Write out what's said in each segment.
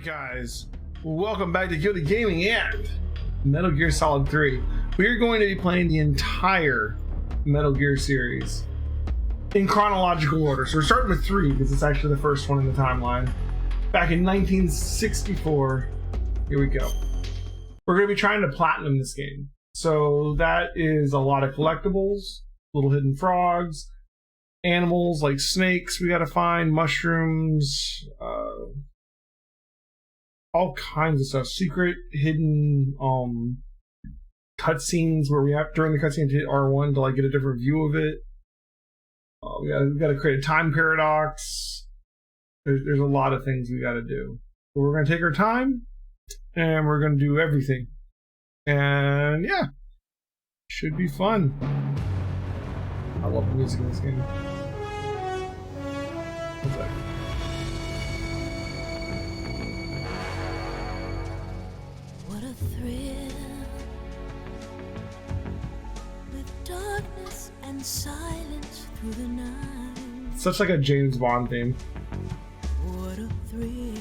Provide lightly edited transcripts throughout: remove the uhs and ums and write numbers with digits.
Guys, welcome back to Gilded Gaming and Metal Gear Solid 3. We are going to be playing the entire Metal Gear series in chronological order. So we're starting with 3 because it's actually the first one in the timeline. Back in 1964, here we go. We're going to be trying to platinum this game. So that is a lot of collectibles, little hidden frogs, animals like snakes we got to find, mushrooms, all kinds of stuff. Secret, hidden cutscenes where we have during the cutscene to hit R1 to like get a different view of it. We got to create a time paradox. There's a lot of things we got to do. But we're going to take our time and we're going to do everything. And yeah, should be fun. I love the music in this game. What's that? Darkness and silence through the night. Such like a James Bond theme. What a thrill.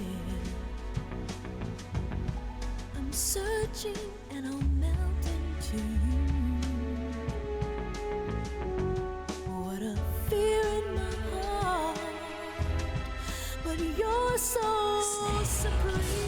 I'm searching and I'll melt into you. What a fear in my heart, but you're so supreme.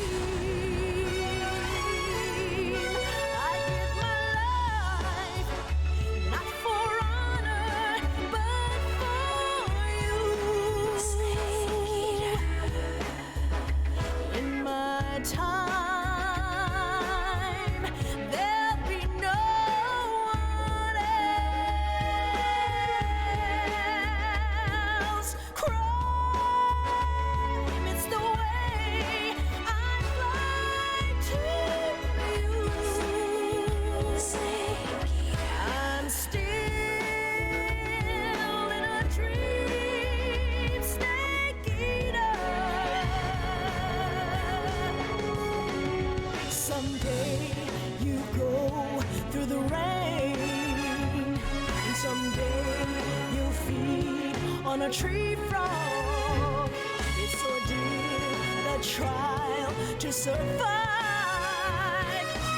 On a tree frog, it's ordeal, the trial to survive.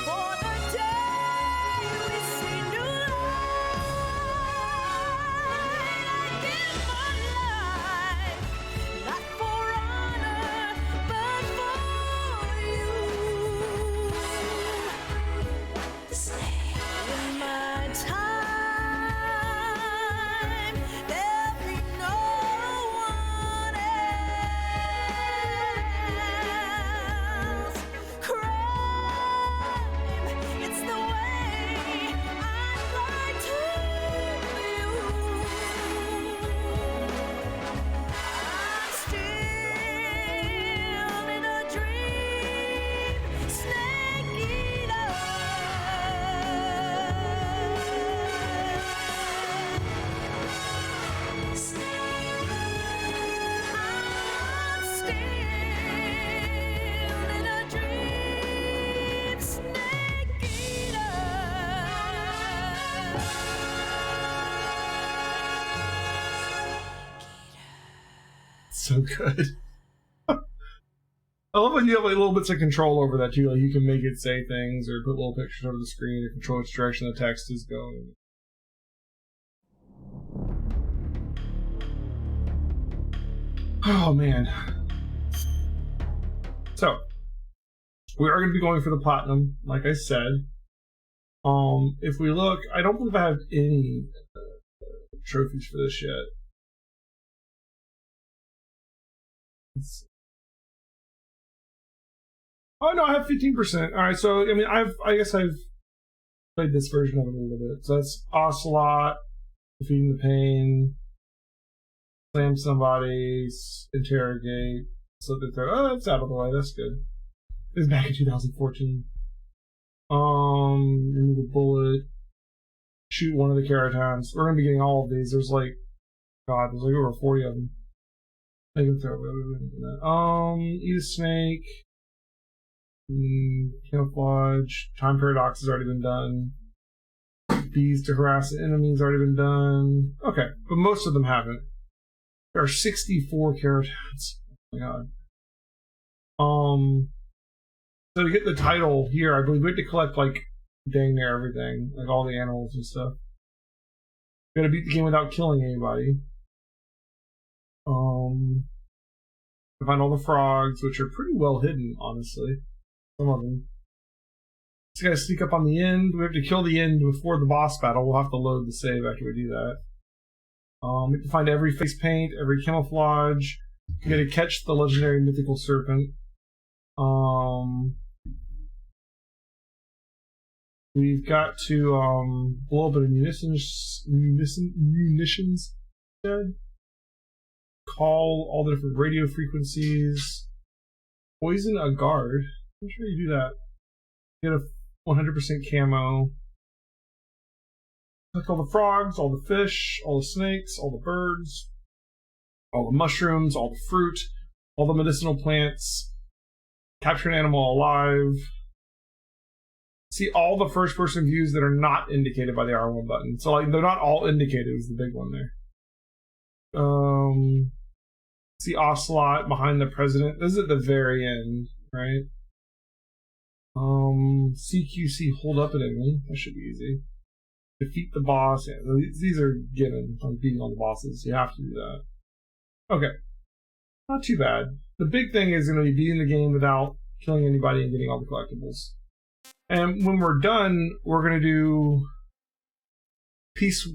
For the day we see new light, I give my life, not for honor, but for you. In my time. So good. I love when you have like little bits of control over that too. Like you can make it say things or put little pictures over the screen to control which direction the text is going. Oh man. So we are going to be going for the platinum, like I said. If we look, I don't believe I have any trophies for this yet. Oh no, I have 15%. All right, so I mean, I guess I've played this version of it a little bit. So that's Ocelot, defeating the pain, slam somebody, interrogate, slip their throat. Oh, that's out of the way. That's good. It's back in 2014. Remove a bullet, shoot one of the Keratons. We're gonna be getting all of these. There's like over 40 of them. I can throw it. Eat a snake. Camouflage. Time paradox has already been done. Bees to harass the enemies already been done. Okay, but most of them haven't. There are 64 Keratons. Oh my god. So to get the title here, I believe we have to collect like dang near everything, like all the animals and stuff. We gotta beat the game without killing anybody. Find all the frogs, which are pretty well hidden, honestly. Some of them. Just gotta sneak up on the end. We have to kill the end before the boss battle. We'll have to load the save after we do that. We have to find every face paint, every camouflage. We gotta catch the legendary mythical serpent. We've got to blow up a munitions shed. Call all the different radio frequencies. Poison a guard. I'm sure you do that. Get a 100% camo. Collect all the frogs, all the fish, all the snakes, all the birds, all the mushrooms, all the fruit, all the medicinal plants. Capture an animal alive. See all the first-person views that are not indicated by the R1 button. So, like, they're not all indicated is the big one there. See Ocelot behind the president. This is at the very end, right? CQC hold up an enemy. That should be easy. Defeat the boss. Yeah, these are given on beating on the bosses. You have to do that. Okay. Not too bad. The big thing is going to be beating the game without killing anybody and getting all the collectibles. And when we're done, we're going to do Peace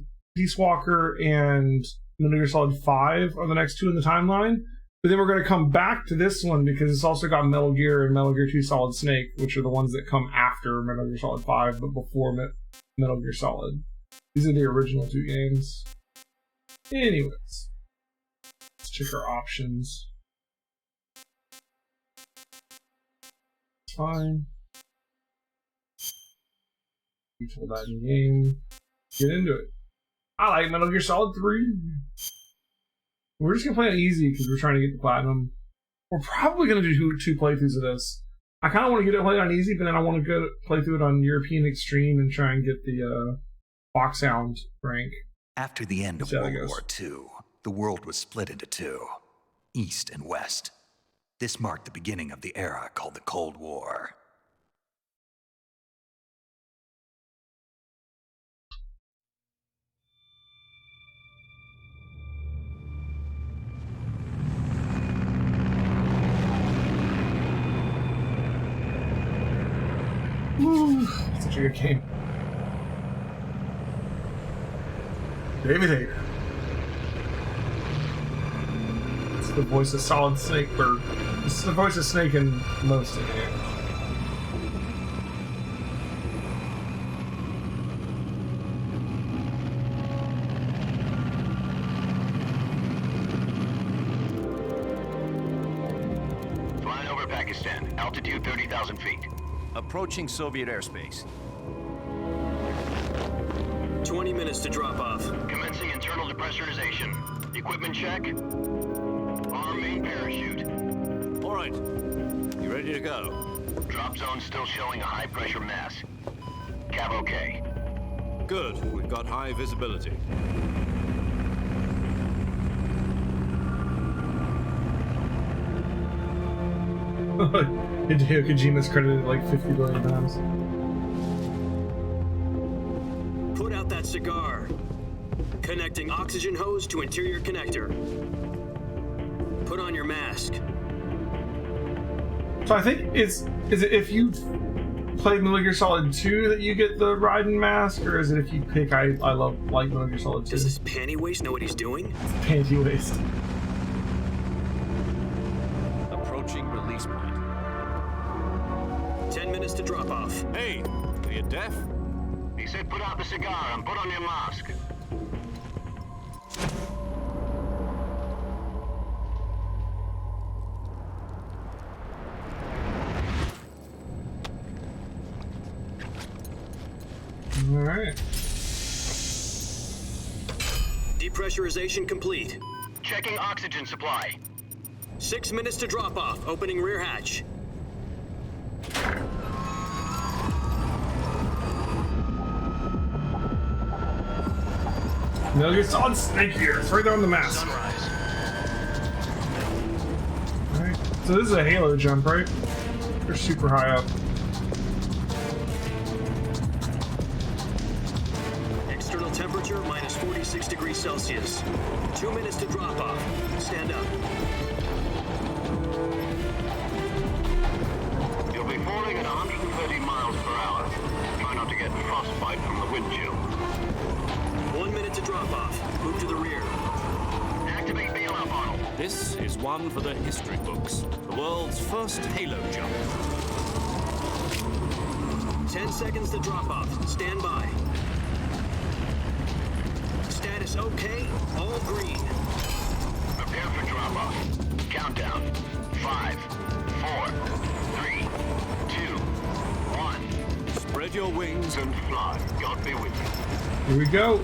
Walker and Metal Gear Solid 5 are the next two in the timeline. But then we're going to come back to this one because it's also got Metal Gear and Metal Gear 2 Solid Snake, which are the ones that come after Metal Gear Solid 5, but before Metal Gear Solid. These are the original two games. Anyways, let's check our options. Fine. We told that in game. Get into it. I like Metal Gear Solid 3. We're just gonna play it easy because we're trying to get the platinum. We're probably gonna do two playthroughs of this. I kind of want to get it played on easy, but then I want to go play through it on European Extreme and try and get the box sound rank. After the end of World War II, the world was split into two, East and West. This marked the beginning of the era called the Cold War. Such a good game. David Hayter. It's the voice of Solid Snake, or it's the voice of Snake in most of the games. Flying over Pakistan, altitude 30,000 feet. Approaching Soviet airspace. 20 minutes to drop off. Commencing internal depressurization. Equipment check. Arm main parachute. All right. You ready to go? Drop zone still showing a high pressure mass. Cav okay. Good. We've got high visibility. Hideo Kojima's credited like 50 billion times. Put out that cigar. Connecting oxygen hose to interior connector. Put on your mask. So I think is it if you played Metal Gear Solid 2 that you get the Raiden mask, or is it if you pick I like Metal Gear Solid 2? Does this panty waist know what he's doing? Panty waist. Approaching release point. 10 minutes to drop off. Hey, are you deaf? He said put out the cigar and put on your mask. Alright. Depressurization complete. Checking oxygen supply. 6 minutes to drop off. Opening rear hatch. Metal Gear Solid Snake here. It's right there on the mask. Sunrise. Alright, So this is a halo jump, right? They're super high up. External temperature minus 46 degrees Celsius. 2 minutes to drop off. Stand up. You'll be falling at 130 miles per hour. Try not to get frostbite from the wind chill. 1 minute to drop off. Move to the rear. Activate BLR model. This is one for the history books. The world's first halo jump. 10 seconds to drop off. Stand by. Status okay. All green. Prepare for drop-off. Countdown. 5, 4, 3, 2, 1. Spread your wings And fly. God be with you. Here we go.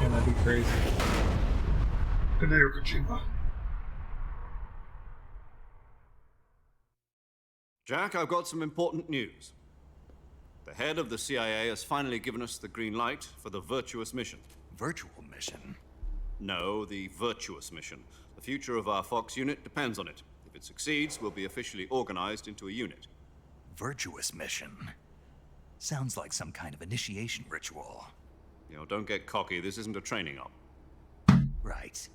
Yeah, that'd be crazy. Good day, Kojima. Jack, I've got some important news. The head of the CIA has finally given us the green light for the Virtuous Mission. Virtual Mission? No, the Virtuous Mission. The future of our Fox unit depends on it. If it succeeds, we'll be officially organized into a unit. Virtuous Mission? Sounds like some kind of initiation ritual. You know, don't get cocky. This isn't a training op. Right.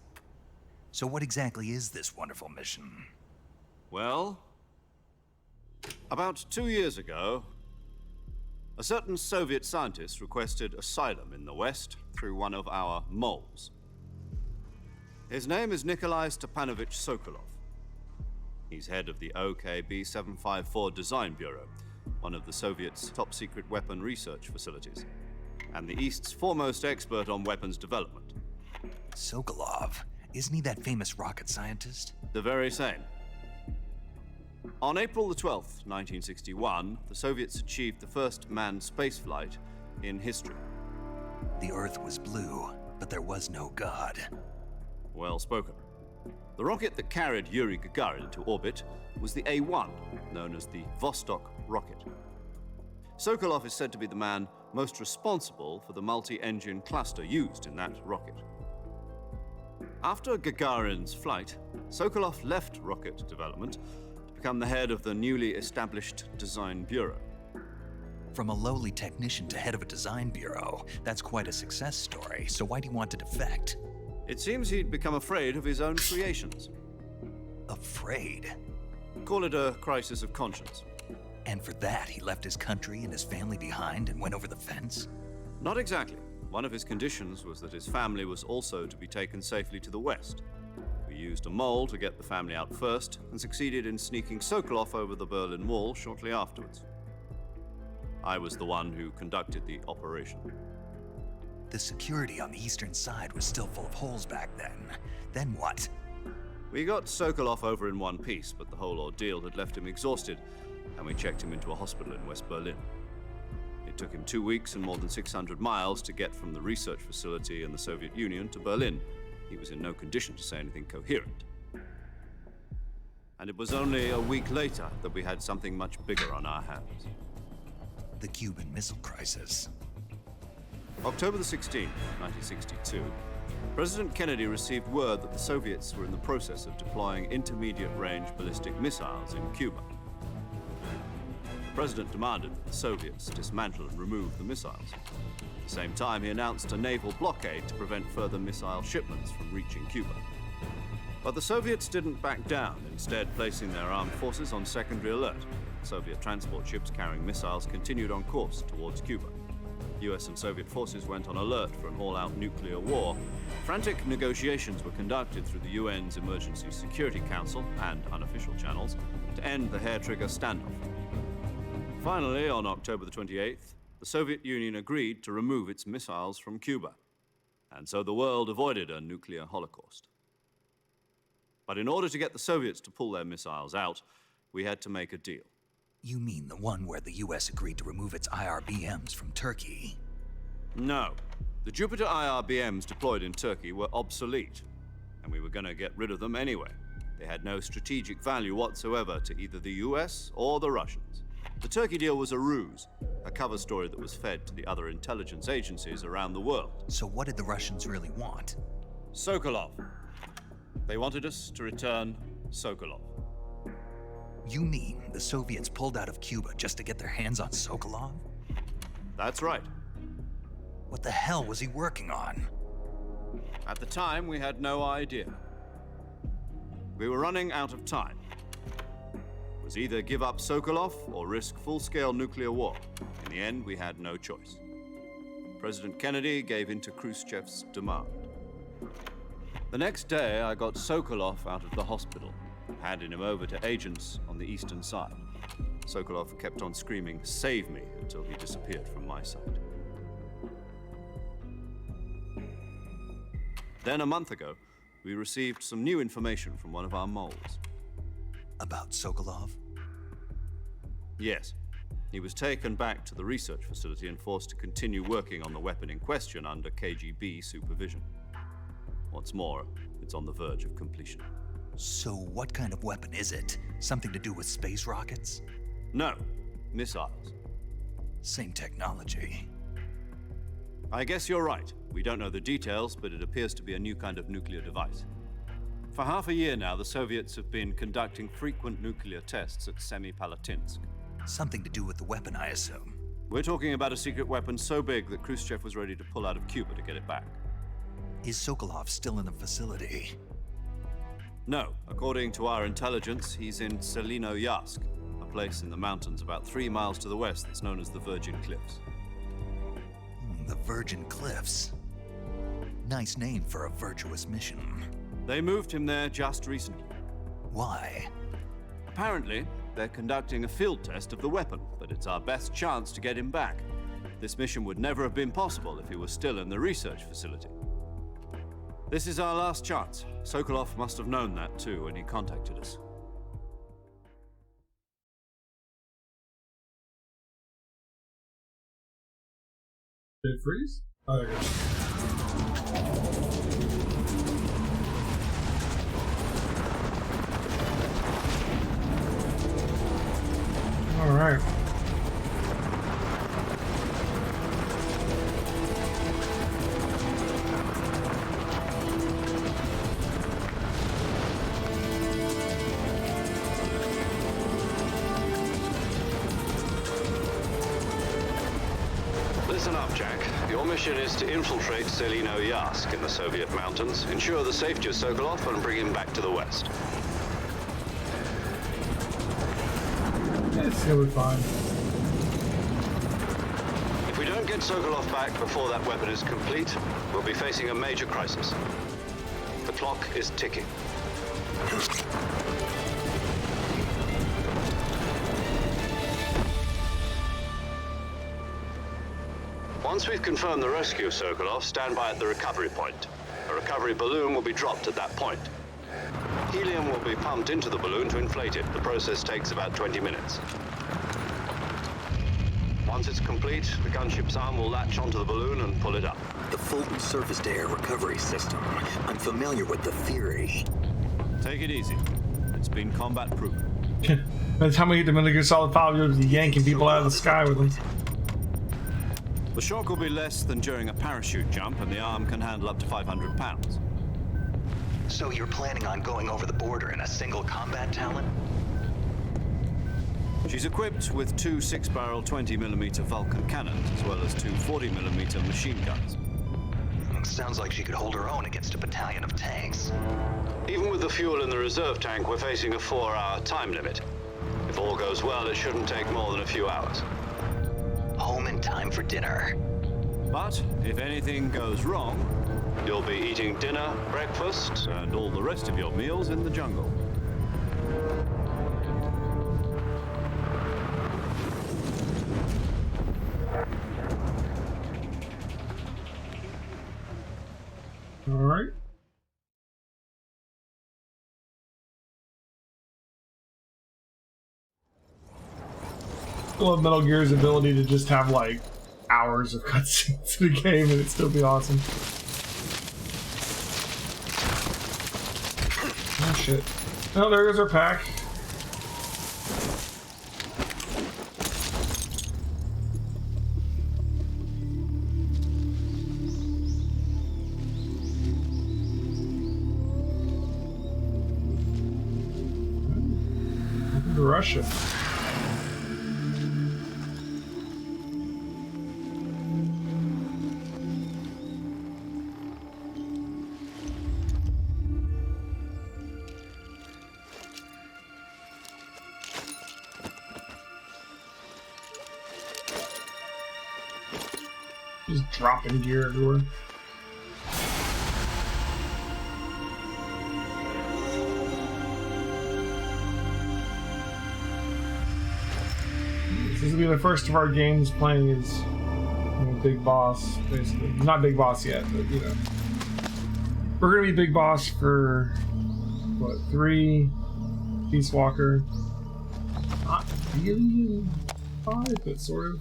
So what exactly is this wonderful mission? Well, about 2 years ago, a certain Soviet scientist requested asylum in the West through one of our moles. His name is Nikolai Stepanovich Sokolov. He's head of the OKB 754 Design Bureau, one of the Soviets' top-secret weapon research facilities, and the East's foremost expert on weapons development. Sokolov? Isn't he that famous rocket scientist? The very same. On April the 12th, 1961, the Soviets achieved the first manned spaceflight in history. The Earth was blue, but there was no God. Well spoken. The rocket that carried Yuri Gagarin into orbit was the A-1, known as the Vostok rocket. Sokolov is said to be the man most responsible for the multi-engine cluster used in that rocket. After Gagarin's flight, Sokolov left rocket development to become the head of the newly established Design Bureau. From a lowly technician to head of a design bureau, that's quite a success story, so why'd he want to defect? It seems he'd become afraid of his own creations. Afraid? Call it a crisis of conscience. And for that, he left his country and his family behind and went over the fence? Not exactly. One of his conditions was that his family was also to be taken safely to the West. We used a mole to get the family out first and succeeded in sneaking Sokolov over the Berlin Wall shortly afterwards. I was the one who conducted the operation. The security on the eastern side was still full of holes back then. Then what? We got Sokolov over in one piece, but the whole ordeal had left him exhausted, and we checked him into a hospital in West Berlin. It took him 2 weeks and more than 600 miles to get from the research facility in the Soviet Union to Berlin. He was in no condition to say anything coherent. And it was only a week later that we had something much bigger on our hands. The Cuban Missile Crisis. October the 16th, 1962, President Kennedy received word that the Soviets were in the process of deploying intermediate-range ballistic missiles in Cuba. The President demanded that the Soviets dismantle and remove the missiles. At the same time, he announced a naval blockade to prevent further missile shipments from reaching Cuba. But the Soviets didn't back down, instead placing their armed forces on secondary alert. Soviet transport ships carrying missiles continued on course towards Cuba. US and Soviet forces went on alert for an all-out nuclear war. Frantic negotiations were conducted through the UN's Emergency Security Council and unofficial channels to end the hair-trigger standoff. Finally, on October the 28th, the Soviet Union agreed to remove its missiles from Cuba, and so the world avoided a nuclear holocaust. But in order to get the Soviets to pull their missiles out, we had to make a deal. You mean the one where the US agreed to remove its IRBMs from Turkey? No. The Jupiter IRBMs deployed in Turkey were obsolete. and we were going to get rid of them anyway. They had no strategic value whatsoever to either the US or the Russians. The Turkey deal was a ruse, a cover story that was fed to the other intelligence agencies around the world. So what did the Russians really want? Sokolov. They wanted us to return Sokolov. You mean the Soviets pulled out of Cuba just to get their hands on Sokolov? That's right. What the hell was he working on? At the time, we had no idea. We were running out of time. It was either give up Sokolov or risk full-scale nuclear war. In the end, we had no choice. President Kennedy gave in to Khrushchev's demand. The next day, I got Sokolov out of the hospital, handing him over to agents on the eastern side. Sokolov kept on screaming, "Save me," until he disappeared from my sight. Then a month ago, we received some new information from one of our moles. About Sokolov? Yes. He was taken back to the research facility and forced to continue working on the weapon in question under KGB supervision. What's more, it's on the verge of completion. So what kind of weapon is it? Something to do with space rockets? No, missiles. Same technology. I guess you're right. We don't know the details, but it appears to be a new kind of nuclear device. For half a year now, the Soviets have been conducting frequent nuclear tests at Semipalatinsk. Something to do with the weapon, I assume. We're talking about a secret weapon so big that Khrushchev was ready to pull out of Cuba to get it back. Is Sokolov still in the facility? No. According to our intelligence, he's in Selinoyarsk, a place in the mountains about 3 miles to the west that's known as the Virgin Cliffs. The Virgin Cliffs. Nice name for a virtuous mission. They moved him there just recently. Why? Apparently, they're conducting a field test of the weapon, but it's our best chance to get him back. This mission would never have been possible if he was still in the research facility. This is our last chance. Sokolov must have known that too when he contacted us. Did it freeze? Oh, there it goes. All right. Listen up, Jack. Your mission is to infiltrate Selinoyarsk in the Soviet mountains, ensure the safety of Sokolov, and bring him back to the west. It's gonna be fine. If we don't get Sokolov back before that weapon is complete, we'll be facing a major crisis. The clock is ticking. Once we've confirmed the rescue of Sokolov, stand by at the recovery point. A recovery balloon will be dropped at that point. Helium will be pumped into the balloon to inflate it. The process takes about 20 minutes. Once it's complete, the gunship's arm will latch onto the balloon and pull it up. The Fulton surface-to-air recovery system. I'm familiar with the theory. Take it easy. It's been combat-proven. By the time we get to Metal Gear Solid 5, you'll be yanking people out of the sky with them. The shock will be less than during a parachute jump, and the arm can handle up to 500 pounds. So you're planning on going over the border in a single combat Talon? She's equipped with 2 6-barrel 20mm Vulcan cannons, as well as 2 40mm machine guns. Sounds like she could hold her own against a battalion of tanks. Even with the fuel in the reserve tank, we're facing a 4-hour time limit. If all goes well, it shouldn't take more than a few hours. Home in time for dinner. But if anything goes wrong, you'll be eating dinner, breakfast, and all the rest of your meals in the jungle. All right. I love Metal Gear's ability to just have like hours of cutscenes in the game and it'd still be awesome. shit. Oh, there goes our pack. Welcome to Russia. Just dropping gear everywhere. This will be the first of our games playing as Big Boss, basically. Not Big Boss yet, but you know. We're gonna be Big Boss for what, 3? Peace Walker. Not really 5, but sort of.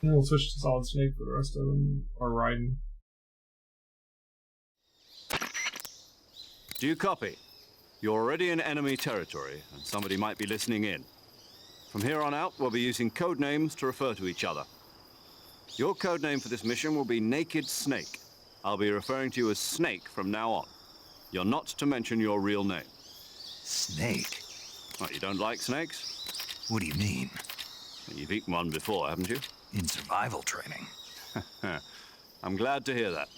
And we'll switch to Solid Snake for the rest of them, or Raiden. Do you copy? You're already in enemy territory, and somebody might be listening in. From here on out, we'll be using code names to refer to each other. Your code name for this mission will be Naked Snake. I'll be referring to you as Snake from now on. You're not to mention your real name. Snake? What, you don't like snakes? What do you mean? You've eaten one before, haven't you? In survival training. I'm glad to hear that.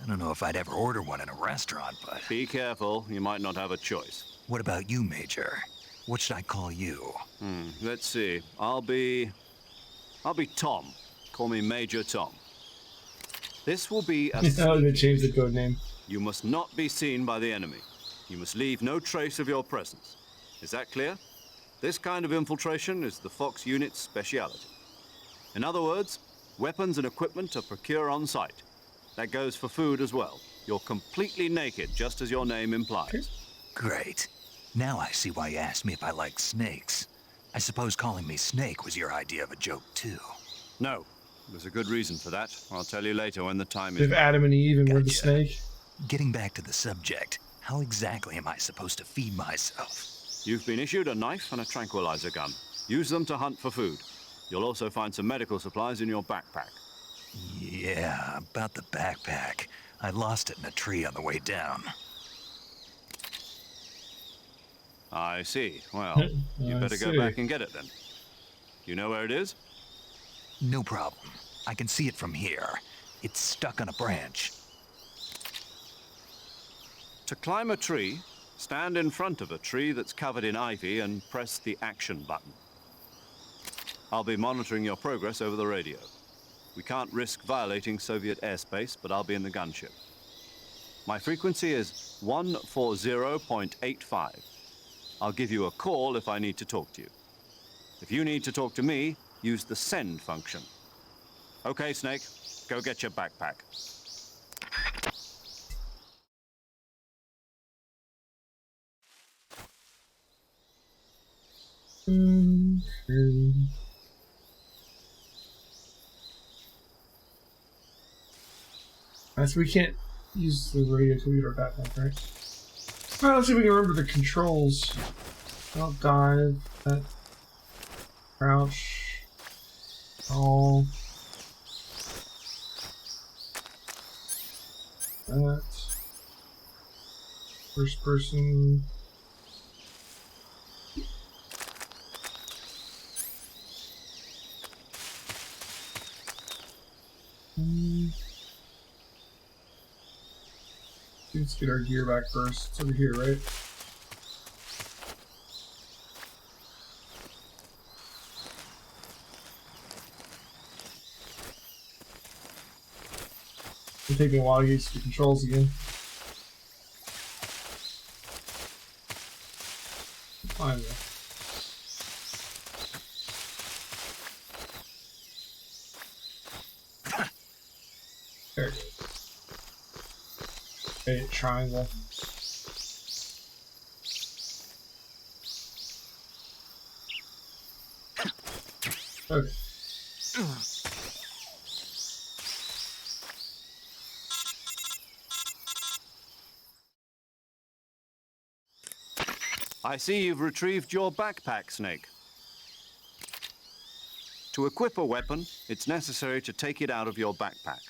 I don't know if I'd ever order one in a restaurant, but... Be careful, you might not have a choice. What about you, Major? What should I call you? Let's see. I'll be Tom. Call me Major Tom. This will be a... Oh, they changed the code name. You must not be seen by the enemy. You must leave no trace of your presence. Is that clear? This kind of infiltration is the Fox unit's speciality. In other words, weapons and equipment are procured on site. That goes for food as well. You're completely naked, just as your name implies. Great. Now I see why you asked me if I like snakes. I suppose calling me Snake was your idea of a joke, too. No. There's a good reason for that. I'll tell you later when the time is If right. Adam and Eve and we're the Gotcha. snake. Getting back to the subject, how exactly am I supposed to feed myself? You've been issued a knife and a tranquilizer gun. Use them to hunt for food. You'll also find some medical supplies in your backpack. Yeah, about the backpack. I lost it in a tree on the way down. I see. Well, you I better go see. back and get it then. You know where it is? No problem. I can see it from here. It's stuck on a branch. To climb a tree, stand in front of a tree that's covered in ivy and press the action button. I'll be monitoring your progress over the radio. We can't risk violating Soviet airspace, but I'll be in the gunship. My frequency is 140.85. I'll give you a call if I need to talk to you. If you need to talk to me, use the send function. Okay, Snake, go get your backpack. So we can't use the radio to read our backpack, right? Alright, let's see if we can remember the controls. I'll dive, that, crouch, all, that, first person, let's get our gear back first. It's over here, right? It'll take me a while to get used to the controls again. Fine though. There it is. Okay, triangle. Okay. I see you've retrieved your backpack, Snake. To equip a weapon, it's necessary to take it out of your backpack.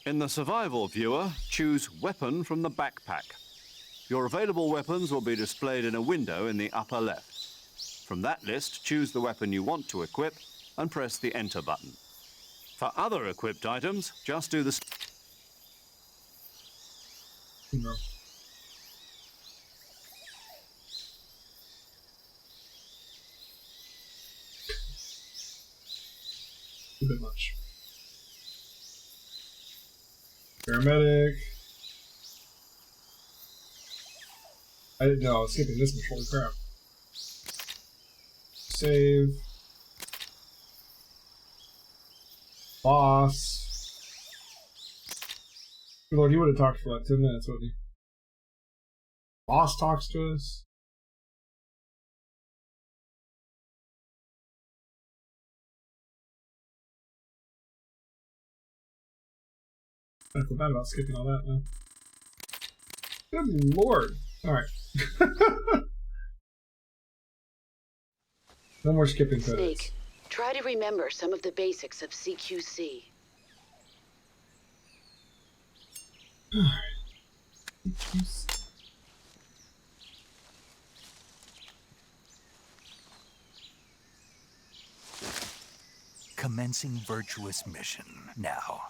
In the survival viewer, choose Weapon from the backpack. Your available weapons will be displayed in a window in the upper left. From that list, choose the weapon you want to equip and press the Enter button. For other equipped items, just do the... No. A bit much. Paramedic. I didn't know I was skipping this much. Holy crap. Save. Boss. Good Lord, he would have talked for like 10 minutes, wouldn't he? Boss talks to us. I feel bad about skipping all that now. Good Lord. Alright. No more skipping credits. Snake, try to remember some of the basics of CQC. Commencing Virtuous Mission now.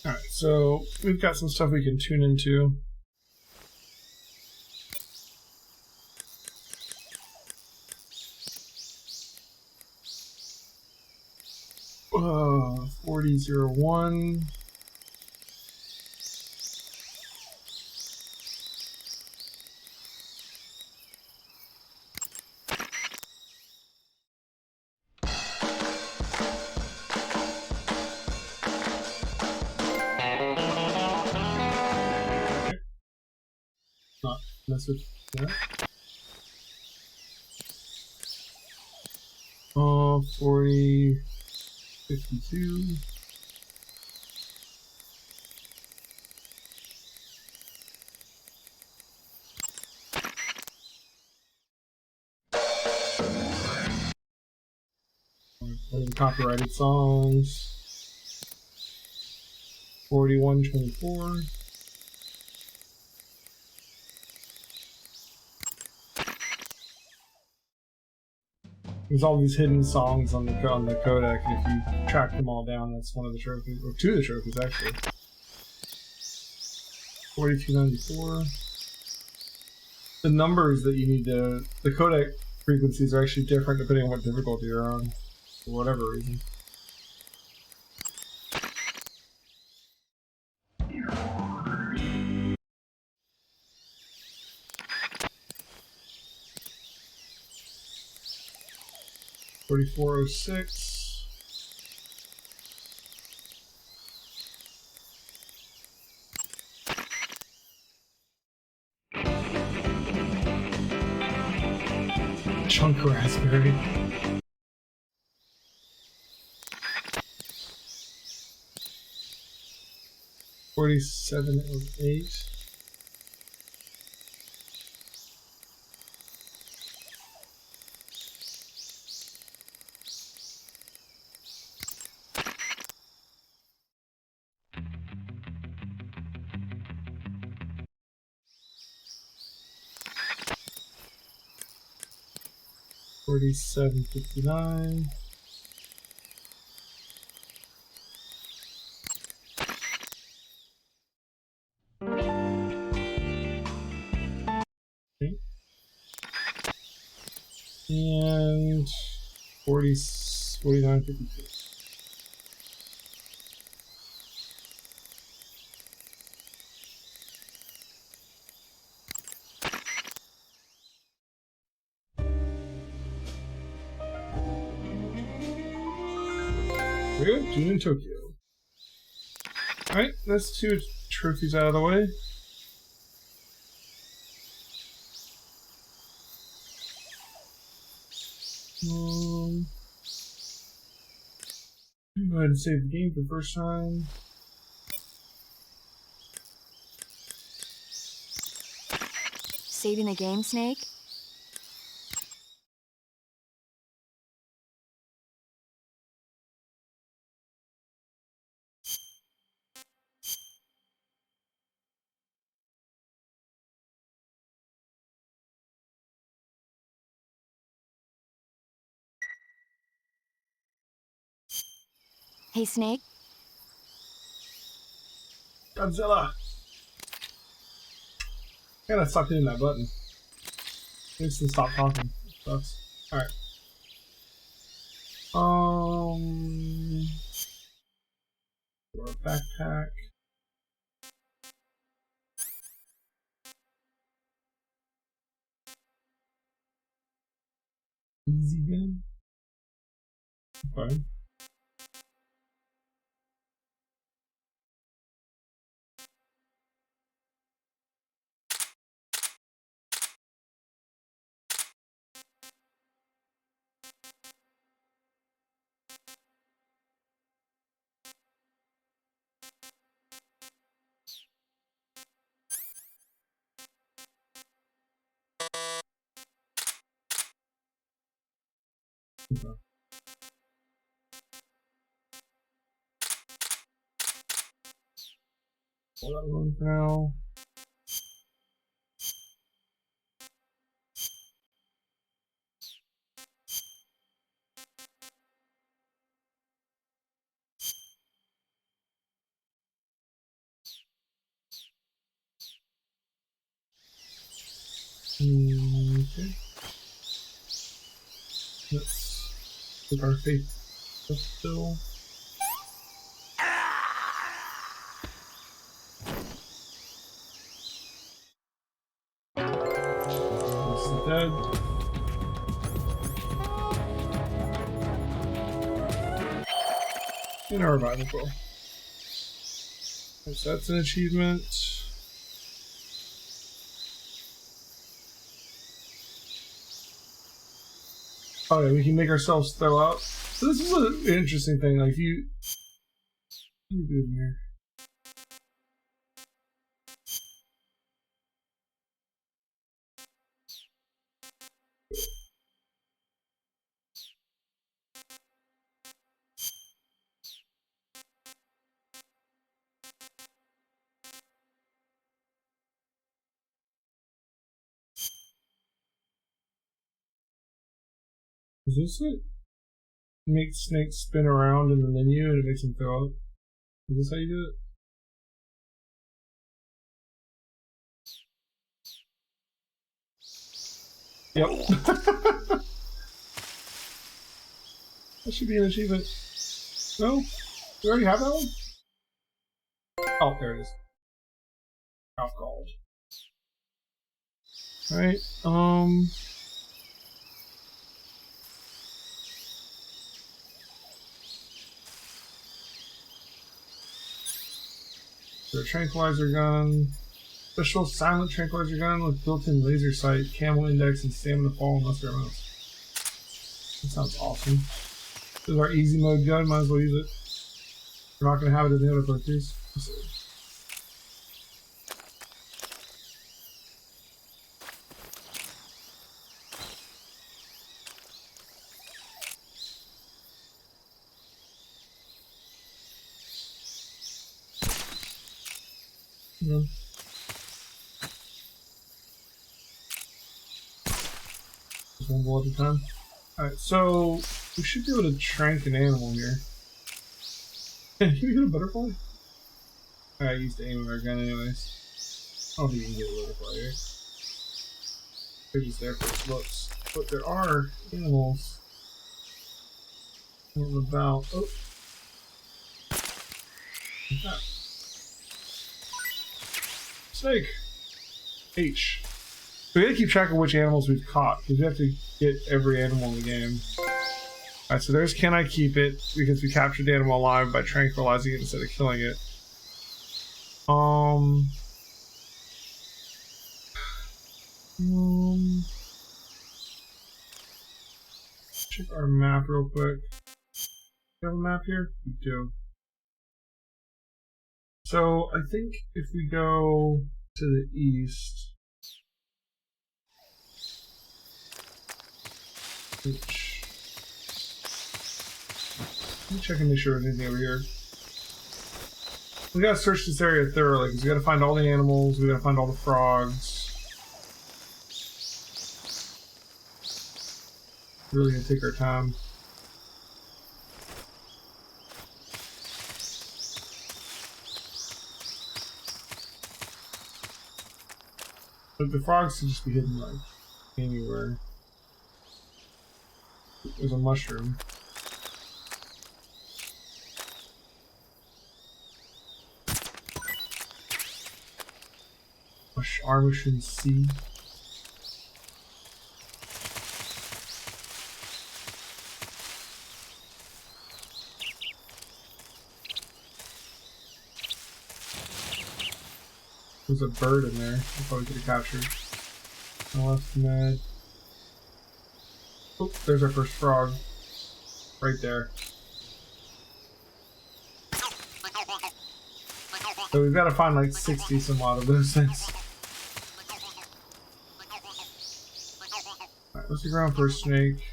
Alright, so we've got some stuff we can tune into. 4001. Not mess with that. 40, 52. Play the copyrighted songs. 4124. There's all these hidden songs on the codec, and if you track them all down, that's one of the trophies, or two of the trophies actually. 4294. The numbers that you need to, the codec frequencies are actually different depending on what difficulty you're on, for whatever reason. $44.06. Chunk raspberry. $47.08. $47.59. Okay. And 49.52. We're doing Tokyo. Alright, that's two trophies out of the way. Go ahead and save the game for the first time. Saving the game, Snake? Hey, Snake? Godzilla! I gotta stop hitting that button. Needs to stop talking. Sucks. Alright. Or a backpack. Easy gun. Okay. Okay. Pull that one for now. Okay. Let's put our faith up still. This is dead. And our revival bow. So that's an achievement. Oh yeah, we can make ourselves throw up. So this is an interesting thing. Like you, what are you doing here? Is this it? Make snakes spin around in the menu and it makes them throw up. Is this how you do it? Yep. That should be an achievement. No? We already have that one? Oh, there it is. Alcohol. Alright, the Tranquilizer Gun. Special silent Tranquilizer Gun with built-in laser sight, camo index, and stamina fall in lesser amounts. That sounds awesome. This is our easy mode gun, might as well use it. We're not going to have it in the other playthroughs. Yeah. Just one bullet at a time. Alright, so we should be able to trank an animal here. Can we get a butterfly? I used to aim with our gun anyways. I don't think you can get a butterfly here. They're just there for looks. But there are animals about. Oh! What's that? Snake! H. We gotta keep track of which animals we've caught, because we have to get every animal in the game. Alright, so there's can I keep it, because we captured the animal alive by tranquilizing it instead of killing it. Check our map real quick. You have a map here? You do. So I think if we go to the east, which let me check and make sure there's anything over here. We gotta search this area thoroughly because we gotta find all the animals, we gotta find all the frogs. Really gonna take our time. But the frogs can just be hidden like anywhere. There's a mushroom. Our mushroom C. There's a bird in there. I probably could have captured. I left med. Oh, there's our first frog. Right there. So we've got to find like 60 some odd of those things. Alright, let's look around for a snake.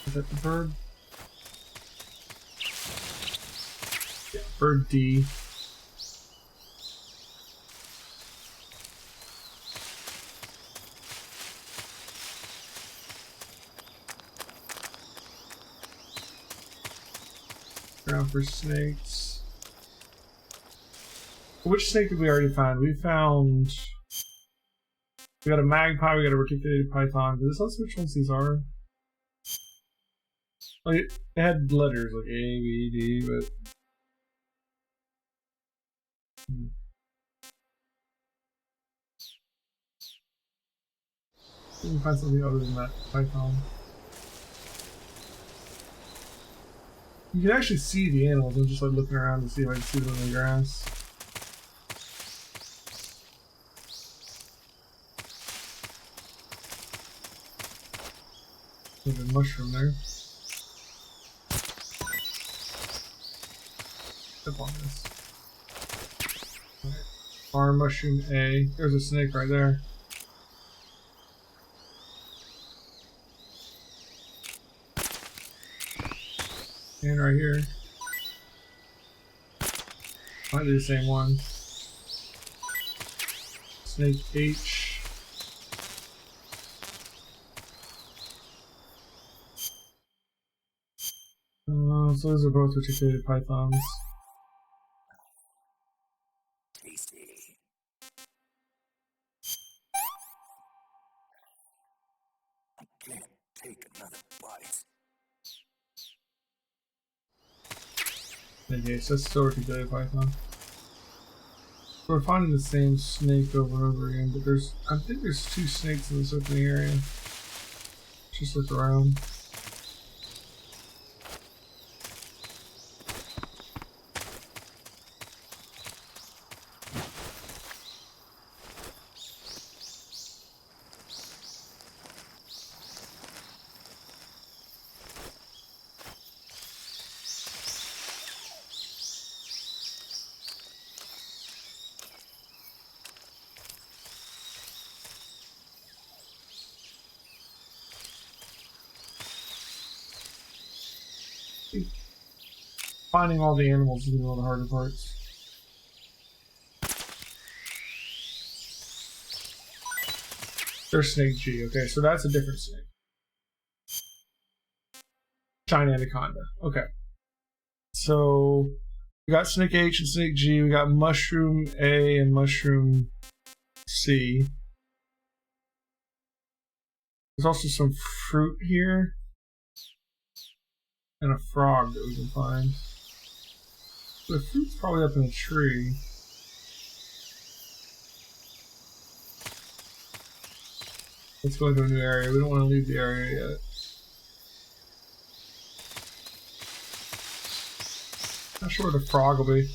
Is that the bird? Yeah, bird D. Around for snakes. Which snake did we already find? We found. We got a magpie, we got a reticulated python. Does this tell us which ones these are? Like, it had letters like A, B, D, but. We can find something other than that python. You can actually see the animals. I'm just like looking around to see if I can see them in the grass. There's a mushroom there. Step on this. Right. Farm mushroom A. There's a snake right there. And right here. Might be the same one. Snake H. So those are both reticulated pythons. Tasty. I can't take another bite. Okay, so that's still reticulated python. We're finding the same snake over and over again, but I think there's 2 snakes in this opening area. Just look around. Finding all the animals is one of the harder parts. There's Snake G. Okay, so that's a different snake. Giant anaconda. Okay. So we got Snake H and Snake G. We got Mushroom A and Mushroom C. There's also some fruit here. And a frog that we can find. The fruit's probably up in a tree. Let's go into a new area. We don't want to leave the area yet. Not sure where the frog will be.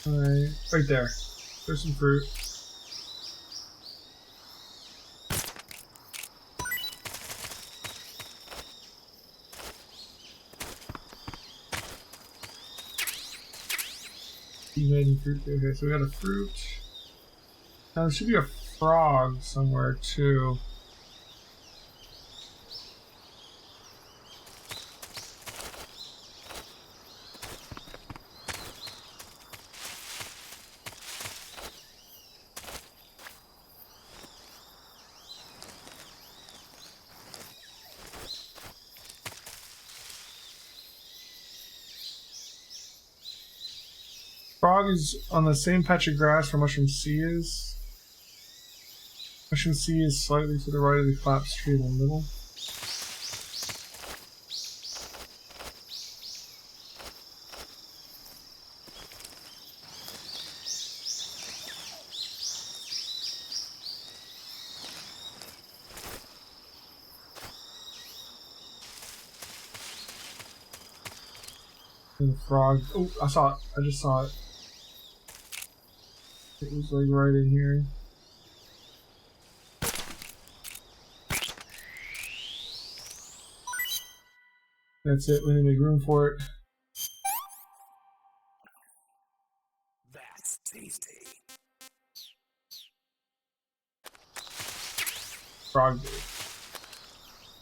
Alright, right there. There's some fruit. Fruit. Okay, so we got a fruit. Now there should be a frog somewhere too. Frog is on the same patch of grass where Mushroom C is. Mushroom C is slightly to the right of the collapsed tree in the middle. And the frog. Oh, I saw it. I just saw it. It was like right in here. That's it. We need to make room for it. That's tasty. Frog B.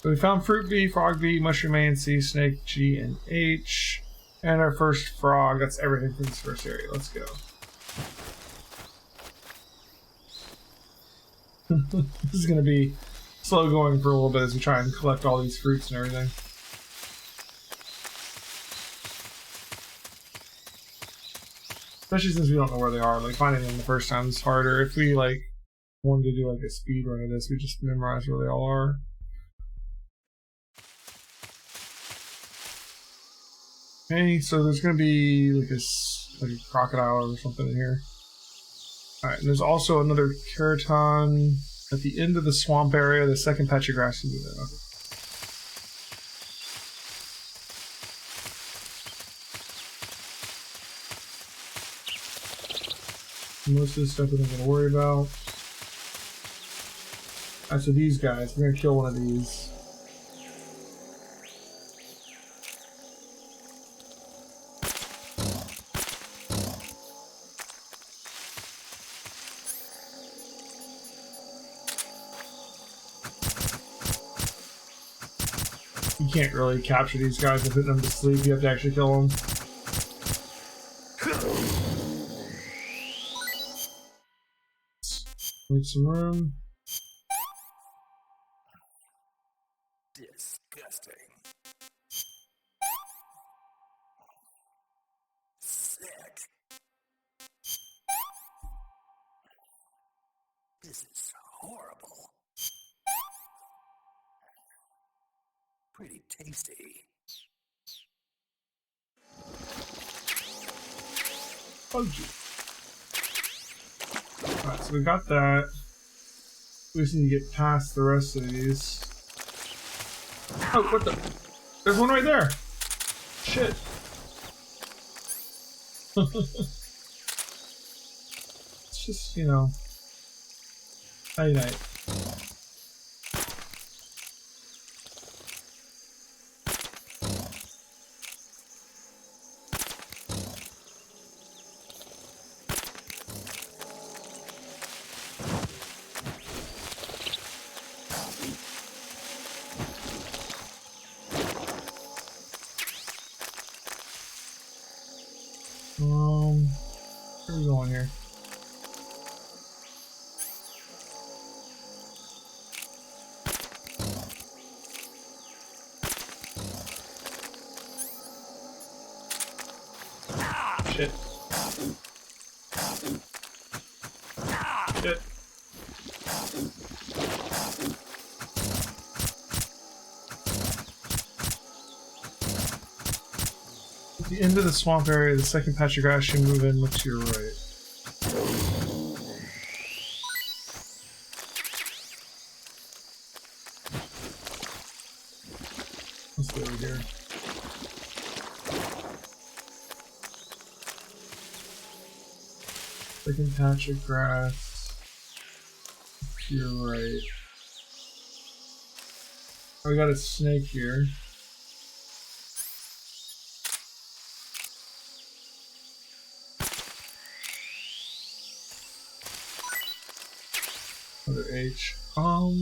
So we found fruit B, frog B, mushroom A and C, snake G and H, and our first frog. That's everything from this first area. Let's go. This is going to be slow going for a little bit as we try and collect all these fruits and everything. Especially since we don't know where they are. Like, finding them the first time is harder. If we, like, wanted to do, like, a speed run of this, we just memorize where they all are. Okay, so there's going to be, like a crocodile or something in here. Alright, and there's also another Keraton at the end of the swamp area, the second patch of grass you know. Most of this stuff we don't gotta worry about. Alright, so these guys, we're gonna kill one of these. You can't really capture these guys and put them to sleep. You have to actually kill them. Need some room. Disgusting. Sick. This is horrible. Pretty tasty. Oh, gee. Alright, so we got that. We just need to get past the rest of these. Oh, what the? There's one right there! Shit. It's just, you know. Night. Where are we going here? Shit. Shit. into the swamp area. The second patch of grass should move in. Look to your right. Let's go over here. Second patch of grass to your right. Oh, we got a snake here. Another H. Oh,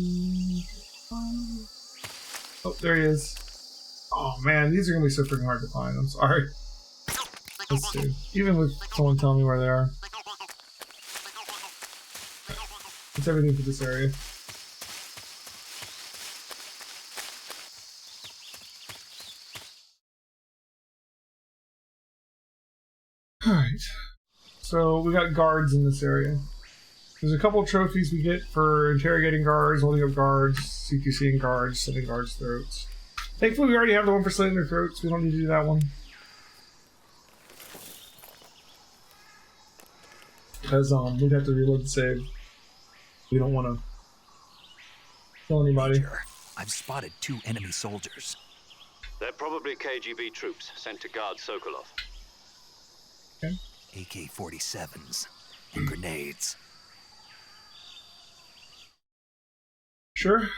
there he is. Oh man, these are gonna be so freaking hard to find. I'm sorry. Let's see. Even with someone telling me where they are. That's everything for this area. Alright. So we got guards in this area. There's a couple of trophies we get for interrogating guards, holding up guards, CQCing guards, slitting guards' throats. Thankfully we already have the one for slitting their throats. We don't need to do that one. Because we'd have to reload the save. We don't want to kill anybody. Major, I've spotted 2 enemy soldiers. They're probably KGB troops sent to guard Sokolov. Okay. AK-47s and grenades. Sure.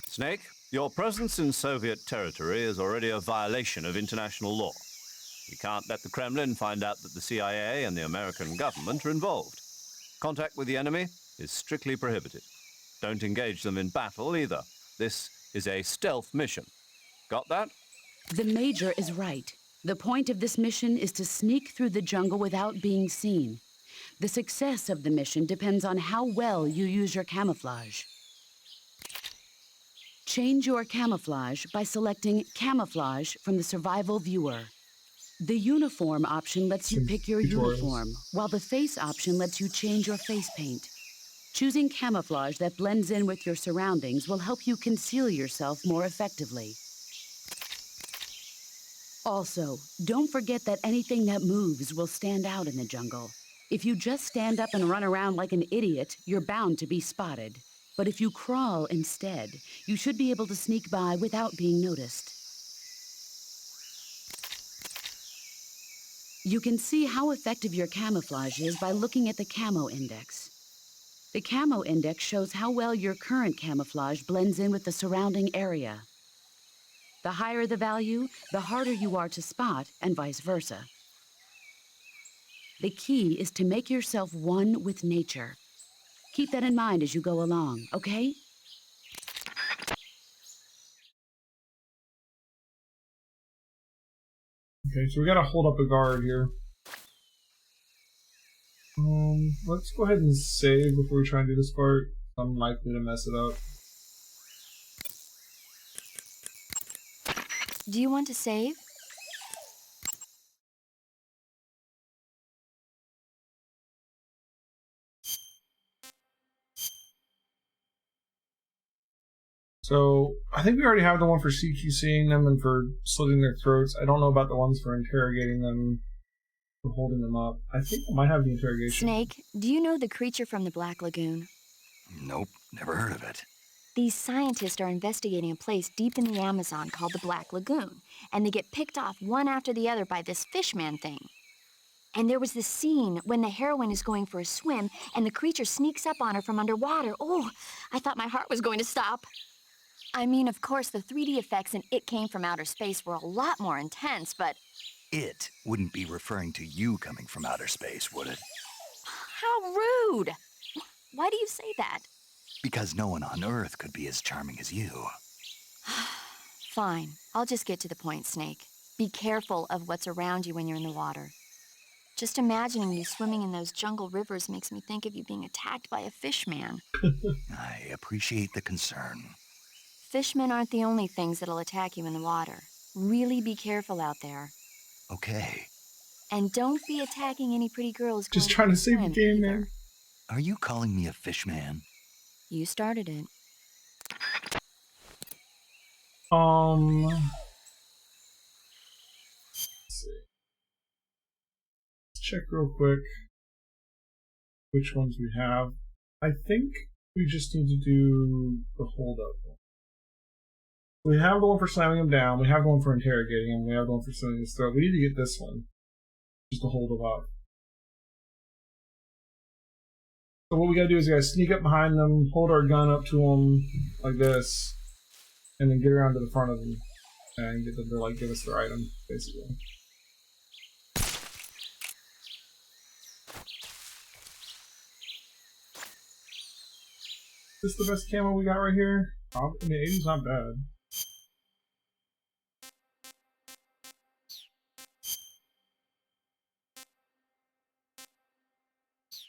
Snake, your presence in Soviet territory is already a violation of international law. We can't let the Kremlin find out that the CIA and the American government are involved. Contact with the enemy is strictly prohibited. Don't engage them in battle either. This is a stealth mission. Got that? The Major is right. The point of this mission is to sneak through the jungle without being seen. The success of the mission depends on how well you use your camouflage. Change your camouflage by selecting Camouflage from the Survival Viewer. The Uniform option lets you pick your uniform, while the Face option lets you change your face paint. Choosing camouflage that blends in with your surroundings will help you conceal yourself more effectively. Also, don't forget that anything that moves will stand out in the jungle. If you just stand up and run around like an idiot, you're bound to be spotted. But if you crawl instead, you should be able to sneak by without being noticed. You can see how effective your camouflage is by looking at the Camo Index. The Camo Index shows how well your current camouflage blends in with the surrounding area. The higher the value, the harder you are to spot, and vice versa. The key is to make yourself one with nature. Keep that in mind as you go along, okay? Okay, so we gotta hold up a guard here. Let's go ahead and save before we try and do this part. I'm likely to mess it up. Do you want to save? So, I think we already have the one for CQCing them and for slitting their throats. I don't know about the ones for interrogating them, for holding them up. I think I might have the interrogation. Snake, do you know the creature from the Black Lagoon? Nope, never heard of it. These scientists are investigating a place deep in the Amazon called the Black Lagoon, and they get picked off one after the other by this fishman thing. And there was this scene when the heroine is going for a swim, and the creature sneaks up on her from underwater. Oh, I thought my heart was going to stop. I mean, of course, the 3D effects in It Came from Outer Space were a lot more intense, but... It wouldn't be referring to you coming from outer space, would it? How rude! Why do you say that? Because no one on Earth could be as charming as you. Fine. I'll just get to the point, Snake. Be careful of what's around you when you're in the water. Just imagining you swimming in those jungle rivers makes me think of you being attacked by a fishman. I appreciate the concern. Fishmen aren't the only things that'll attack you in the water. Really be careful out there. Okay. And don't be attacking any pretty girls. Just trying to save the game, man. Are you calling me a fishman? You started it. check real quick which ones we have. I think we just need to do the hold up one. We have the one for slamming him down, we have the one for interrogating him, we have the one for slitting his throat. We need to get this one, just to hold him up. So what we gotta do is we gotta sneak up behind them, hold our gun up to them like this, and then get around to the front of them and get them to like give us their item, basically. Is this the best camo we got right here? Probably. I mean, 80's not bad.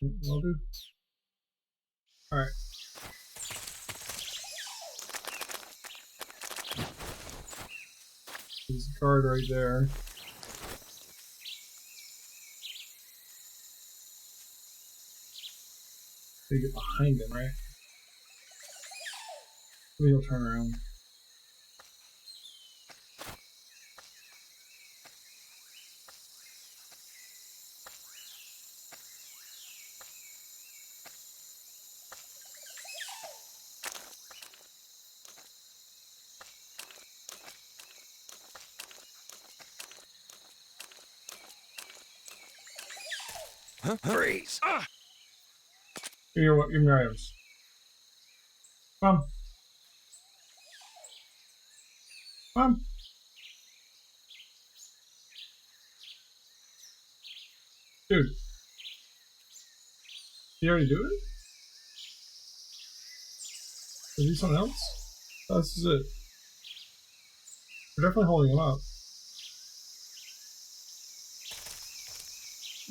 Will do. Alright. There's a guard right there. They get behind him, right? Maybe he'll turn around. Freeze! Here, what? Give me your items. Come. Come. Dude. You already do it? Is he something else? Oh, this is it. We're definitely holding him up.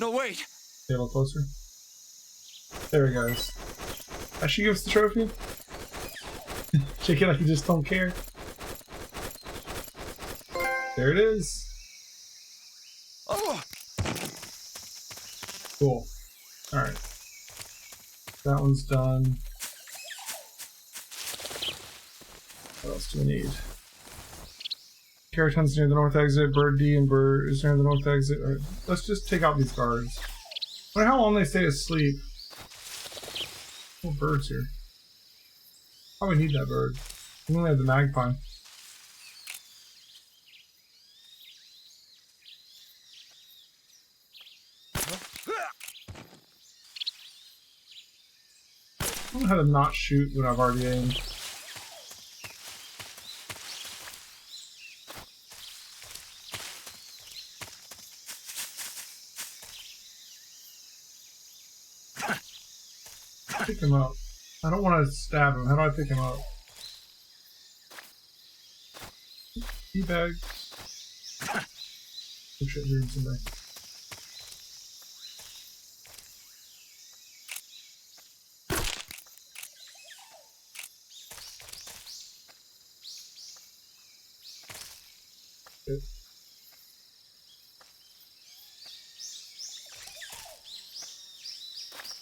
No, wait! Stay a little closer. There he goes. Actually, give us the trophy. Shake it like you just don't care. There it is. Oh! Cool. Alright. That one's done. What else do we need? Keratons near the north exit, Bird D and Bird is near the north exit. Right. Let's just take out these guards. I wonder how long they stay asleep. Oh, bird's here. Probably need that bird. We only have the magpie. I don't know how to not shoot when I've already aimed. Pick him up. I don't want to stab him. How do I pick him up? Teabag. Oh shit, you're in somebody. Good.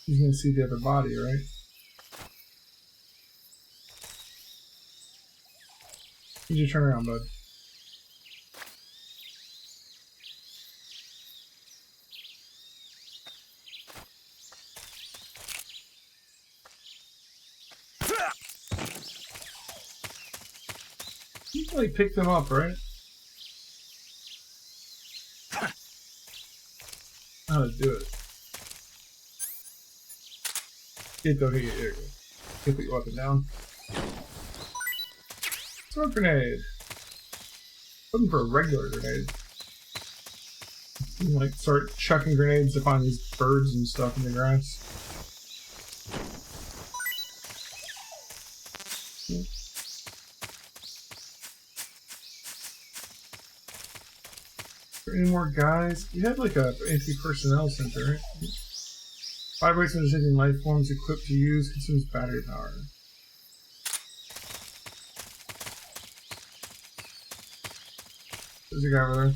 He's gonna see the other body, right? You just turn around, bud. You can like pick them up, right? How to do it. Here you go. Put your weapon down. Throw a grenade. Looking for a regular grenade. You can, like, start chucking grenades to find these birds and stuff in the grass. Any more guys? You had like a anti-personnel center, right? Vibrates when detecting life forms equipped to use, consumes battery power. There's a guy over there.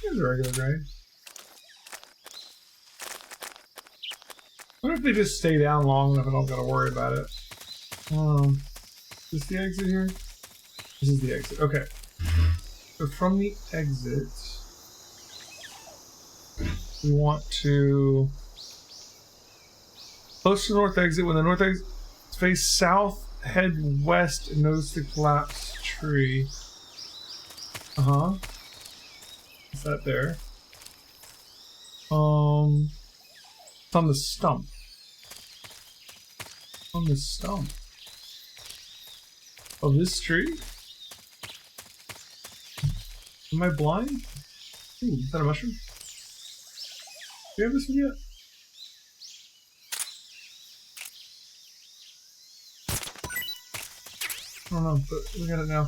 Here's a regular grade. I wonder if they just stay down long enough and I don't gotta worry about it. Is this the exit here? This is the exit. Okay. So from the exit, we want to close to the north exit. When the north exit face south, head west, and notice the collapsed tree. What's that there? It's on the stump. On the stump of this tree? Am I blind? Ooh, is that a mushroom? Do you have this one yet? I don't know, but we got it now.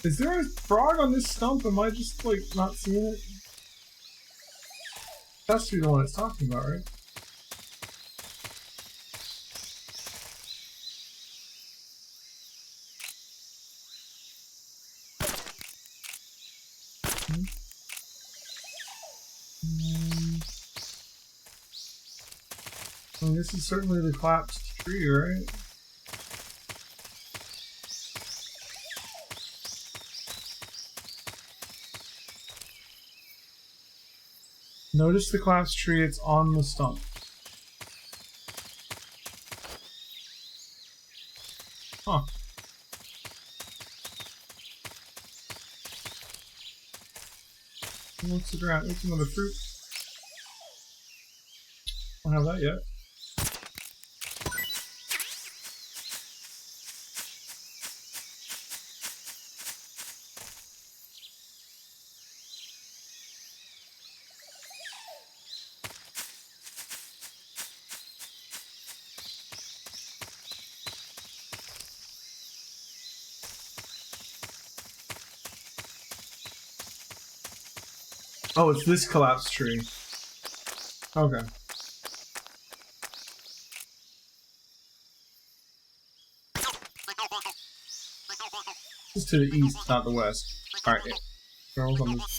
Is there a frog on this stump? Am I just like not seeing it? That's the one it's talking about, right? I mean, this is certainly the collapsed tree, right? Notice the collapsed tree, it's on the stump. Huh. What's the ground? What's another fruit? I don't have that yet. Oh, it's this collapsed tree. Okay. This is to the east, not the west. Alright, yeah.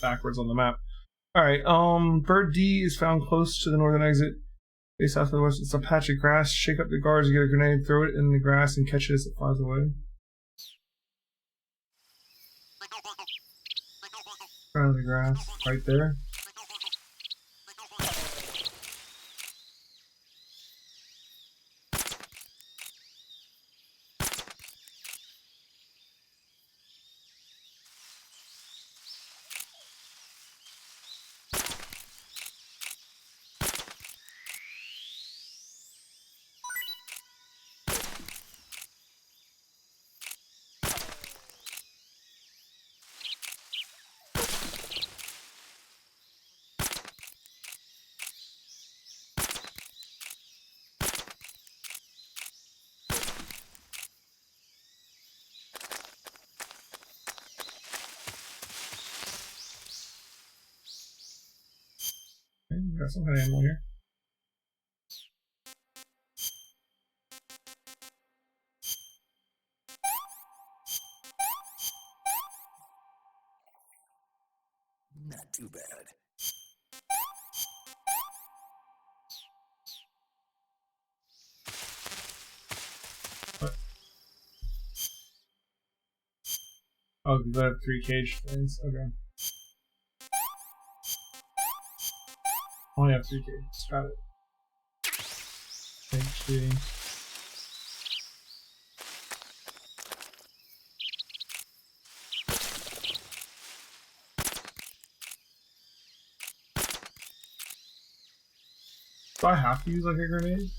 Backwards on the map. Alright, bird D is found close to the northern exit. Face south to the west, it's a patch of grass. Shake up the guards, get a grenade, throw it in the grass, and catch it as it flies away. Around the grass, right there. Okay, we got some kind of animal here. Not too bad. What? Oh, because I have 3 cage things. Okay. I only have 3 cages. Got it. Cage 3. Do I have to use like a grenade?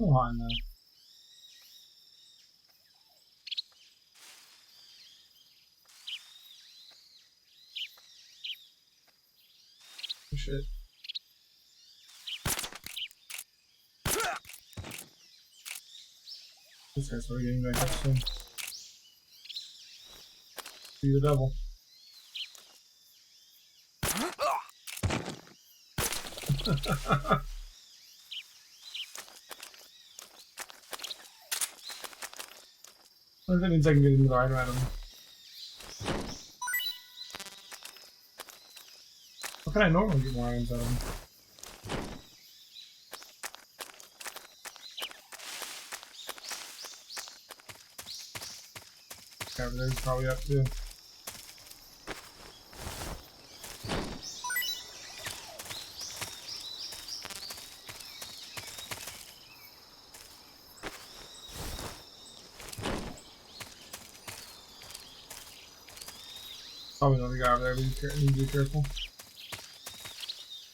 Come on now. Oh, shit. This guy's probably getting back up soon. Be the devil. That means I can get into the item at him. How can I normally get more items out of him? Over there's probably up too. Probably another guy over there, but you need to be careful.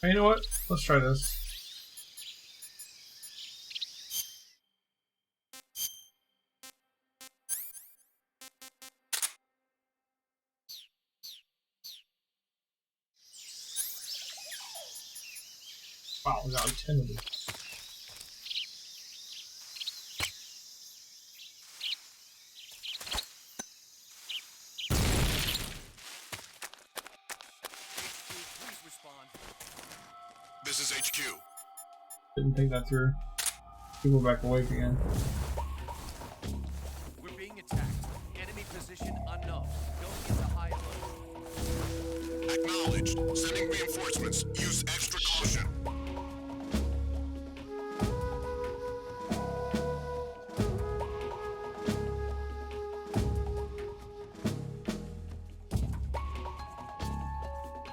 Hey, you know what? Let's try this. Wow, we got like 10 of these. This is HQ. Didn't think that through. People back awake again. We're being attacked. Enemy position unknown. Going into high alert. Acknowledged. Sending reinforcements. Use extra caution.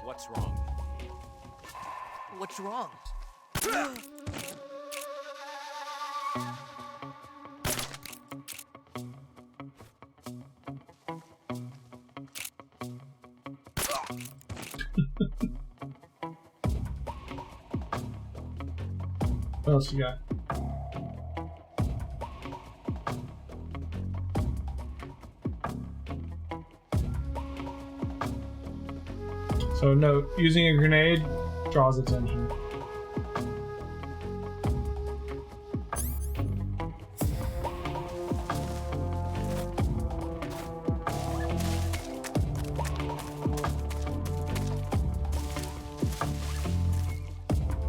What's wrong? What's wrong? What else you got? So note, using a grenade draws attention.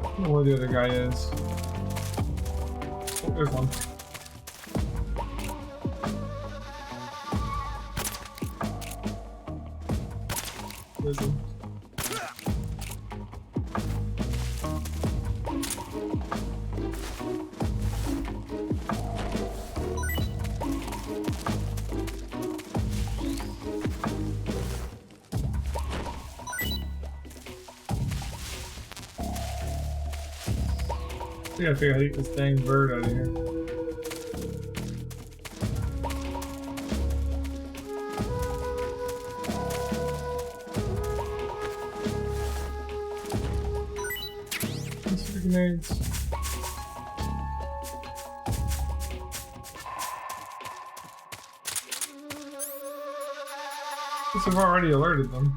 I don't know where the other guy is. Oh, there's one. There's one. I gotta figure out how to get this dang bird out of here. These are the grenades. I guess I've already alerted them.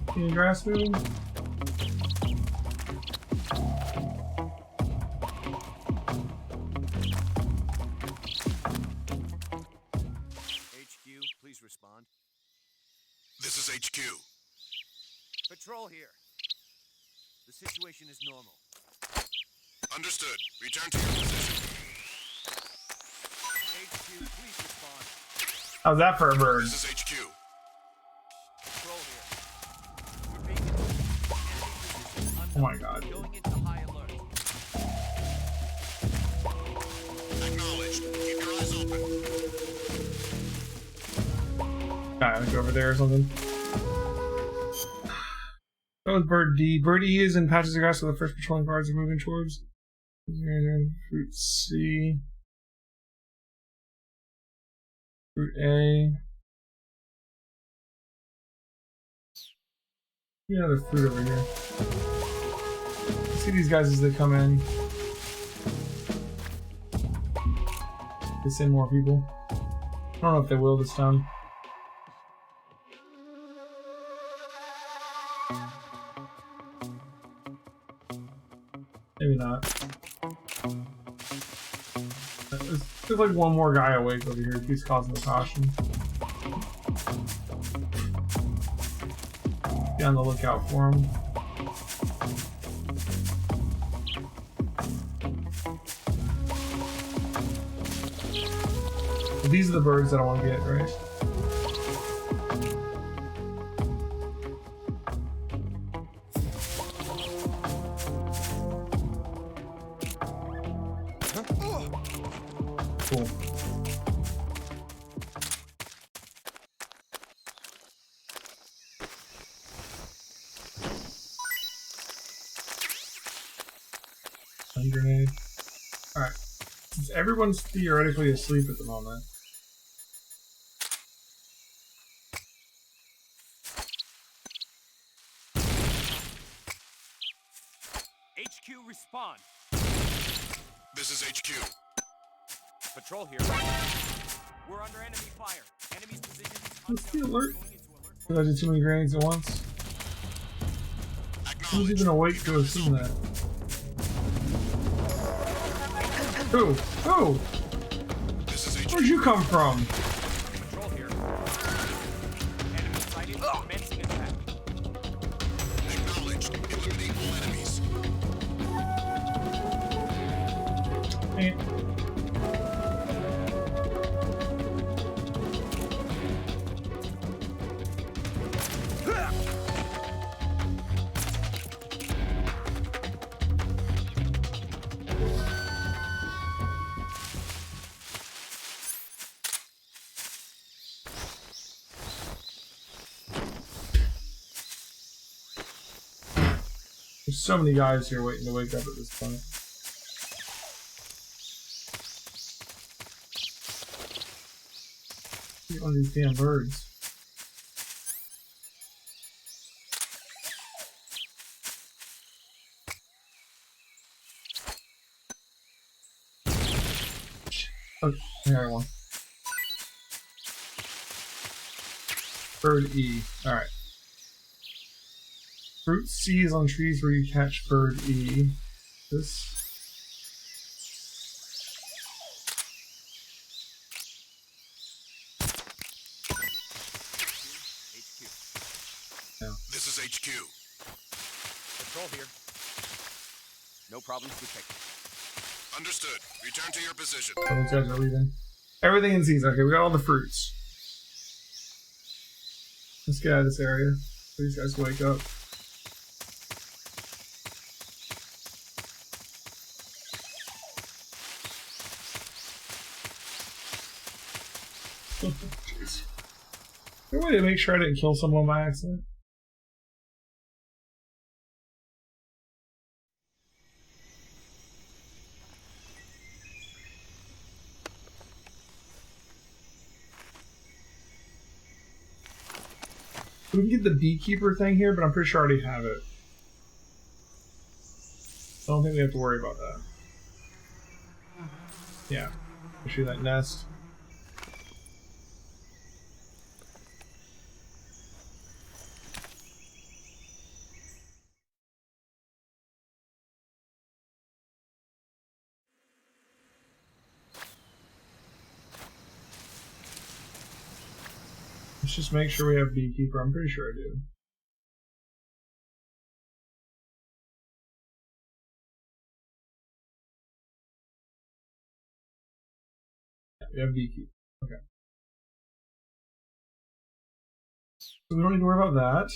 Can you grasp me? HQ, please respond. This is HQ. Patrol here. The situation is normal. Understood. Return to your position. HQ, please respond. How's that for a bird? This is HQ. Patrol here. We're being Oh my god. going into high alert. Acknowledged. Keep your eyes open. Gotta go over there or something. That was Bird D. Bird E is in patches of grass where the first patrolling guards are moving towards. Fruit C. Fruit A. Yeah, there's food over here. See these guys as they come in. They send more people. I don't know if they will this time. Maybe not. There's like one more guy awake over here. He's causing the caution. Be on the lookout for him. Well, these are the birds that I want to get, right? Cool. Stun grenade. Alright. Since everyone's theoretically asleep at the moment. HQ respond. This is HQ. Patrol here. We're under enemy fire. Enemy's position is What's the alert? Did I do too many grenades at once? Who's even awake to have seen that? Who? Who? Where'd you come from? Patrol here. Enemy sighted. Commencing attack. Acknowledged. Eliminate all enemies. Hey. There's so many guys here waiting to wake up at this point. Get one of these damn birds. Oh, there one. Bird E. Alright. Fruit C is on trees where you catch bird E. This. HQ. No. This is HQ. Patrol here. No problems detected. Understood. Return to your position. Oh, those guys are leaving. Everything in season. Okay, we got all the fruits. Let's get out of this area. So these guys wake up. Jeez. Is there a way to make sure I didn't kill someone by accident? We can get the beekeeper thing here, but I'm pretty sure I already have it. I don't think we have to worry about that. Yeah. Issue that nest. Let's just make sure we have beekeeper. I'm pretty sure I do. Yeah, we have beekeeper. Okay. So we don't need to worry about that.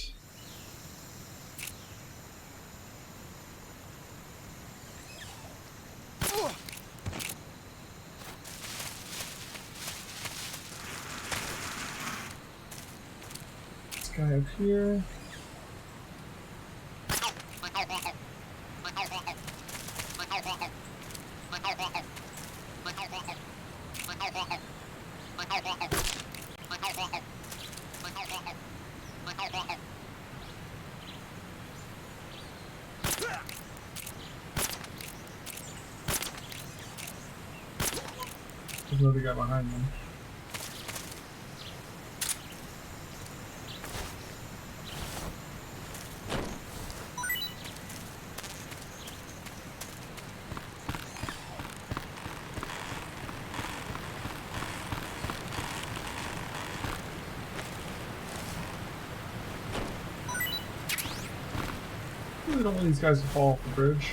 Guy up here. There's another guy behind them. I really don't want these guys to fall off the bridge.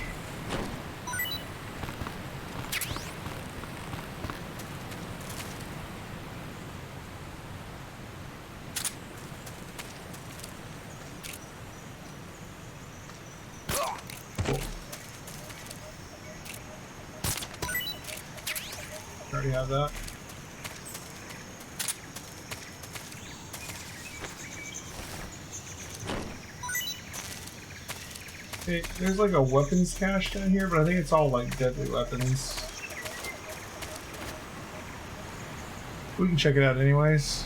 Already have that. Okay, there's like a weapons cache down here, but I think it's all like deadly weapons. We can check it out anyways.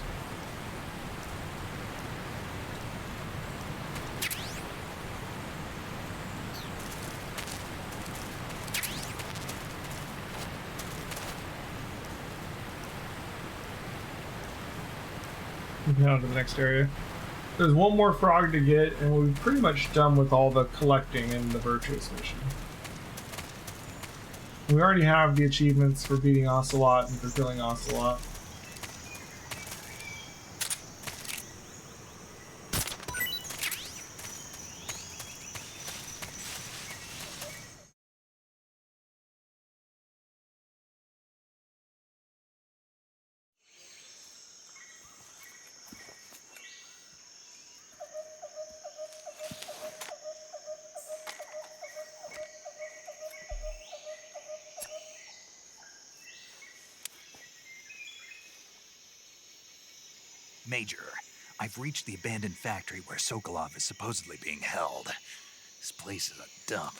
Moving on to the next area. There's one more frog to get, and we're pretty much done with all the collecting in the Virtuous Mission. We already have the achievements for beating Ocelot and for killing Ocelot. Major, I've reached the abandoned factory where Sokolov is supposedly being held. This place is a dump.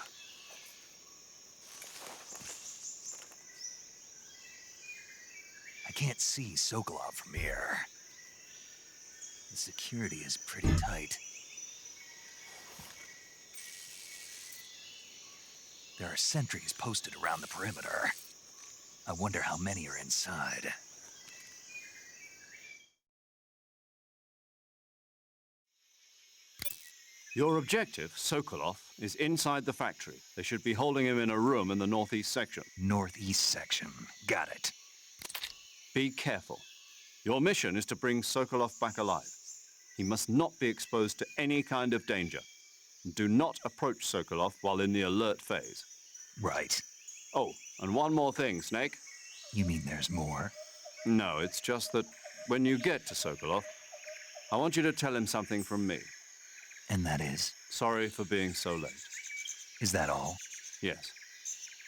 I can't see Sokolov from here. The security is pretty tight. There are sentries posted around the perimeter. I wonder how many are inside. Your objective, Sokolov, is inside the factory. They should be holding him in a room in the northeast section. Northeast section. Got it. Be careful. Your mission is to bring Sokolov back alive. He must not be exposed to any kind of danger. Do not approach Sokolov while in the alert phase. Right. Oh, and one more thing, Snake. You mean there's more? No, it's just that when you get to Sokolov, I want you to tell him something from me. And that is? Sorry for being so late. Is that all? Yes.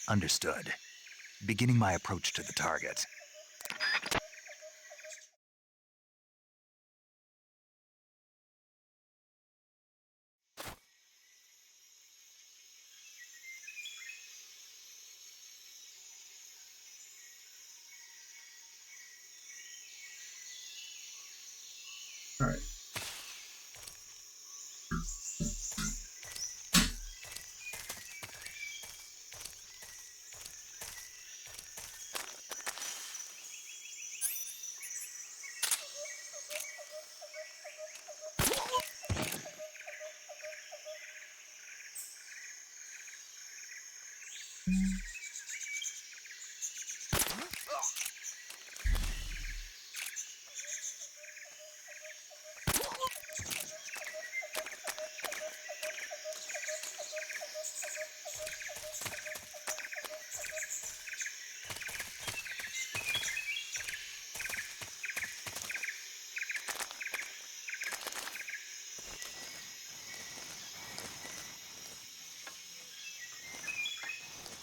Understood. Beginning my approach to the target. All right.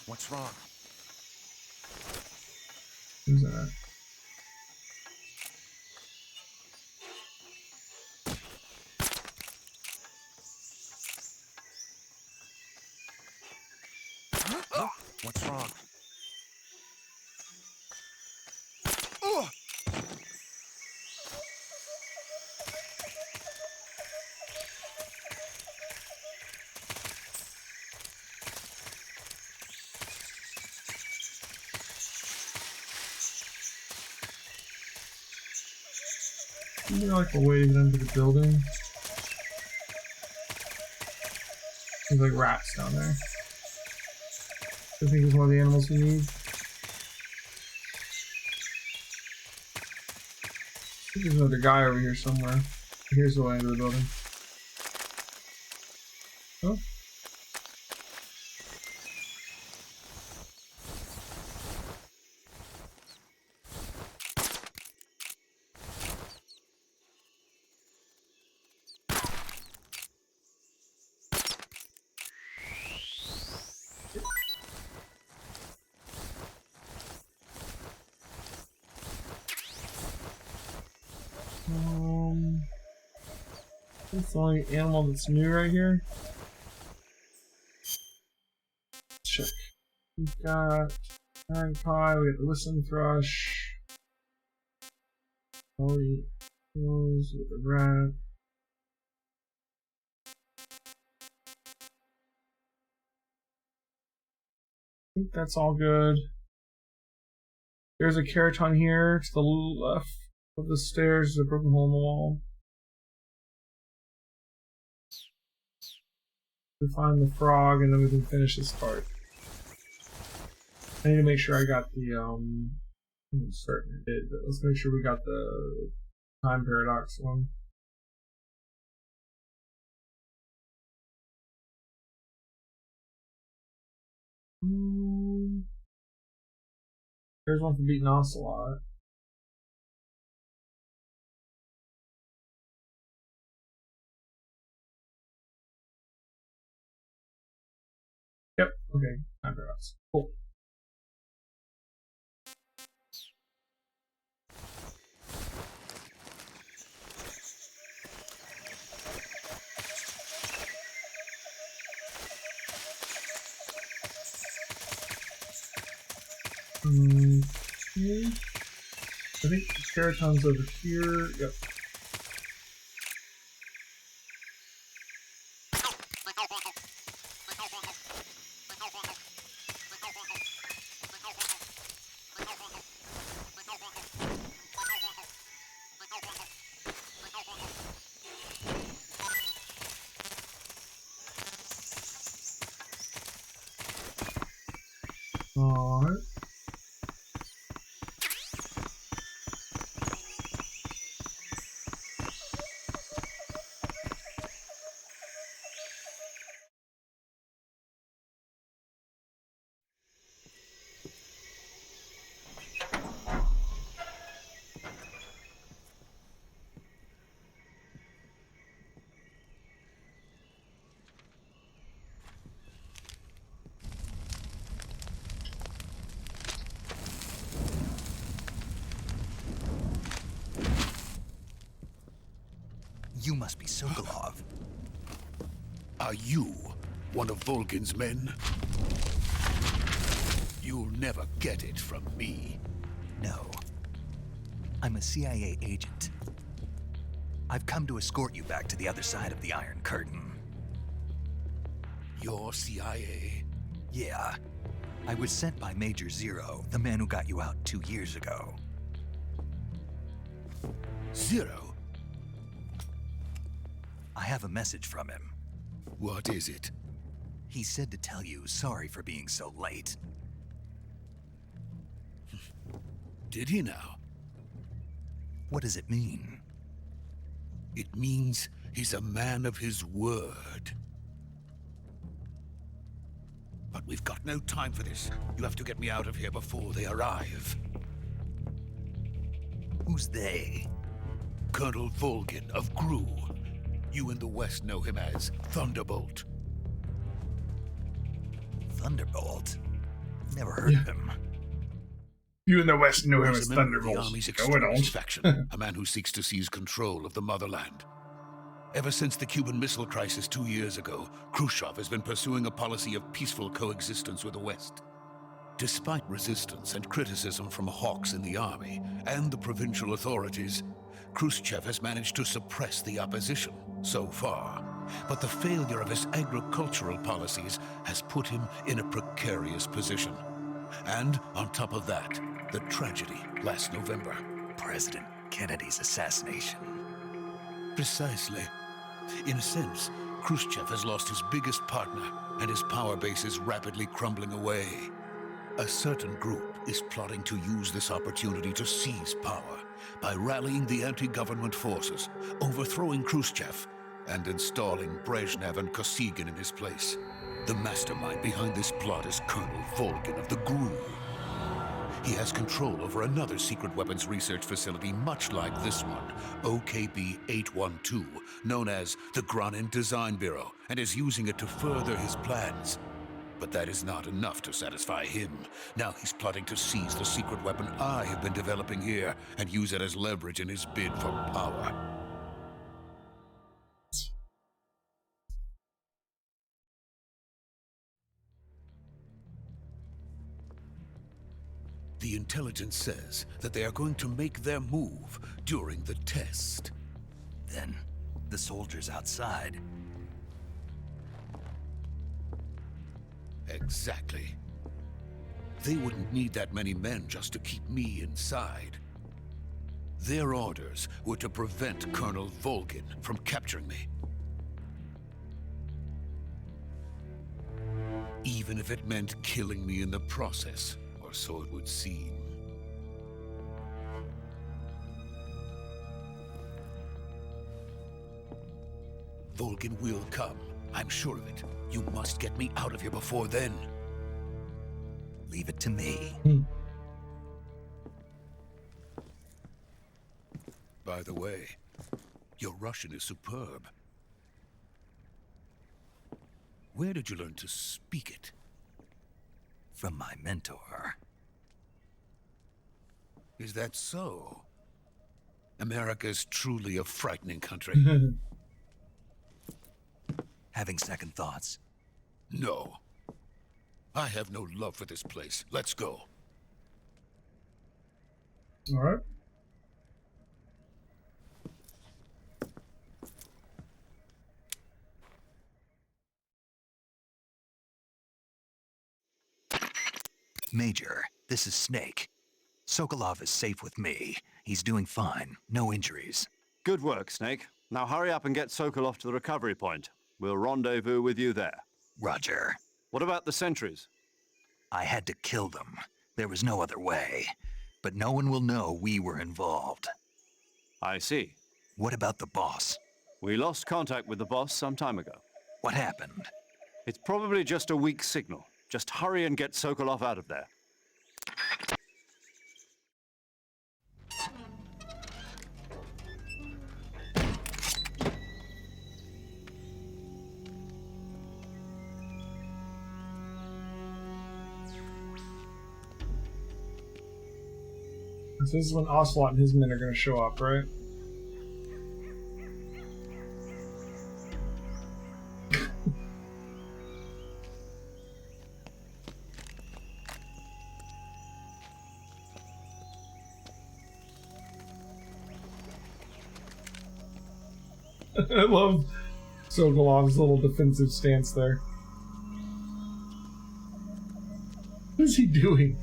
What's wrong? Who's that? What's wrong? Maybe like a way to get into the building. There's like rats down there. I think it's one of the animals we need. I think there's another guy over here somewhere. Here's the way into the building. Oh. That's the only animal that's new right here. Let's check. We've got iron pie, we got the whistling thrush. All the hills with the rat. I think that's all good. There's a Keraton here to the left of the stairs, there's a broken hole in the wall. We find the frog and then we can finish this part. I need to make sure I got the I'm certain I did, but let's make sure we got the time paradox one. There's one for beating Ocelot. Yep, okay, time paradox. Cool. Okay. I think the Keratons over here. Yep. Alright. You must be Sokolov. Are you one of Volgin's men? You'll never get it from me. No. I'm a CIA agent. I've come to escort you back to the other side of the Iron Curtain. You're CIA? Yeah. I was sent by Major Zero, the man who got you out 2 years ago. Zero? I have a message from him. What is it? He said to tell you sorry for being so late. Did he now? What does it mean? It means he's a man of his word. But we've got no time for this. You have to get me out of here before they arrive. Who's they? Colonel Volgin of Gru. You in the West know him as Thunderbolt. Thunderbolt? Never heard of him. You in the West know him He's as a member of Thunderbolt. the Army's No, I don't. extremist faction, a man who seeks to seize control of the motherland. Ever since the Cuban Missile Crisis 2 years ago, Khrushchev has been pursuing a policy of peaceful coexistence with the West. Despite resistance and criticism from hawks in the army and the provincial authorities, Khrushchev has managed to suppress the opposition so far. But the failure of his agricultural policies has put him in a precarious position. And on top of that, the tragedy last November. President Kennedy's assassination. Precisely. In a sense, Khrushchev has lost his biggest partner, and his power base is rapidly crumbling away. A certain group is plotting to use this opportunity to seize power by rallying the anti-government forces, overthrowing Khrushchev, and installing Brezhnev and Kosygin in his place. The mastermind behind this plot is Colonel Volgin of the GRU. He has control over another secret weapons research facility much like this one, OKB-812, known as the Granin Design Bureau, and is using it to further his plans. But that is not enough to satisfy him. Now he's plotting to seize the secret weapon I have been developing here and use it as leverage in his bid for power. The intelligence says that they are going to make their move during the test. Then, the soldiers outside. Exactly. They wouldn't need that many men just to keep me inside. Their orders were to prevent Colonel Volgin from capturing me. Even if it meant killing me in the process. Or so it would seem. Volgin will come. I'm sure of it. You must get me out of here before then. Leave it to me. By the way, your Russian is superb. Where did you learn to speak it? From my mentor. Is that so? America is truly a frightening country. Having second thoughts? No. I have no love for this place. Let's go. All right. Major, this is Snake. Sokolov is safe with me. He's doing fine. No injuries. Good work, Snake. Now hurry up and get Sokolov to the recovery point. We'll rendezvous with you there. Roger. What about the sentries? I had to kill them. There was no other way. But no one will know we were involved. I see. What about the boss? We lost contact with the boss some time ago. What happened? It's probably just a weak signal. Just hurry and get Sokolov out of there. This is when Ocelot and his men are going to show up, right? I love Sokolov's little defensive stance there. What is he doing?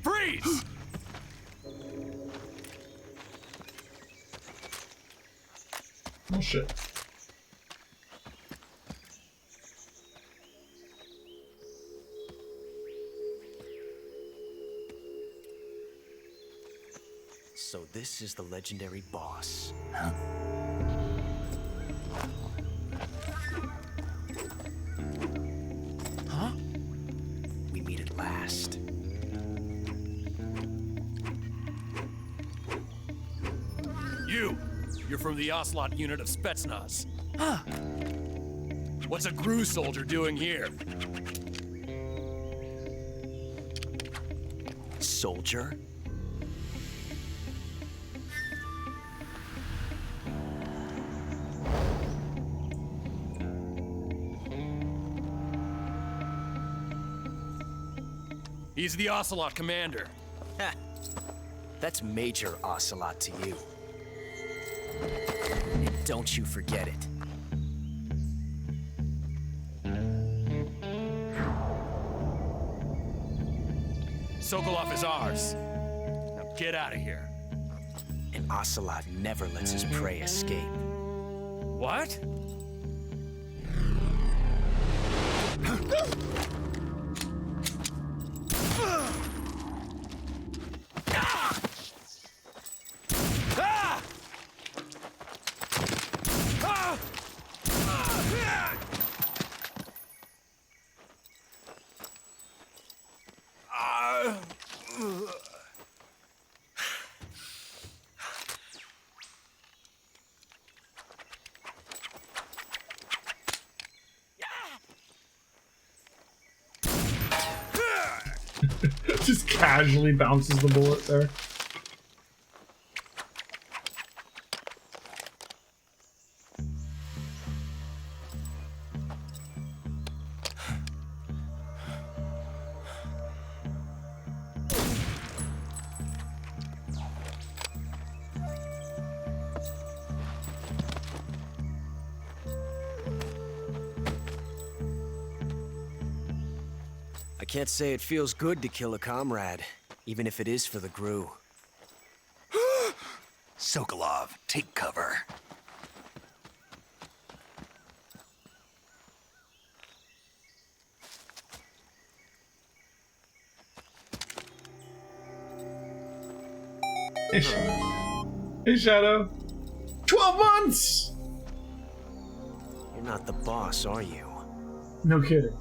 Freeze! Oh shit. So this is the legendary boss. Huh? Huh? We meet at last. You're from the Ocelot unit of Spetsnaz. Huh. What's a GRU soldier doing here? Soldier? He's the Ocelot commander. Ha! That's Major Ocelot to you. And don't you forget it. Sokolov is ours. Now get out of here. And Ocelot never lets his prey escape. What? Just casually bounces the bullet there. I can't say it feels good to kill a comrade, even if it is for the Gru. Sokolov, take cover. Hey, Shadow. 12 months! You're not the boss, are you? No kidding.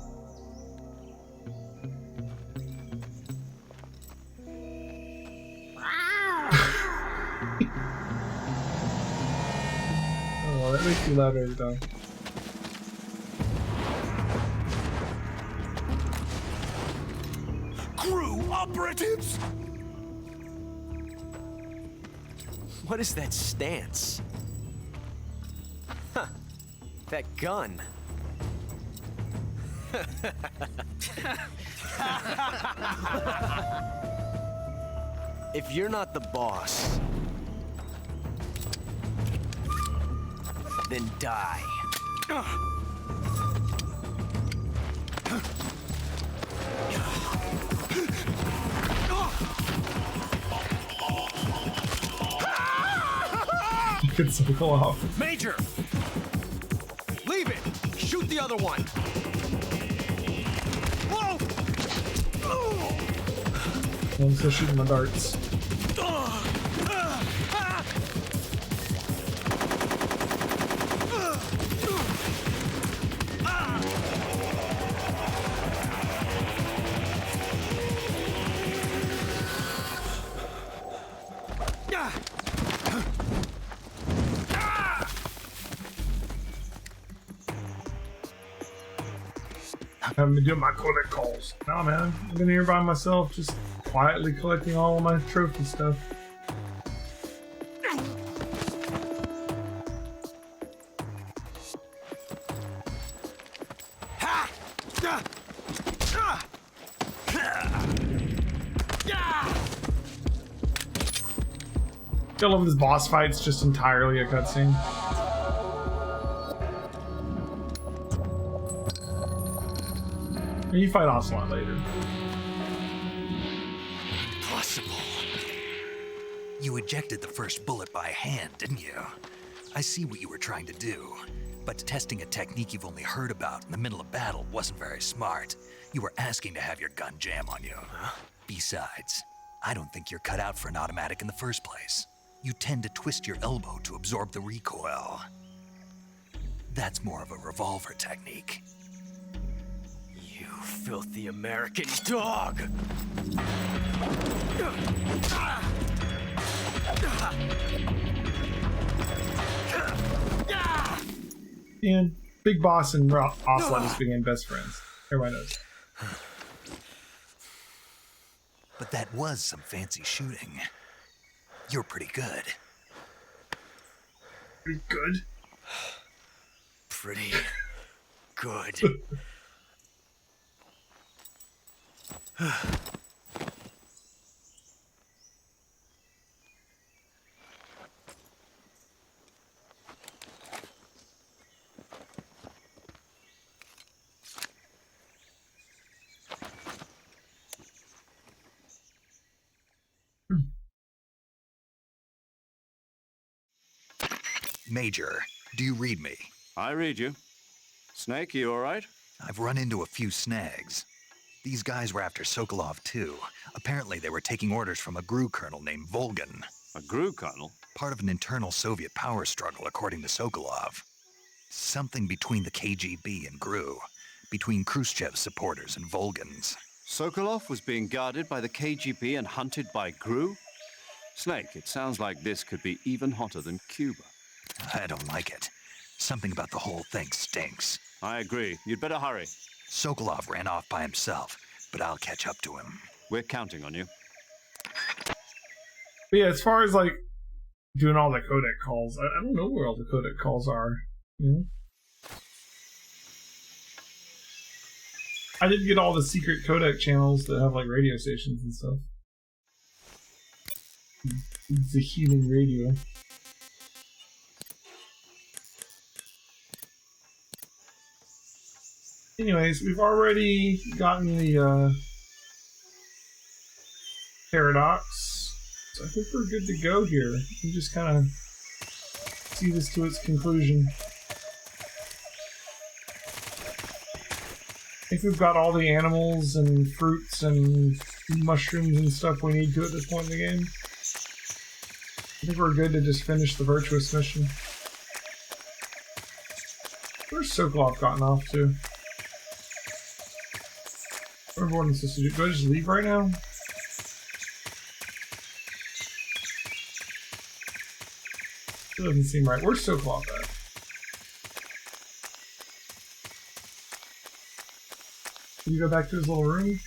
Oh, that makes you louder every time. Crew operatives! What is that stance? Huh. That gun. If you're not the boss, then die. You can circle off. Major! Leave it! Shoot the other one! Whoa! I'm still shooting my darts. I haven't been doing my collect calls. Nah, man. I've been here by myself, just quietly collecting all of my trophy stuff. I love this boss fight's just entirely a cutscene. You fight Ocelot later. Impossible. You ejected the first bullet by hand, didn't you? I see what you were trying to do, but testing a technique you've only heard about in the middle of battle wasn't very smart. You were asking to have your gun jam on you. Huh? Besides, I don't think you're cut out for an automatic in the first place. You tend to twist your elbow to absorb the recoil. That's more of a revolver technique. You filthy American dog! And Big Boss and Ocelot just became best friends. Everybody knows. But that was some fancy shooting. You're pretty good. Pretty good? Pretty good. Major, do you read me? I read you. Snake, you all right? I've run into a few snags. These guys were after Sokolov too. Apparently they were taking orders from a GRU colonel named Volgan. A GRU colonel? Part of an internal Soviet power struggle, according to Sokolov. Something between the KGB and GRU. Between Khrushchev's supporters and Volgan's. Sokolov was being guarded by the KGB and hunted by GRU? Snake, it sounds like this could be even hotter than Cuba. I don't like it. Something about the whole thing stinks. I agree. You'd better hurry. Sokolov ran off by himself, but I'll catch up to him. We're counting on you. But yeah, as far as like doing all the codec calls, I don't know where all the codec calls are. You know? I did get all the secret codec channels that have like radio stations and stuff. It's a healing radio. Anyways, we've already gotten the paradox, so I think we're good to go here. We just kind of see this to its conclusion. I think we've got all the animals and fruits and mushrooms and stuff we need to at this point in the game. I think we're good to just finish the Virtuous Mission. Where's Sokolov gotten off to? What am I supposed to do? Do I just leave right now? It doesn't seem right. Where's Sokolov at? Did he go back to his little room?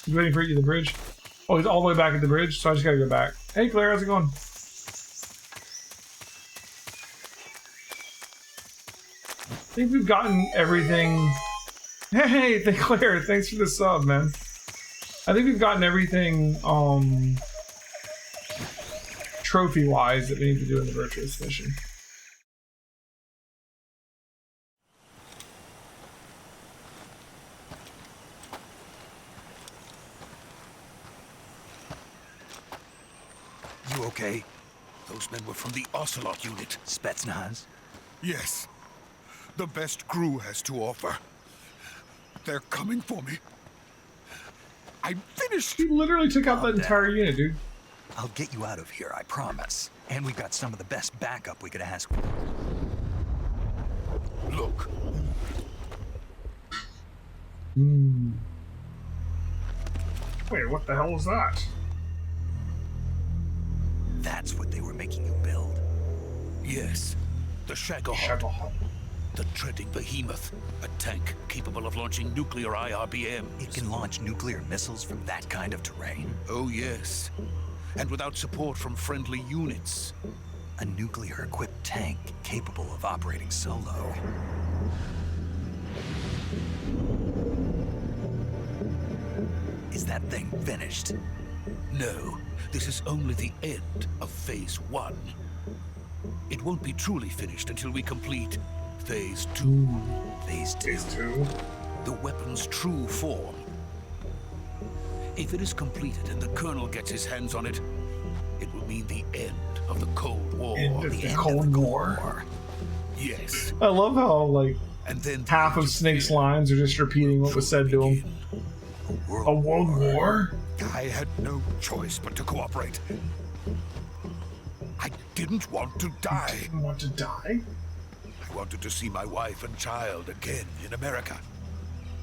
He's waiting for you at the bridge. Oh, he's all the way back at the bridge, so I just gotta go back. Hey Claire, how's it going? I think we've gotten everything. Hey, Claire, thanks for the sub, man. I think we've gotten everything, trophy-wise that we need to do in the Virtuous Mission. You okay? Those men were from the Ocelot unit. Spetsnaz? Yes. The best GRU has to offer. They're coming for me. I'm finished. He literally took out that entire unit, dude. I'll get you out of here, I promise. And we've got some of the best backup we could ask. Look. Wait, what the hell was that? That's what they were making you build? Yes. The Shagohod. The treading behemoth. A tank capable of launching nuclear IRBMs. It can launch nuclear missiles from that kind of terrain? Oh, yes. And without support from friendly units. A nuclear-equipped tank capable of operating solo. Is that thing finished? No. This is only the end of Phase 1. It won't be truly finished until we complete Phase 2. Phase 2? Phase 2? The weapon's true form. If it is completed and the Colonel gets his hands on it, it will mean the end of the Cold War. End of the Cold War. Yes. I love how, like, and then half of Snake's lines are just repeating what was said to him. A world war? I had no choice but to cooperate. I didn't want to die. You didn't want to die? I wanted to see my wife and child again in America.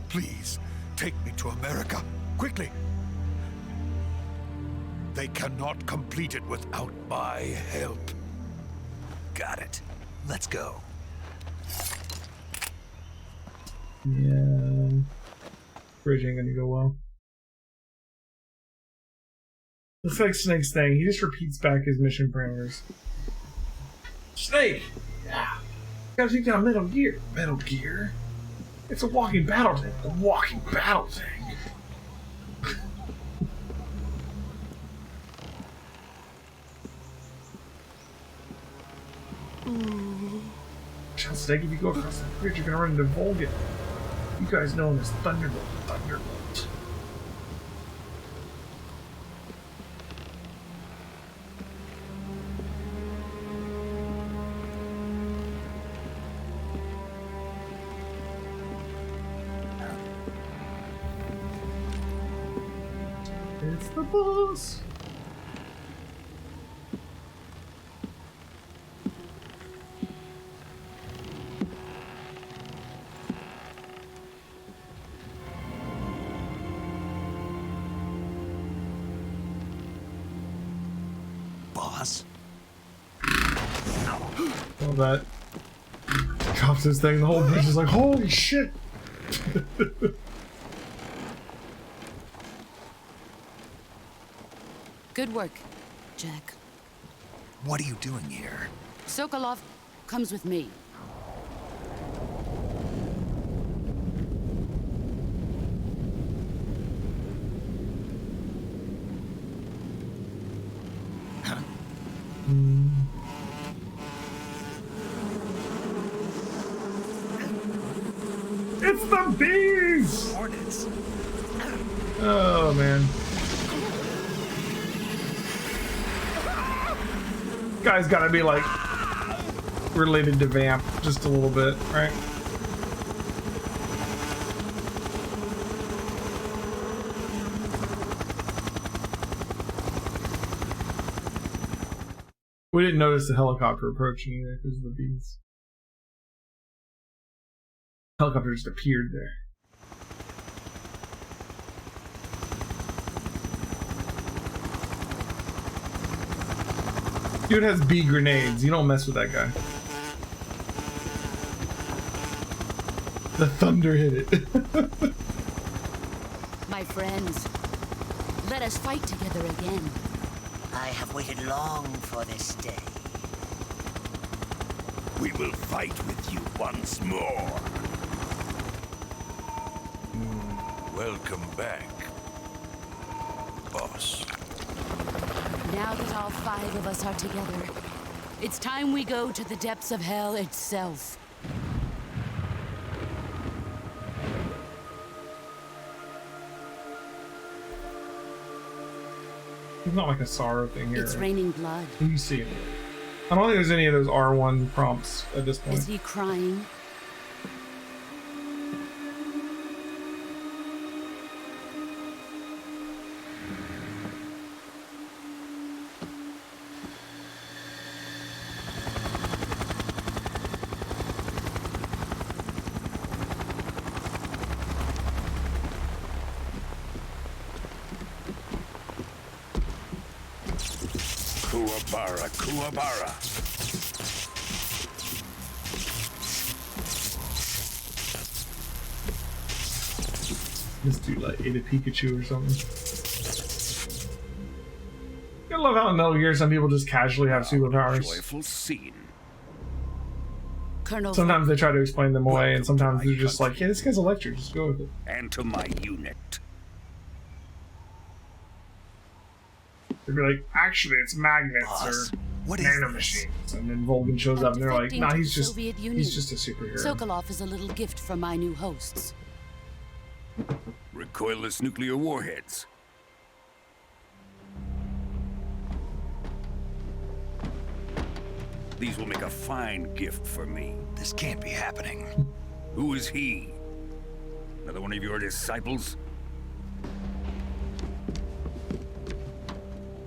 Please, take me to America, quickly. They cannot complete it without my help. Got it. Let's go. Yeah. Bridge ain't gonna go well. Looks like Snake's thing. He just repeats back his mission parameters. Snake! Yeah. Gotta take down Metal Gear. Metal Gear? It's a walking battle tank. A walking battle tank. Snake, if you go across that bridge, you're gonna run into Volgan. You guys know him as Thunderbolt. It's the boss. Boss? All that. Drops this thing, the whole bridge is like, holy shit! Good work, Jack. What are you doing here? Sokolov comes with me. It's the bees! Hornets. Oh man. Guy's gotta be like related to Vamp just a little bit, right? We didn't notice the helicopter approaching either because of the bees. Helicopter just appeared there. Dude has bee grenades. You don't mess with that guy. The thunder hit it. My friends, let us fight together again. I have waited long for this day. We will fight with you once more. Welcome back, boss. Now that all 5 of us are together, it's time we go to the depths of hell itself. It's not like a sorrow thing here. It's raining blood. You see it. I don't think there's any of those R1 prompts at this point. Is he crying? Kuwabara, Kuwabara. This dude like ate a Pikachu or something. I love how in Metal Gear some people just casually have superpowers. Joyful scene. Colonel. Sometimes they try to explain them away, and sometimes they're just like, yeah, this guy's electric, just go with it. And to my unit. They'd be like, actually, it's magnets Boss, or what is nanomachines. And then Volgan shows up and they're like, nah, he's just a superhero. Sokolov is a little gift from my new hosts. Recoilless nuclear warheads. These will make a fine gift for me. This can't be happening. Who is he? Another one of your disciples?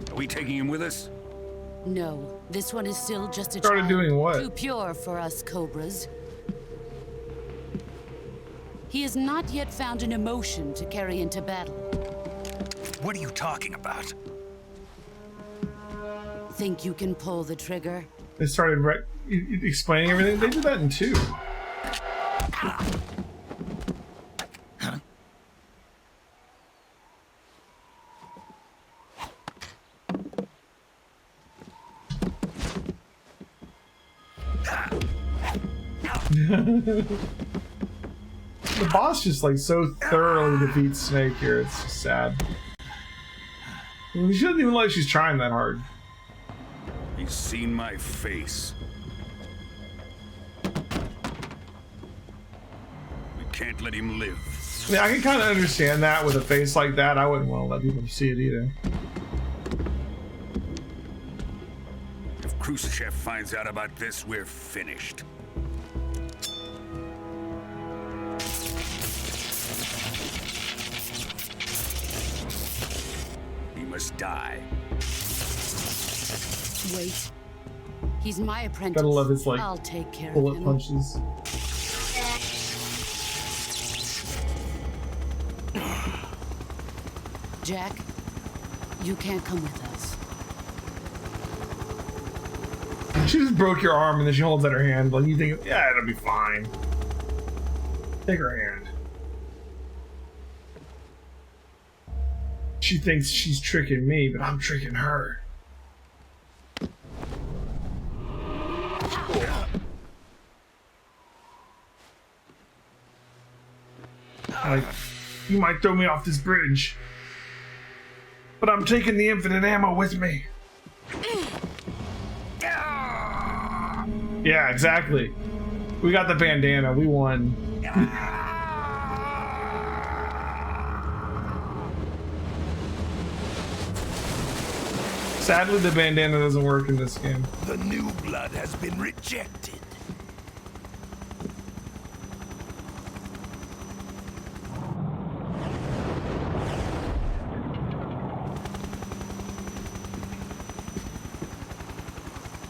Are we taking him with us? No, this one is still just a Started child. doing what? Too pure for us Cobras. He has not yet found an emotion to carry into battle. What are you talking about? Think you can pull the trigger? They started explaining everything. They did that in 2. The boss just like so thoroughly defeats Snake here. It's just sad. She doesn't even like she's trying that hard. He's seen my face. We can't let him live. Yeah, I can kind of understand that with a face like that. I wouldn't want to let people see it either. If Khrushchev finds out about this, we're finished. must die. Wait. He's my apprentice. Gotta love his, like, I'll take care of bullet him. punches. Jack, you can't come with us. She just broke your arm and then she holds out her hand. Like, you think, yeah, it'll be fine. Take her hand. She thinks she's tricking me, but I'm tricking her. Like, you might throw me off this bridge, but I'm taking the infinite ammo with me. Yeah, exactly. We got the bandana. We won. Sadly, the bandana doesn't work in this game. The new blood has been rejected.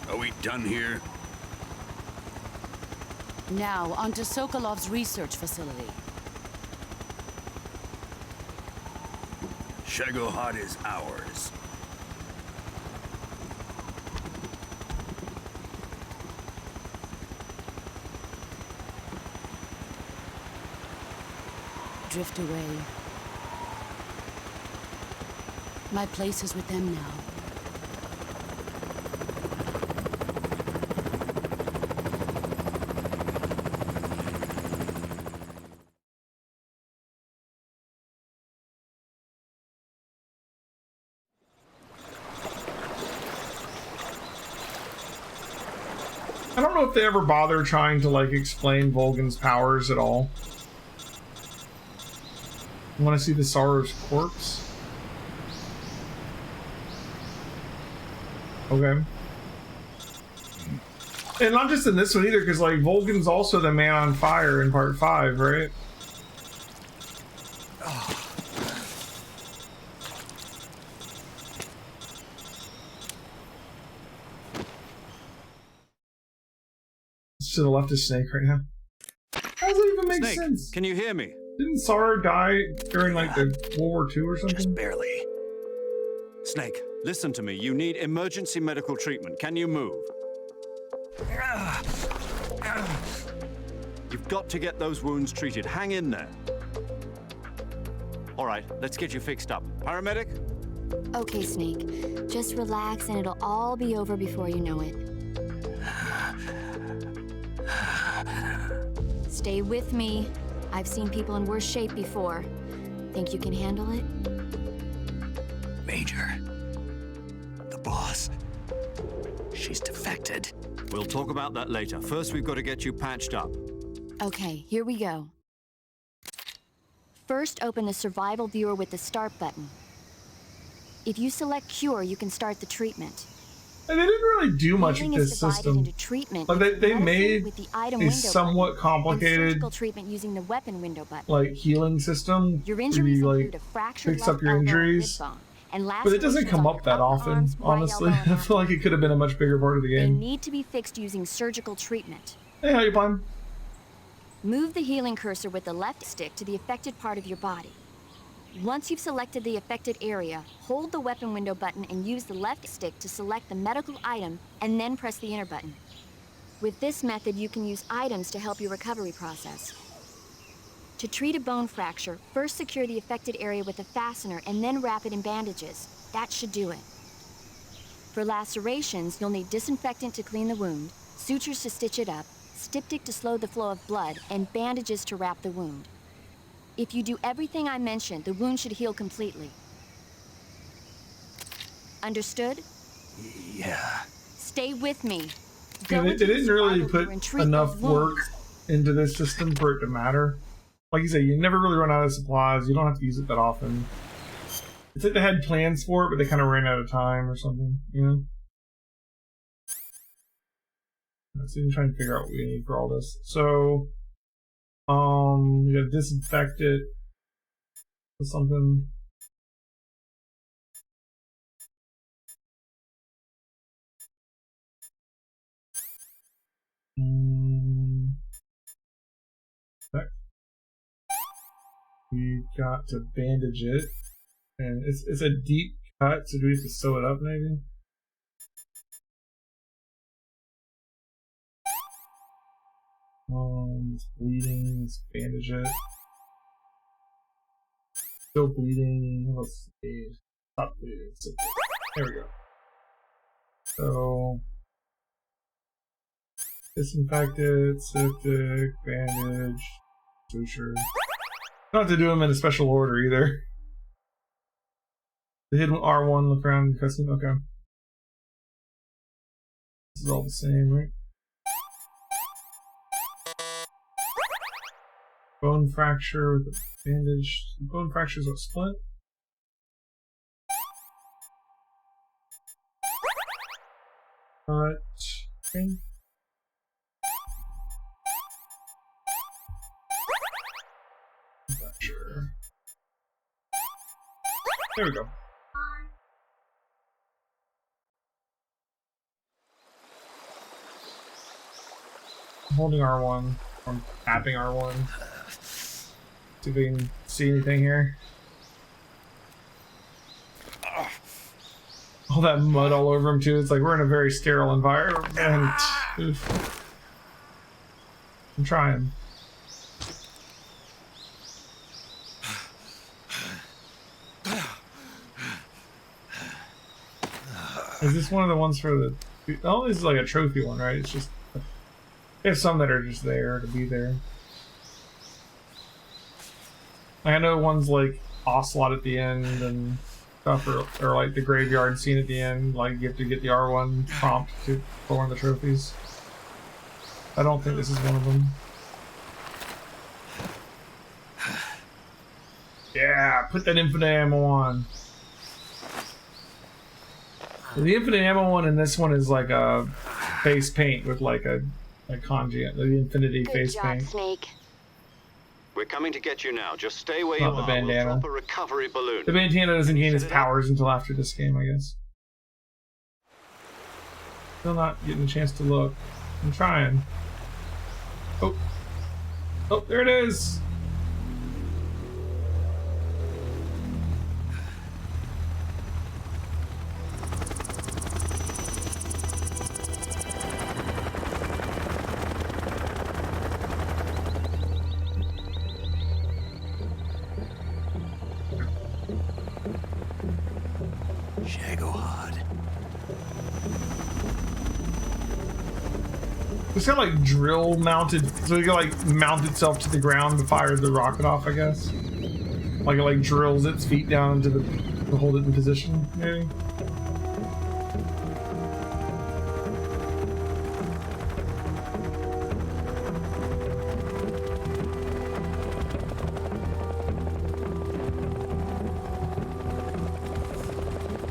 Are we done here? Now, on to Sokolov's research facility. Shagohod is ours. Drift away. My place is with them now. I don't know if they ever bother trying to, like, explain Volgan's powers at all. I want to see the Sorrow's corpse. Okay. And not just in this one either, because, like, Volgan's also the man on fire in part 5, right? To the left of Snake right now. How does that even make Snake, sense? Can you hear me? Didn't Sorrow die during, like, the World War II or something? Just barely. Snake, listen to me. You need emergency medical treatment. Can you move? You've got to get those wounds treated. Hang in there. All right, let's get you fixed up. Paramedic? Okay, Snake. Just relax and it'll all be over before you know it. Stay with me. I've seen people in worse shape before. Think you can handle it? Major. The boss. She's defected. We'll talk about that later. First, we've got to get you patched up. Okay, here we go. First, open the survival viewer with the start button. If you select cure, you can start the treatment. And they didn't really do much with this system. Like they made a somewhat complicated treatment using the weapon window button. Like healing system your where you like fix up your injuries. But it doesn't come up that often, honestly. I feel like it could have been a much bigger part of the They game. need to be fixed using surgical treatment. Hey, how you playing? Move the healing cursor with the left stick to the affected part of your body. Once you've selected the affected area, hold the weapon window button and use the left stick to select the medical item and then press the enter button. With this method, you can use items to help your recovery process. To treat a bone fracture, first secure the affected area with a fastener and then wrap it in bandages. That should do it. For lacerations, you'll need disinfectant to clean the wound, sutures to stitch it up, styptic to slow the flow of blood, and bandages to wrap the wound. If you do everything I mentioned, the wound should heal completely. Understood? Yeah. Stay with me. Yeah, they didn't really put enough work into this system for it to matter. Like you say, you never really run out of supplies. You don't have to use it that often. It's like they had plans for it, but they kind of ran out of time or something, you know? So I'm trying to figure out what we need for all this. So, we gotta disinfect it with something. We got to bandage it. And it's a deep cut, so do we have to sew it up maybe? It's bleeding, let's bandage it. Still bleeding, let's see. Stop bleeding. There we go. So disinfected, septic, bandage, suture. Don't have to do them in a special order either. The hidden R1, look around, custom, okay. This is all the same, right? Bone fracture with a bandage. Bone fracture is what, split? Okay. Fracture. There we go. I'm holding R1. I'm tapping R1. See if we can see anything here. All that mud all over him too. It's like we're in a very sterile environment. Oof. I'm trying. Is this one of the ones for the... Oh, this is like a trophy one, right? It's just... There's some that are just there to be there. I know one's like Ocelot at the end and stuff, or like the graveyard scene at the end. Like you have to get the R1 prompt for one of the trophies. I don't think this is one of them. Yeah, put that infinite ammo on. The infinite ammo one and this one is like a face paint with like a conjugate, the infinity face paint. Snake. We're coming to get you now. Just stay where you are. The bandana. We'll drop a recovery balloon. The bandana doesn't gain its powers until after this game, I guess. Still not getting a chance to look. I'm trying. Oh. Oh, there it is! It's got like drill mounted, so it can like mount itself to the ground to fire the rocket off, I guess. Like it like drills its feet down into the to hold it in position, maybe.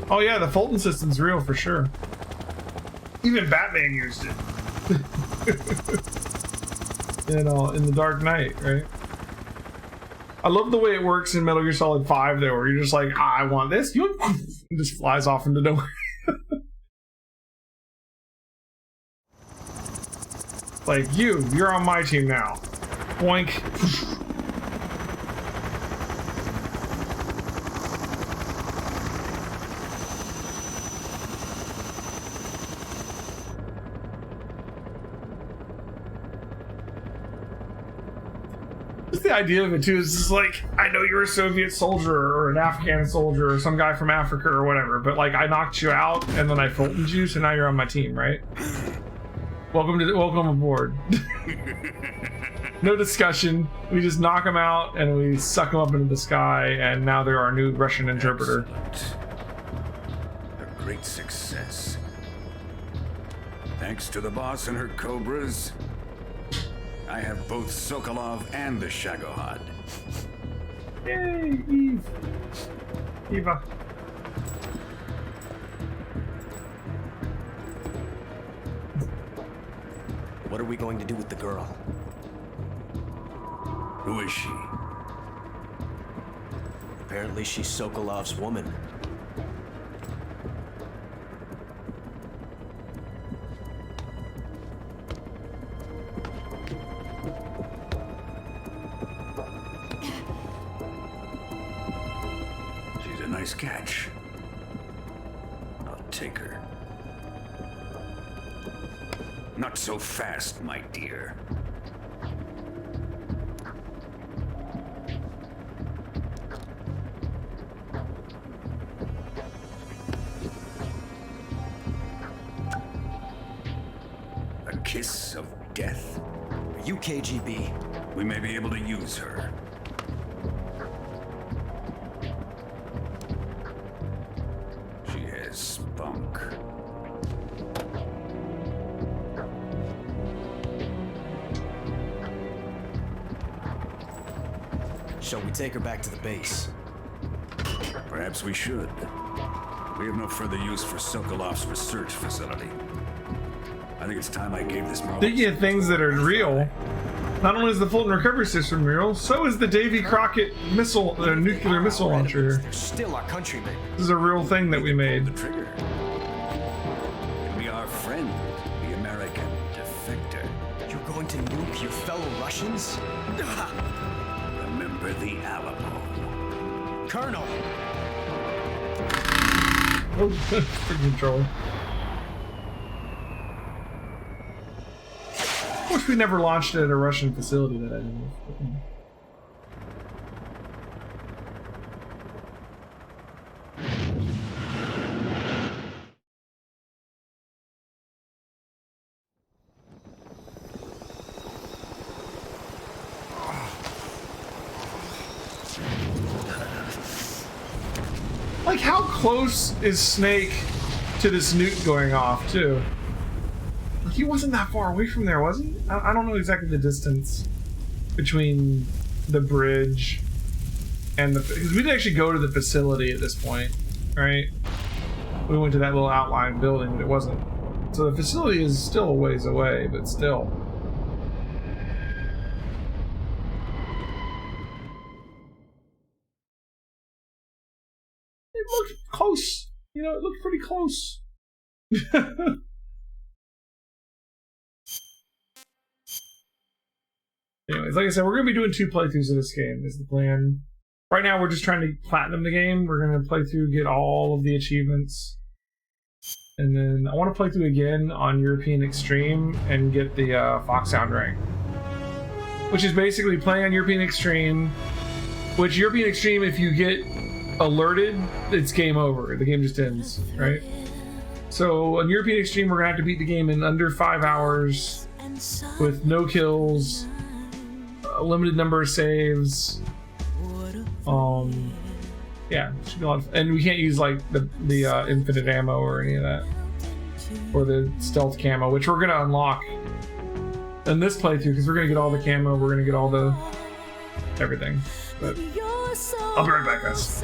Oh yeah, the Fulton system's real for sure. Even Batman used it. You know, in the Dark Knight, right? I love the way it works in Metal Gear Solid 5 though, where you're just like, I want this, you it just flies off into nowhere. Like, you're on my team now. Boink. The idea of it too is just like, I know you're a Soviet soldier or an Afghan soldier or some guy from Africa or whatever, but like I knocked you out and then I Fultoned you, so now you're on my team, right? Welcome aboard. No discussion. We just knock them out and we suck them up into the sky, and now they're our new Russian interpreter. Excellent. A great success. Thanks to the boss and her cobras, I have both Sokolov and the Shagohod. Yay, Eve. Eva. What are we going to do with the girl? Who is she? Apparently she's Sokolov's woman. nice catch. I'll take her. Not so fast, my dear. A kiss of death? Are you KGB? We may be able to use her. She has spunk. Shall we take her back to the base? Perhaps we should. We have no further use for Sokolov's research facility. I think it's time I gave this model. Speaking of things that are real, not only is the Fulton recovery system real, so is the Davy Crockett missile, nuclear missile launcher. They're still our countrymen. This is a real thing that we made. The trigger. Be our friend, the American defector. You're going to nuke your fellow Russians? Remember the Alamo. Colonel! Oh, freaking controller. I wish we never launched it at a Russian facility that I know of. Like, how close is Snake to this nuke going off, too? Like, he wasn't that far away from there, was he? I don't know exactly the distance between the bridge and the... Because we did actually go to the facility at this point, right? We went to that little outlying building, but it wasn't. So the facility is still a ways away, but still. It looked close. You know, it looked pretty close. Anyways, like I said, we're going to be doing 2 playthroughs of this game, is the plan. Right now, we're just trying to platinum the game. We're going to play through, get all of the achievements. And then I want to play through again on European Extreme and get the Foxhound rank. Which is basically playing on European Extreme. Which, European Extreme, if you get alerted, it's game over. The game just ends, right? So, on European Extreme, we're going to have to beat the game in under 5 hours with no kills. A limited number of saves. Yeah, should be a lot of fun. And we can't use like the infinite ammo or any of that, or the stealth camo, which we're gonna unlock in this playthrough because we're gonna get all the camo, we're gonna get all the everything. But I'll be right back, guys.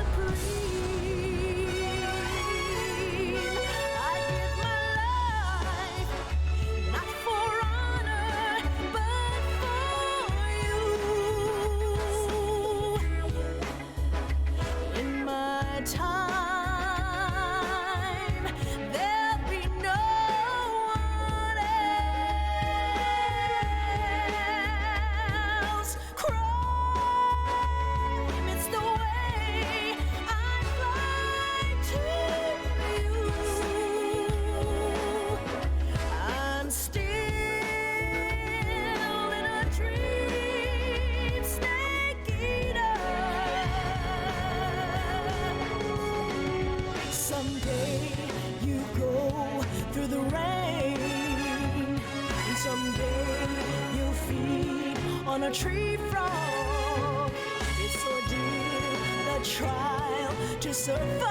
A tree frog, it's ordeal, the trial to survive.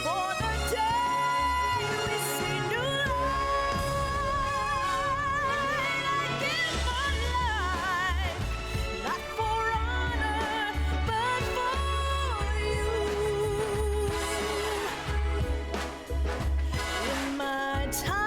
For the day we see new light, I give my life, not for honor, but for you. In my time,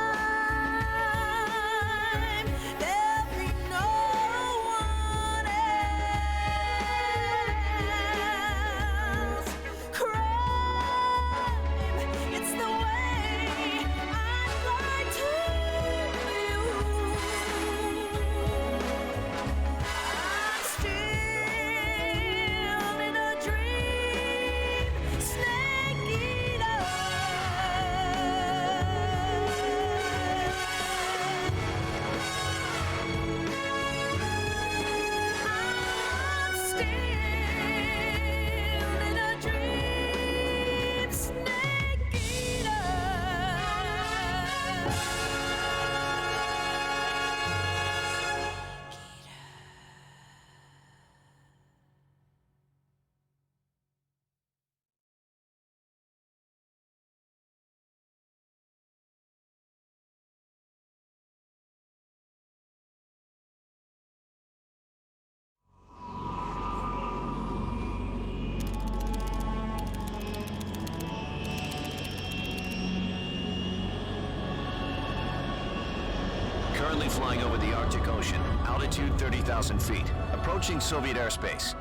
flying over the Arctic Ocean, altitude 30,000 feet, approaching Soviet airspace.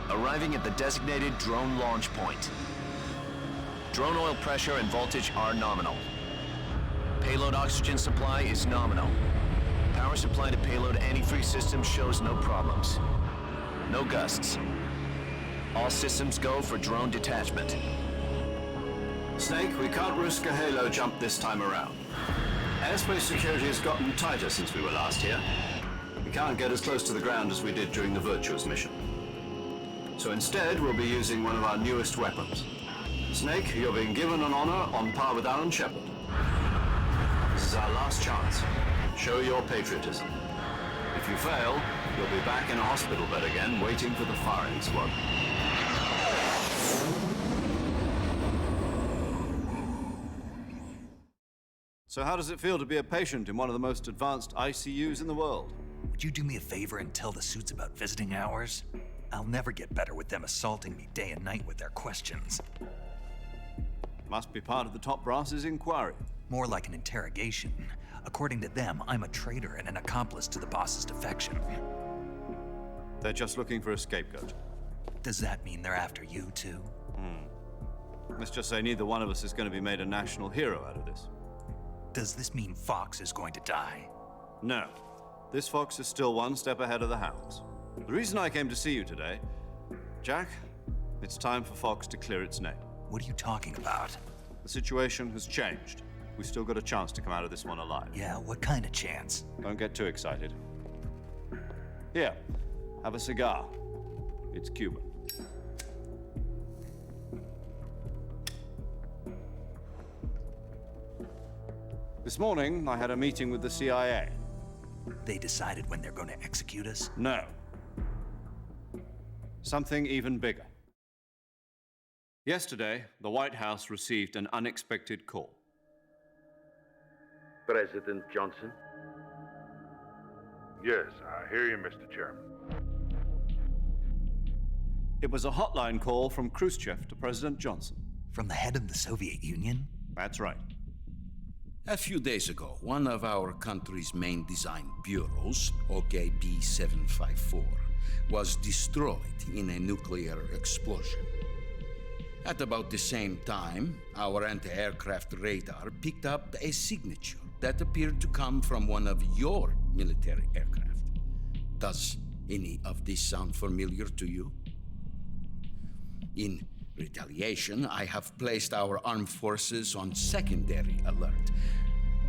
Arriving at the designated drone launch point. Drone oil pressure and voltage are nominal. Payload oxygen supply is nominal. Power supply to payload antifreeze system shows no problems. No gusts. All systems go for drone detachment. Snake, we can't risk a halo jump this time around. Airspace security has gotten tighter since we were last here. We can't get as close to the ground as we did during the Virtuous Mission. So instead, we'll be using one of our newest weapons. Snake, you're being given an honor on par with Alan Shepard. This is our last chance. Show your patriotism. If you fail, you'll be back in a hospital bed again, waiting for the firing squad. So how does it feel to be a patient in one of the most advanced ICUs in the world? Would you do me a favor and tell the suits about visiting hours? I'll never get better with them assaulting me day and night with their questions. Must be part of the top brass's inquiry. More like an interrogation. According to them, I'm a traitor and an accomplice to the boss's defection. They're just looking for a scapegoat. Does that mean they're after you, too? Let's just say neither one of us is going to be made a national hero out of this. Does this mean Fox is going to die? No. This fox is still one step ahead of the hounds. The reason I came to see you today, Jack, it's time for Fox to clear its name. What are you talking about? The situation has changed. We've still got a chance to come out of this one alive. Yeah, what kind of chance? Don't get too excited. Here, have a cigar. It's Cuban. This morning, I had a meeting with the CIA. They decided when they're going to execute us? No. Something even bigger. Yesterday, the White House received an unexpected call. President Johnson? Yes, I hear you, Mr. Chairman. It was a hotline call from Khrushchev to President Johnson. From the head of the Soviet Union? That's right. A few days ago, one of our country's main design bureaus, OKB 754, was destroyed in a nuclear explosion. At about the same time, our anti-aircraft radar picked up a signature that appeared to come from one of your military aircraft. Does any of this sound familiar to you? In retaliation, I have placed our armed forces on secondary alert.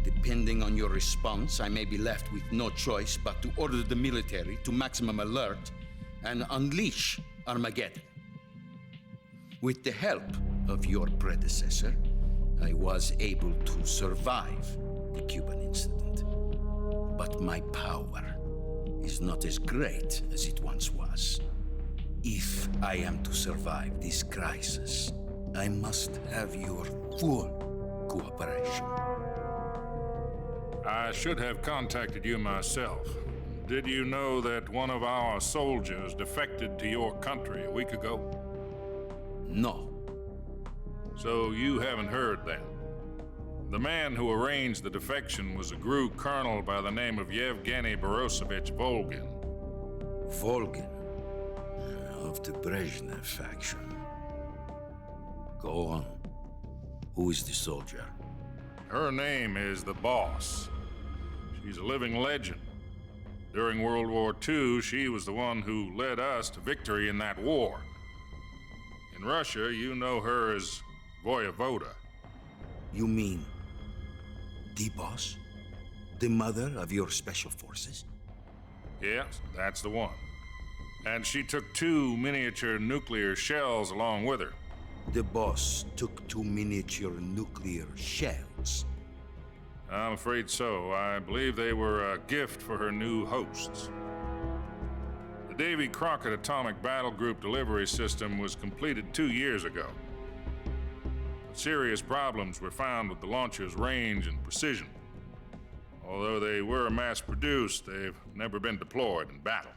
Depending on your response, I may be left with no choice but to order the military to maximum alert and unleash Armageddon. With the help of your predecessor, I was able to survive the Cuban incident. But my power is not as great as it once was. If I am to survive this crisis, I must have your full cooperation. I should have contacted you myself. Did you know that one of our soldiers defected to your country a week ago? No. So you haven't heard then? The man who arranged the defection was a GRU colonel by the name of Yevgeny Borosovich Volgin. Volgin? Of the Brezhnev faction. Go on. Who is the soldier? Her name is the Boss. She's a living legend. During World War II, she was the one who led us to victory in that war. In Russia, you know her as Voyevoda. You mean the Boss? The mother of your special forces? Yes, that's the one. And she took 2 miniature nuclear shells along with her. The Boss took 2 miniature nuclear shells? I'm afraid so. I believe they were a gift for her new hosts. The Davy Crockett Atomic Battle Group delivery system was completed 2 years ago. But serious problems were found with the launcher's range and precision. Although they were mass-produced, they've never been deployed in battle.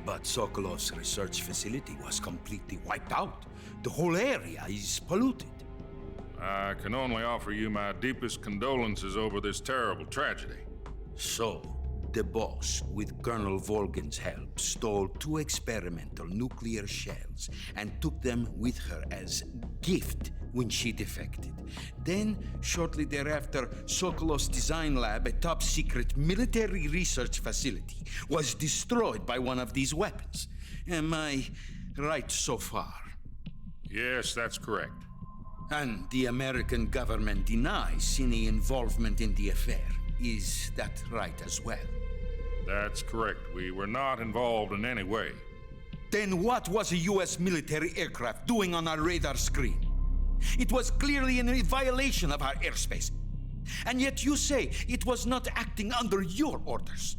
But Sokolov's research facility was completely wiped out. The whole area is polluted. I can only offer you my deepest condolences over this terrible tragedy. So, the boss, with Colonel Volgin's help, stole 2 experimental nuclear shells and took them with her as gift when she defected. Then, shortly thereafter, Sokolov's design lab, a top-secret military research facility, was destroyed by one of these weapons. Am I right so far? Yes, that's correct. And the American government denies any involvement in the affair. Is that right as well? That's correct. We were not involved in any way. Then what was a U.S. military aircraft doing on our radar screen? It was clearly in a violation of our airspace. And yet you say it was not acting under your orders.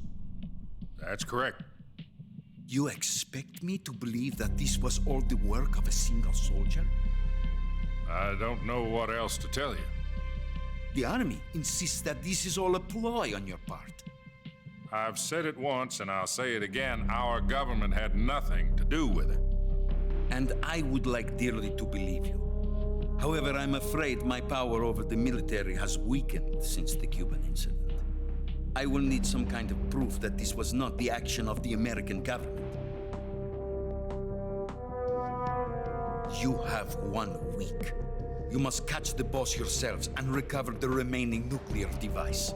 That's correct. You expect me to believe that this was all the work of a single soldier? I don't know what else to tell you. The Army insists that this is all a ploy on your part. I've said it once and I'll say it again. Our government had nothing to do with it. And I would like dearly to believe you. However, I'm afraid my power over the military has weakened since the Cuban incident. I will need some kind of proof that this was not the action of the American government. You have 1 week. You must catch the boss yourselves and recover the remaining nuclear device.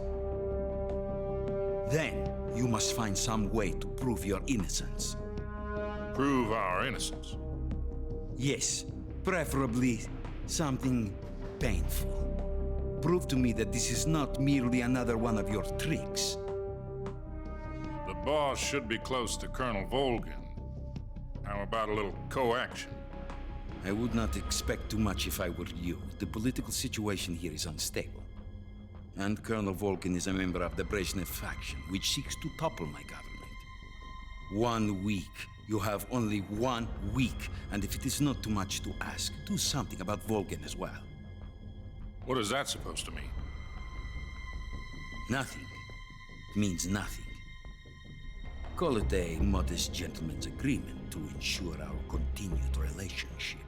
Then, you must find some way to prove your innocence. Prove our innocence? Yes, preferably something painful. Prove to me that this is not merely another one of your tricks. The boss should be close to Colonel Volgin. How about a little co-action? I would not expect too much if I were you. The political situation here is unstable. And Colonel Volgin is a member of the Brezhnev faction, which seeks to topple my government. 1 week. You have only 1 week. And if it is not too much to ask, do something about Volgin as well. What is that supposed to mean? Nothing. It means nothing. Call it a modest gentleman's agreement to ensure our continued relationship.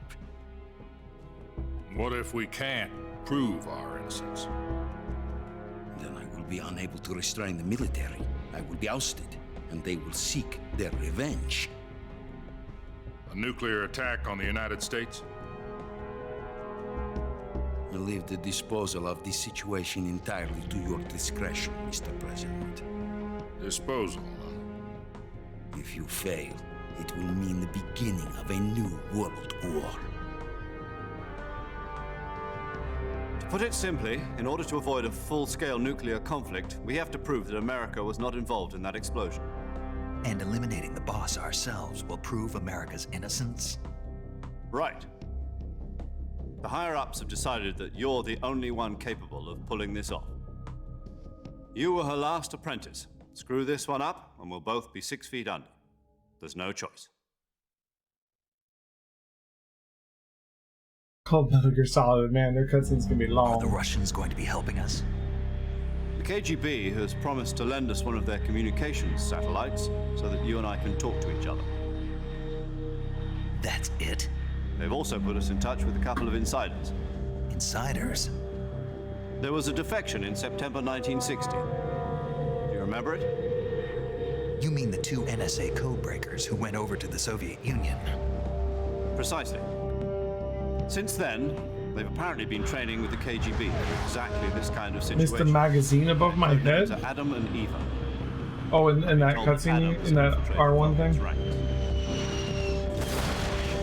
What if we can't prove our innocence? Then I will be unable to restrain the military. I will be ousted, and they will seek their revenge. A nuclear attack on the United States? I leave the disposal of this situation entirely to your discretion, Mr. President. Disposal? If you fail, it will mean the beginning of a new world war. To put it simply, in order to avoid a full-scale nuclear conflict, we have to prove that America was not involved in that explosion. And eliminating the boss ourselves will prove America's innocence? Right. The higher-ups have decided that you're the only one capable of pulling this off. You were her last apprentice. Screw this one up, and we'll both be 6 feet under. There's no choice. Called Metal Gear Solid, man, their cutscenes can be long. Are the Russians going to be helping us? The KGB has promised to lend us one of their communications satellites so that you and I can talk to each other. That's it? They've also put us in touch with a couple of insiders. Insiders? There was a defection in September 1960. Do you remember it? You mean the 2 NSA codebreakers who went over to the Soviet Union? Precisely. Since then, they've apparently been training with the KGB for exactly this kind of situation. Mr. Magazine above my head? To Adam and Eva. Oh, in that cutscene, in that R1 thing? Right.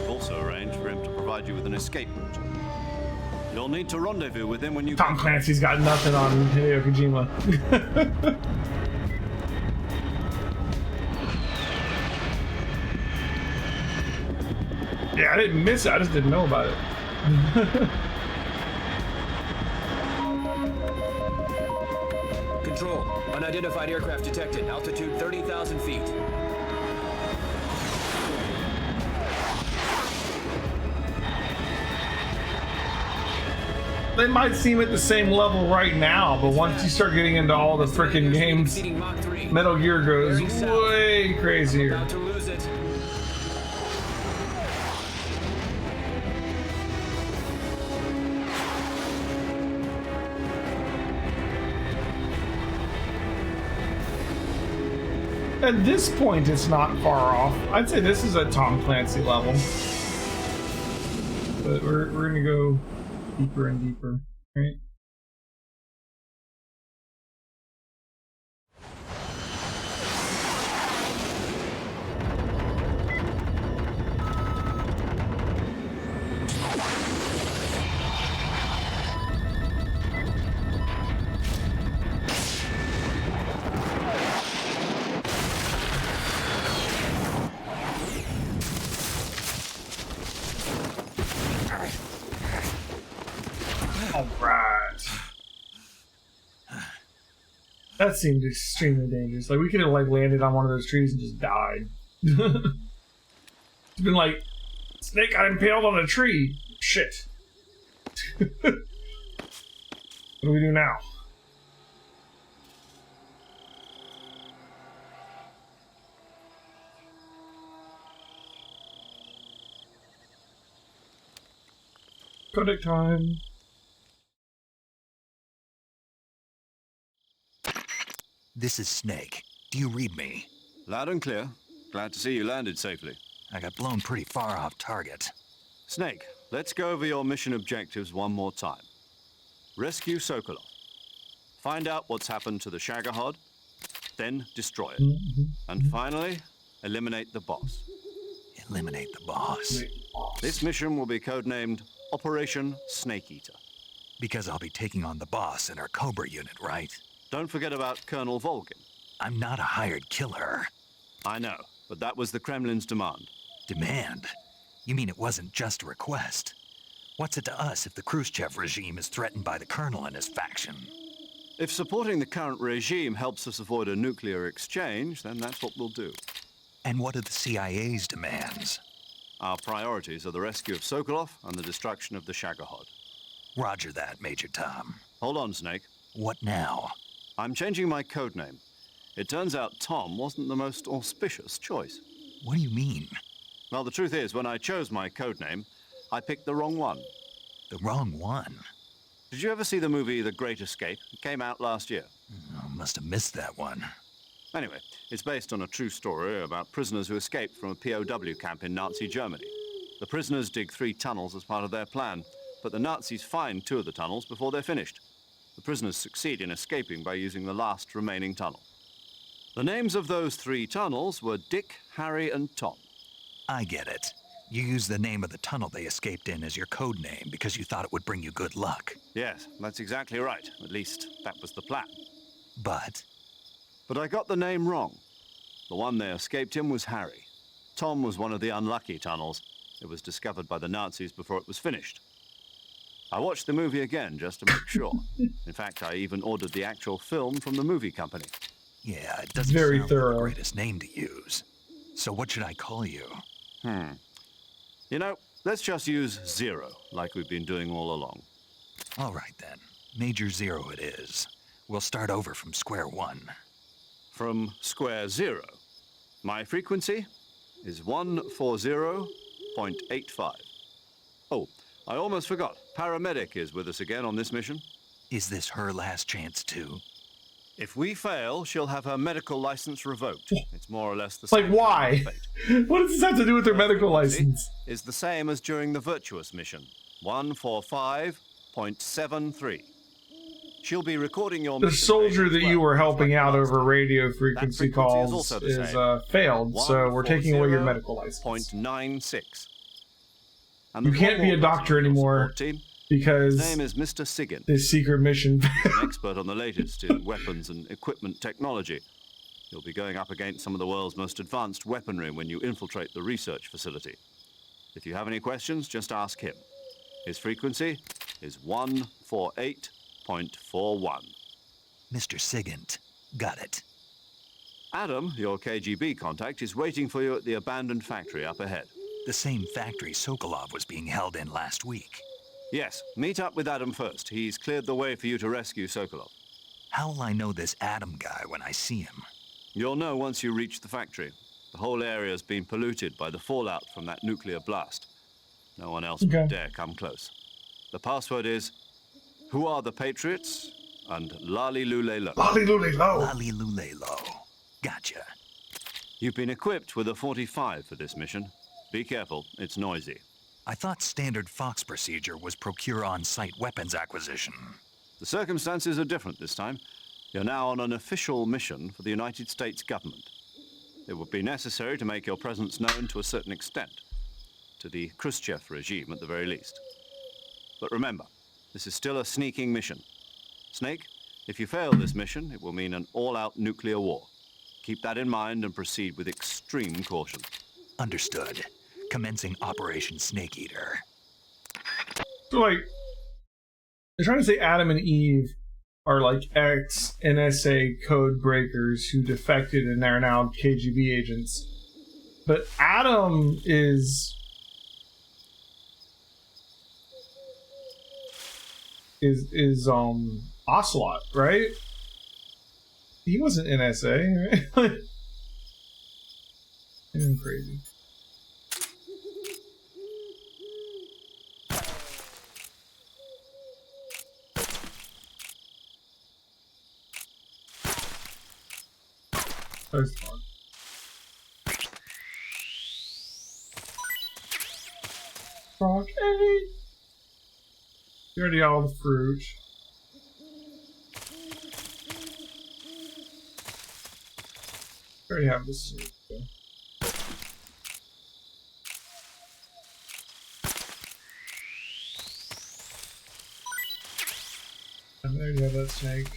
Also arranged for him to provide you with an escape route. You'll need to rendezvous with him when you... Tom Clancy's got nothing on Hideo Kojima. Yeah, I didn't miss it, I just didn't know about it. Control, unidentified aircraft detected, altitude 30,000 feet. They might seem at the same level right now, but once you start getting into all the frickin' games, Metal Gear goes way crazier. About to lose it. At this point, it's not far off. I'd say this is a Tom Clancy level. But we're gonna go deeper and deeper, right? That seemed extremely dangerous. Like, we could have, like, landed on one of those trees and just died. It's been like, Snake got impaled on a tree. Shit. What do we do now? Codec time. This is Snake. Do you read me? Loud and clear. Glad to see you landed safely. I got blown pretty far off target. Snake, let's go over your mission objectives one more time. Rescue Sokolov. Find out what's happened to the Shagohod, then destroy it. And finally, eliminate the boss. Eliminate the boss. This mission will be codenamed Operation Snake Eater. Because I'll be taking on the boss in our Cobra unit, right? Don't forget about Colonel Volgin. I'm not a hired killer. I know, but that was the Kremlin's demand. Demand? You mean it wasn't just a request? What's it to us if the Khrushchev regime is threatened by the Colonel and his faction? If supporting the current regime helps us avoid a nuclear exchange, then that's what we'll do. And what are the CIA's demands? Our priorities are the rescue of Sokolov and the destruction of the Shagohod. Roger that, Major Tom. Hold on, Snake. What now? I'm changing my codename. It turns out Tom wasn't the most auspicious choice. What do you mean? Well, the truth is, when I chose my codename, I picked the wrong one. The wrong one? Did you ever see the movie The Great Escape? It came out last year. Oh, must have missed that one. Anyway, it's based on a true story about prisoners who escaped from a POW camp in Nazi Germany. The prisoners dig 3 tunnels as part of their plan, but the Nazis find 2 of the tunnels before they're finished. The prisoners succeed in escaping by using the last remaining tunnel. The names of those 3 tunnels were Dick, Harry, and Tom. I get it. You used the name of the tunnel they escaped in as your code name because you thought it would bring you good luck. Yes, that's exactly right. At least, that was the plan. But I got the name wrong. The one they escaped in was Harry. Tom was one of the unlucky tunnels. It was discovered by the Nazis before it was finished. I watched the movie again just to make sure. In fact, I even ordered the actual film from the movie company. Yeah, it doesn't Very sound thorough. like the greatest name to use. So what should I call you? You know, let's just use Zero, like we've been doing all along. All right, then. Major Zero it is. We'll start over from square one. From square 0. My frequency is 140.85. Oh, I almost forgot. Paramedic is with us again on this mission. Is this her last chance, too? If we fail, she'll have her medical license revoked. It's more or less the Like, same. why? What does this have to do with their medical license? Is the same as during the Virtuous Mission. 145.73. She'll be recording your The mission soldier data that as you well, were just helping like out last over time. radio frequency That frequency is calls also the is same. failed, so we're taking away your medical license. 0.96. And You there's can't one be a more doctor person in your anymore support team. because His name is Mr. Siggin, this secret mission. an expert on the latest in weapons and equipment technology. You'll be going up against some of the world's most advanced weaponry when you infiltrate the research facility. If you have any questions, just ask him. His frequency is 148.41. Mr. Sigint. Got it. Adam, your KGB contact, is waiting for you at the abandoned factory up ahead. The same factory Sokolov was being held in last week. Yes, meet up with Adam first. He's cleared the way for you to rescue Sokolov. How will I know this Adam guy when I see him? You'll know once you reach the factory. The whole area's been polluted by the fallout from that nuclear blast. No one else will dare come close. The password is, "Who are the Patriots?" and Lali Lule Lo. Lali Lule Lo. Lali Lule Lo. Gotcha. You've been equipped with a 45 for this mission. Be careful, it's noisy. I thought standard Fox procedure was procure on-site weapons acquisition. The circumstances are different this time. You're now on an official mission for the United States government. It would be necessary to make your presence known to a certain extent, to the Khrushchev regime at the very least. But remember, this is still a sneaking mission. Snake, if you fail this mission, it will mean an all-out nuclear war. Keep that in mind and proceed with extreme caution. Understood. Commencing Operation Snake Eater. So, like, they're trying to say Adam and Eve are like ex-NSA code breakers who defected and are now KGB agents. But Adam is Ocelot, right? He wasn't NSA, right? I'm crazy. That's fun. Rocket. You already all the fruit. I already have this. I already have that snake.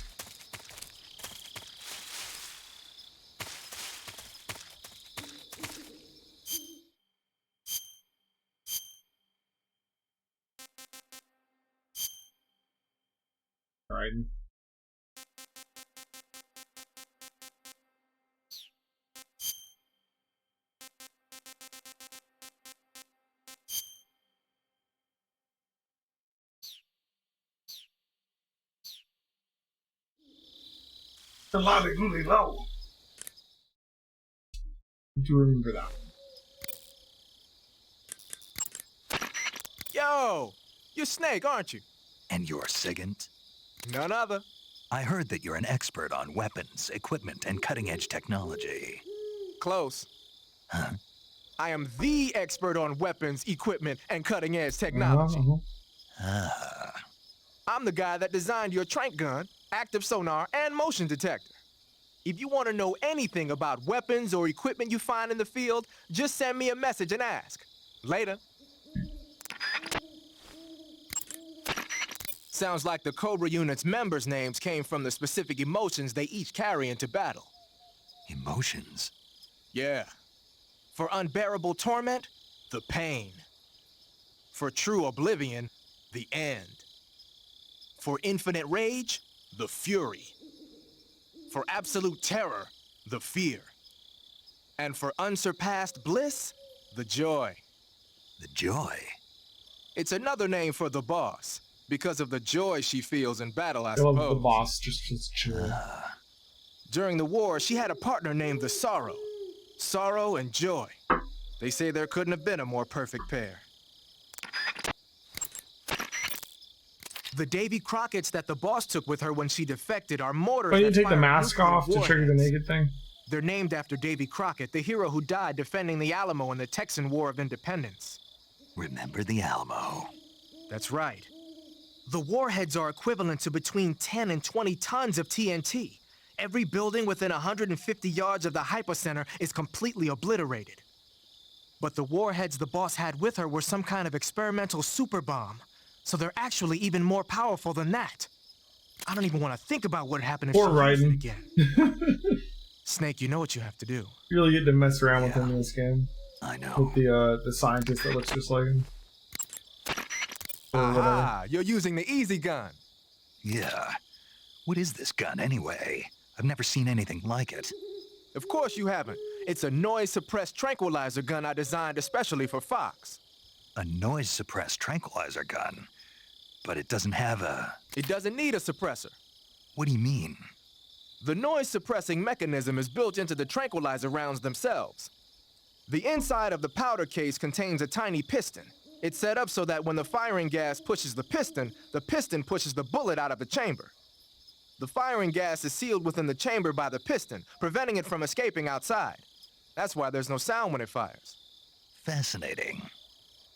Alright. A lot of really low. Do remember that one. Yo! You're Snake, aren't you? And you're Sigint? None other. I heard that you're an expert on weapons, equipment, and cutting-edge technology. Close. Huh? I am the expert on weapons, equipment, and cutting-edge technology. Ah. I'm the guy that designed your trank gun, active sonar, and motion detector. If you want to know anything about weapons or equipment you find in the field, just send me a message and ask. Later. Sounds like the Cobra unit's members' names came from the specific emotions they each carry into battle. Emotions? Yeah. For unbearable torment, the pain. For true oblivion, the end. For infinite rage, the fury. For absolute terror, the fear. And for unsurpassed bliss, the joy. The joy? It's another name for the boss, because of the joy she feels in battle, I love suppose. the boss, just chill. During the war, she had a partner named the Sorrow. Sorrow and joy. They say there couldn't have been a more perfect pair. The Davy Crockett's that the boss took with her when she defected are mortars. But you that take the fire mask nuclear off to trigger the warheads. naked thing? They're named after Davy Crockett, the hero who died defending the Alamo in the Texan War of Independence. Remember the Alamo. That's right. The warheads are equivalent to between 10 and 20 tons of TNT. Every building within 150 yards of the hypocenter is completely obliterated. But the warheads the boss had with her were some kind of experimental super bomb. So they're actually even more powerful than that. I don't even want to think about what happened if she used it again. Snake, you know what you have to do. You really get to mess around with him in this game. I know. With the scientist that looks just like him. Ah, you're using the easy gun. Yeah. What is this gun anyway? I've never seen anything like it. Of course you haven't. It's a noise-suppressed tranquilizer gun I designed especially for Fox. A noise-suppressed tranquilizer gun? But it doesn't have a... It doesn't need a suppressor. What do you mean? The noise-suppressing mechanism is built into the tranquilizer rounds themselves. The inside of the powder case contains a tiny piston. It's set up so that when the firing gas pushes the piston pushes the bullet out of the chamber. The firing gas is sealed within the chamber by the piston, preventing it from escaping outside. That's why there's no sound when it fires. Fascinating.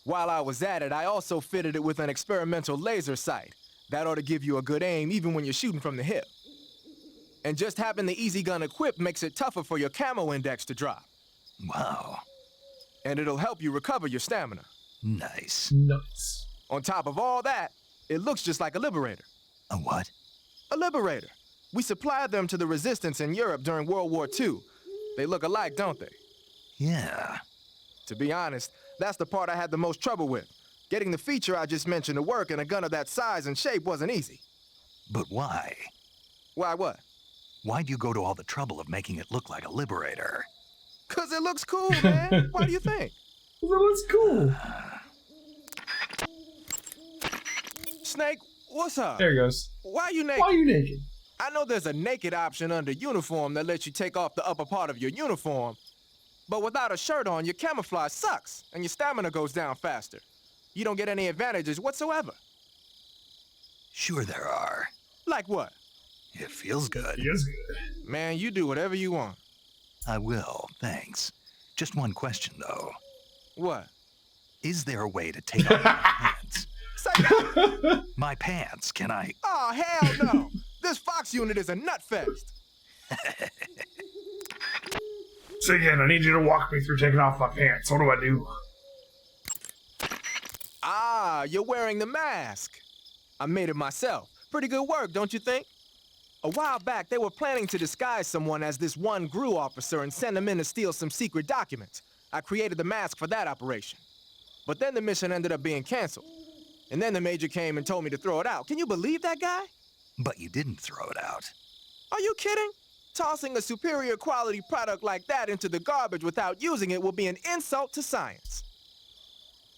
While I was at it, I also fitted it with an experimental laser sight. That ought to give you a good aim even when you're shooting from the hip. And just having the easy gun equipped makes it tougher for your camo index to drop. Wow. And it'll help you recover your stamina. Nice. Nuts. On top of all that, it looks just like a Liberator. A what? A Liberator. We supplied them to the resistance in Europe during World War II. They look alike, don't they? Yeah. To be honest, that's the part I had the most trouble with. Getting the feature I just mentioned to work in a gun of that size and shape wasn't easy. But why? Why what? Why'd you go to all the trouble of making it look like a Liberator? 'Cause it looks cool, man. Why do you think? 'Cause it looks cool. Snake, what's up? There he goes. Why are you naked? Why are you naked? I know there's a naked option under uniform that lets you take off the upper part of your uniform, but without a shirt on, your camouflage sucks, and your stamina goes down faster. You don't get any advantages whatsoever. Sure there are. Like what? It feels good. It is good. Man, you do whatever you want. I will, thanks. Just one question, though. What? Is there a way to take off my pants? Say what? My pants, can I? Oh, hell no! This Fox unit is a nutfest. So again, I need you to walk me through taking off my pants. What do I do? Ah, you're wearing the mask. I made it myself. Pretty good work, don't you think? A while back, they were planning to disguise someone as this one GRU officer and send him in to steal some secret documents. I created the mask for that operation. But then the mission ended up being canceled. And then the major came and told me to throw it out. Can you believe that guy? But you didn't throw it out. Are you kidding? Tossing a superior quality product like that into the garbage without using it will be an insult to science.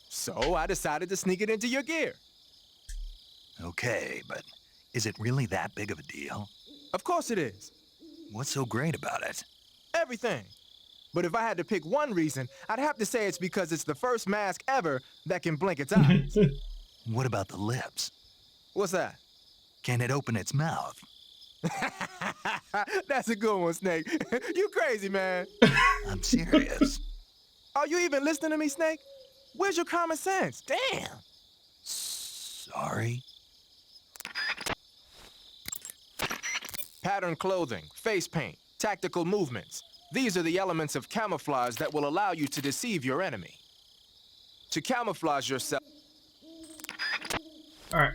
So I decided to sneak it into your gear. Okay, but is it really that big of a deal? Of course it is. What's so great about it? Everything. But if I had to pick one reason, I'd have to say it's because it's the first mask ever that can blink its eyes. What about the lips? What's that? Can it open its mouth? That's a good one, Snake. You crazy, man. I'm serious. Are you even listening to me, Snake? Where's your common sense? Damn. Sorry. Pattern clothing, face paint, tactical movements. These are the elements of camouflage that will allow you to deceive your enemy. To camouflage yourself... All right.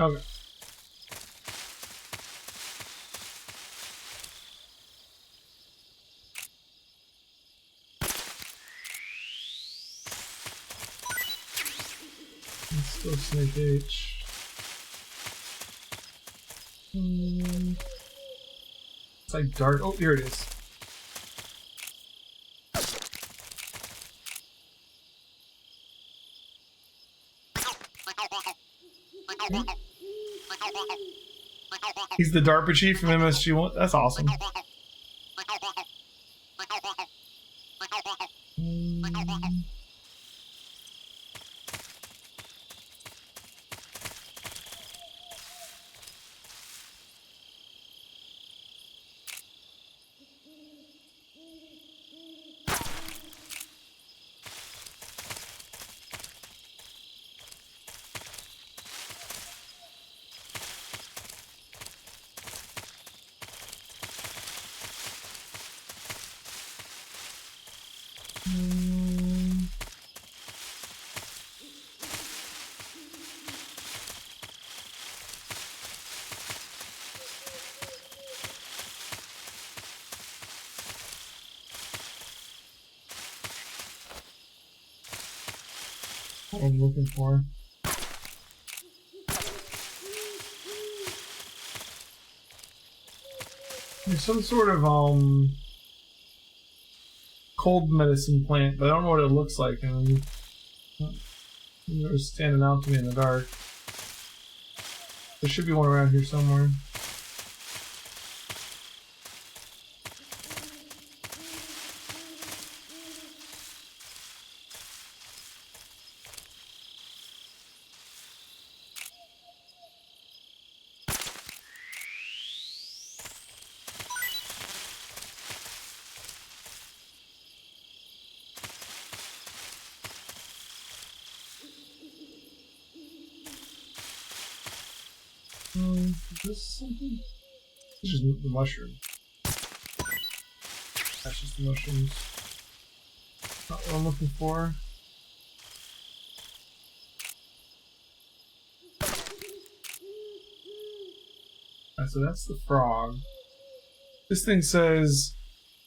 Okay. Let's go Snake H. It's like dark. Oh, here it is. He's the DARPA chief from MSG-1. That's awesome. What I'm looking for. There's some sort of cold medicine plant, but I don't know what it looks like. They're standing out to me in the dark. There should be one around here somewhere. Is this something? This is just the mushroom. That's just the mushrooms. Not what I'm looking for. Alright, so that's the frog. This thing says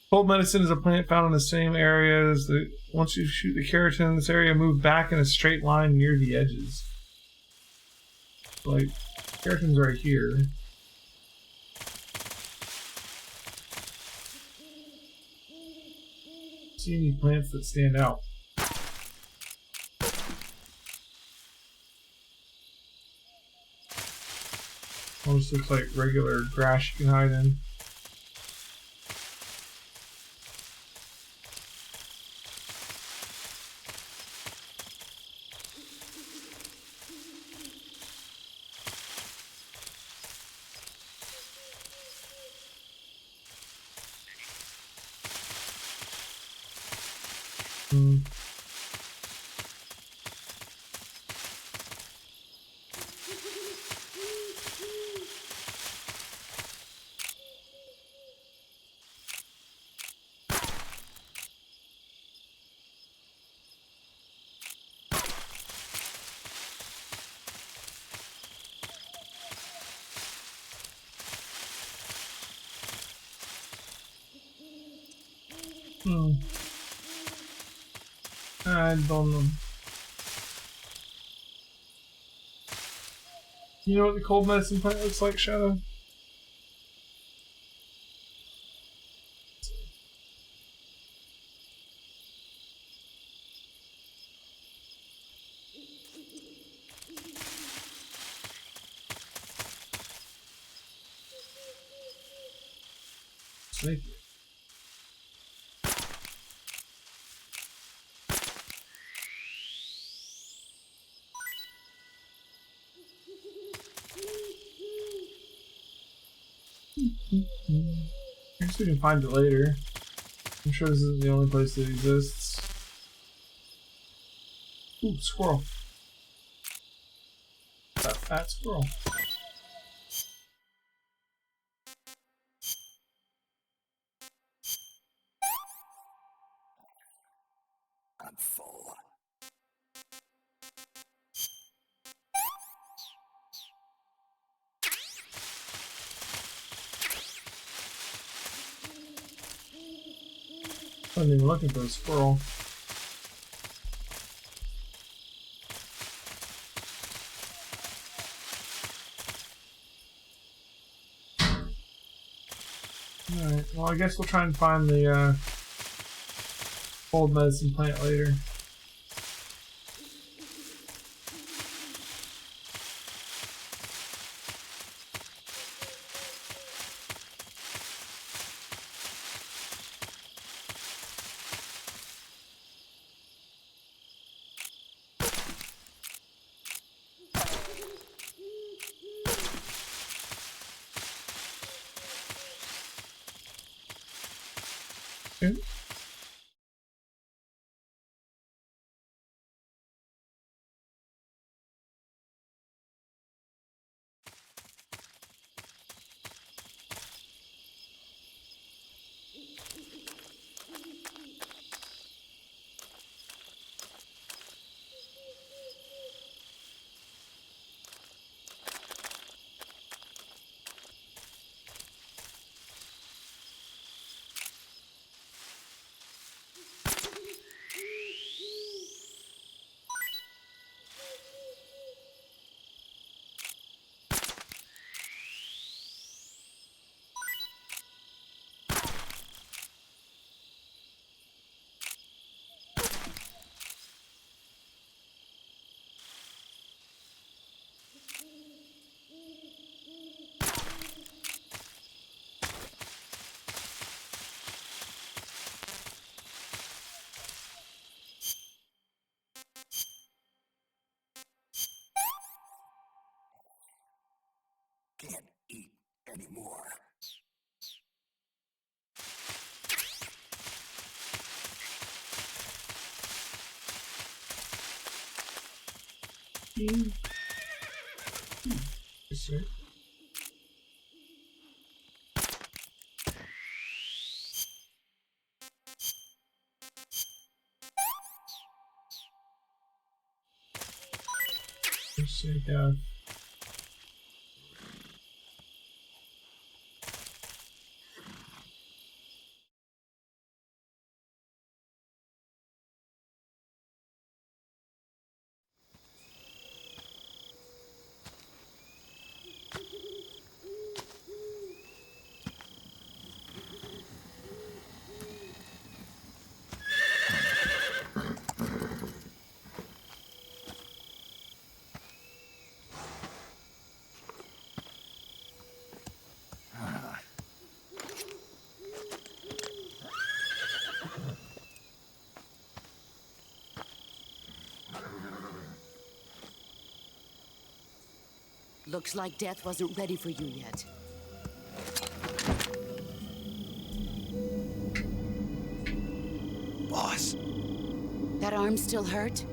cold medicine is a plant found in the same areas that once you shoot the Keratons, this area move back in a straight line near the edges. Like, Keratons right here. See any plants that stand out? Almost looks like regular grass you can hide in. I don't know. You know what the cold medicine plant looks like, Shadow? Thank you. I guess we can find it later. I'm sure this isn't the only place that exists. Ooh, squirrel. That fat squirrel. I'm full. I wasn't even looking for a squirrel. Alright, well I guess we'll try and find the cold medicine plant later. Okay. Yes, sir. Yeah. Looks like death wasn't ready for you yet. Boss. That arm still hurt?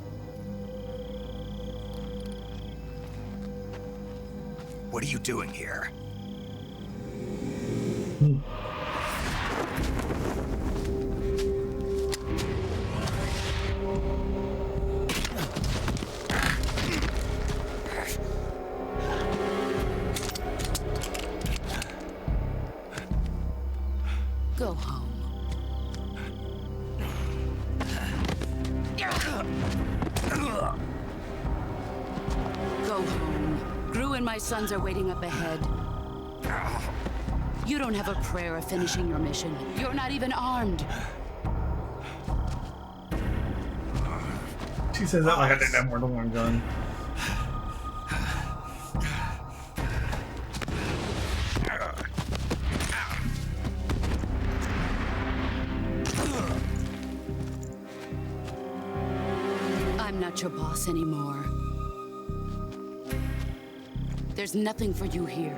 What are you doing here? Go home. Go home. Gru and my sons are waiting up ahead. You don't have a prayer of finishing your mission. You're not even armed. She says that like I didn't have more than one gun. I'm not your boss anymore. There's nothing for you here.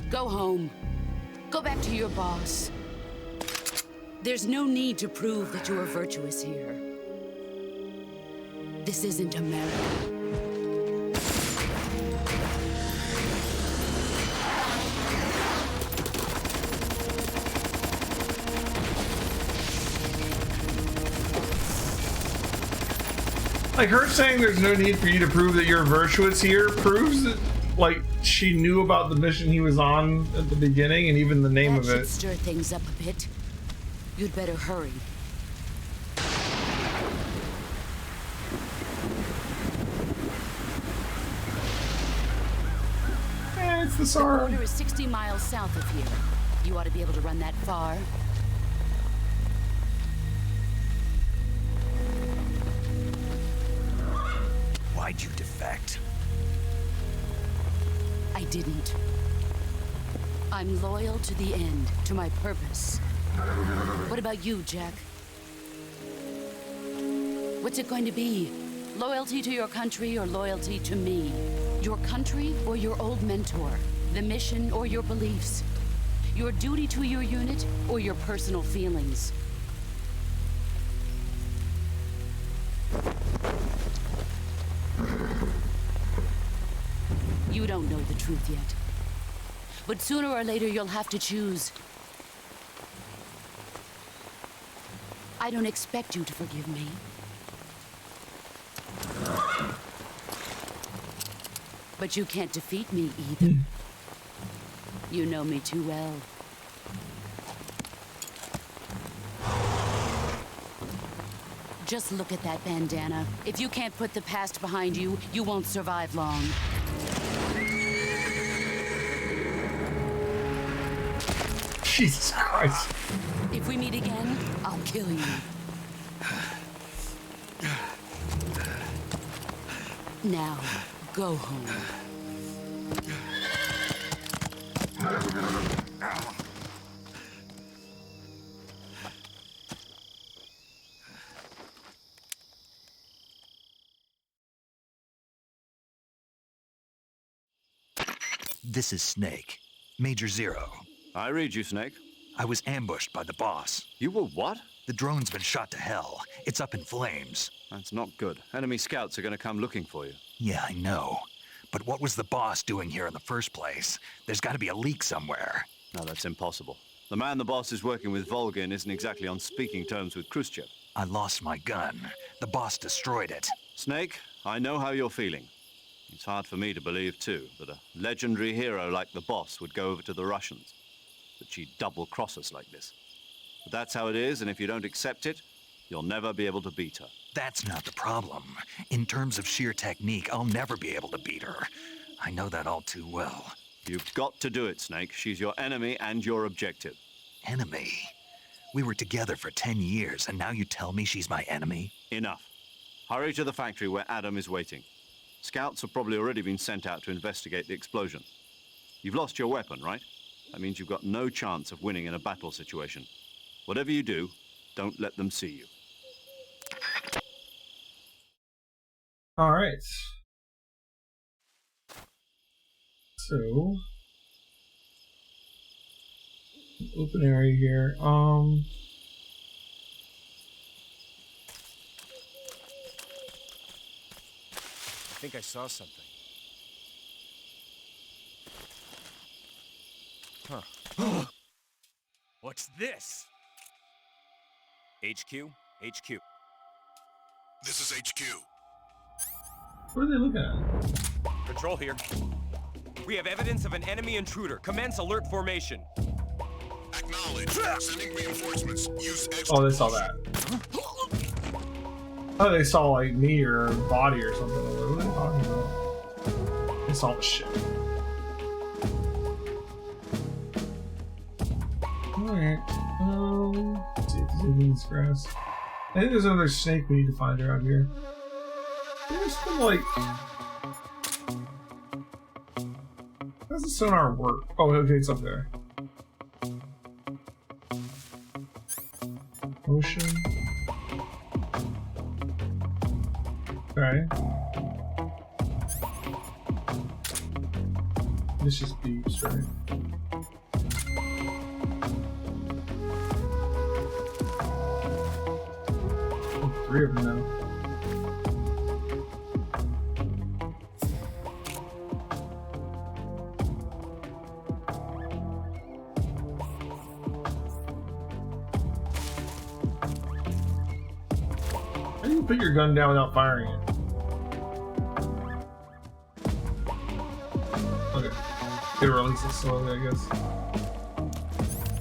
Go home. Go back to your boss. There's no need to prove that you are virtuous here. This isn't America. Like, her saying there's no need for you to prove that you're virtuous here proves that, like, she knew about the mission he was on at the beginning and even the name That of should it. stir things up a bit. You'd better hurry. It's the The SAR. border is 60 miles south of here. You ought to be able to run that far. Why'd you defect? I didn't. I'm loyal to the end, to my purpose. What about you, Jack? What's it going to be? Loyalty to your country or loyalty to me? Your country or your old mentor? The mission or your beliefs? Your duty to your unit or your personal feelings? You don't know the truth yet. But sooner or later, you'll have to choose. I don't expect you to forgive me. But you can't defeat me either. You know me too well. Just look at that bandana. If you can't put the past behind you, you won't survive long. Jesus Christ. If we meet again, I'll kill you. Now, go home. This is Snake. Major Zero. I read you, Snake. I was ambushed by the boss. You were what? The drone's been shot to hell. It's up in flames. That's not good. Enemy scouts are going to come looking for you. Yeah, I know. But what was the boss doing here in the first place? There's got to be a leak somewhere. No, that's impossible. The man the boss is working with, Volgin, isn't exactly on speaking terms with Khrushchev. I lost my gun. The boss destroyed it. Snake, I know how you're feeling. It's hard for me to believe, too, that a legendary hero like the boss would go over to the Russians. That she'd double-cross us like this. But that's how it is, and if you don't accept it, you'll never be able to beat her. That's not the problem. In terms of sheer technique, I'll never be able to beat her. I know that all too well. You've got to do it, Snake. She's your enemy and your objective. Enemy? We were together for 10 years, and now you tell me she's my enemy? Enough. Hurry to the factory where Adam is waiting. Scouts have probably already been sent out to investigate the explosion. You've lost your weapon, right? That means you've got no chance of winning in a battle situation. Whatever you do, don't let them see you. All right. So, open area here. I think I saw something. Huh. What's this? HQ? HQ. This is HQ. What are they looking at? Patrol here. We have evidence of an enemy intruder. Commence alert formation. Acknowledge. Sending reinforcements. Use extra. Oh, they saw that. Oh, they saw like me or a body or something. What are they talking about? They saw the ship. Alright. Let's see if there's anything in this grass. I think there's another snake we need to find around here. There's some like. How does the sonar work? Oh, okay, it's up there. Ocean. Okay. This just beeps, right? Oh, 3 of them now. How do you put your gun down without firing it? Okay. It releases slowly, I guess.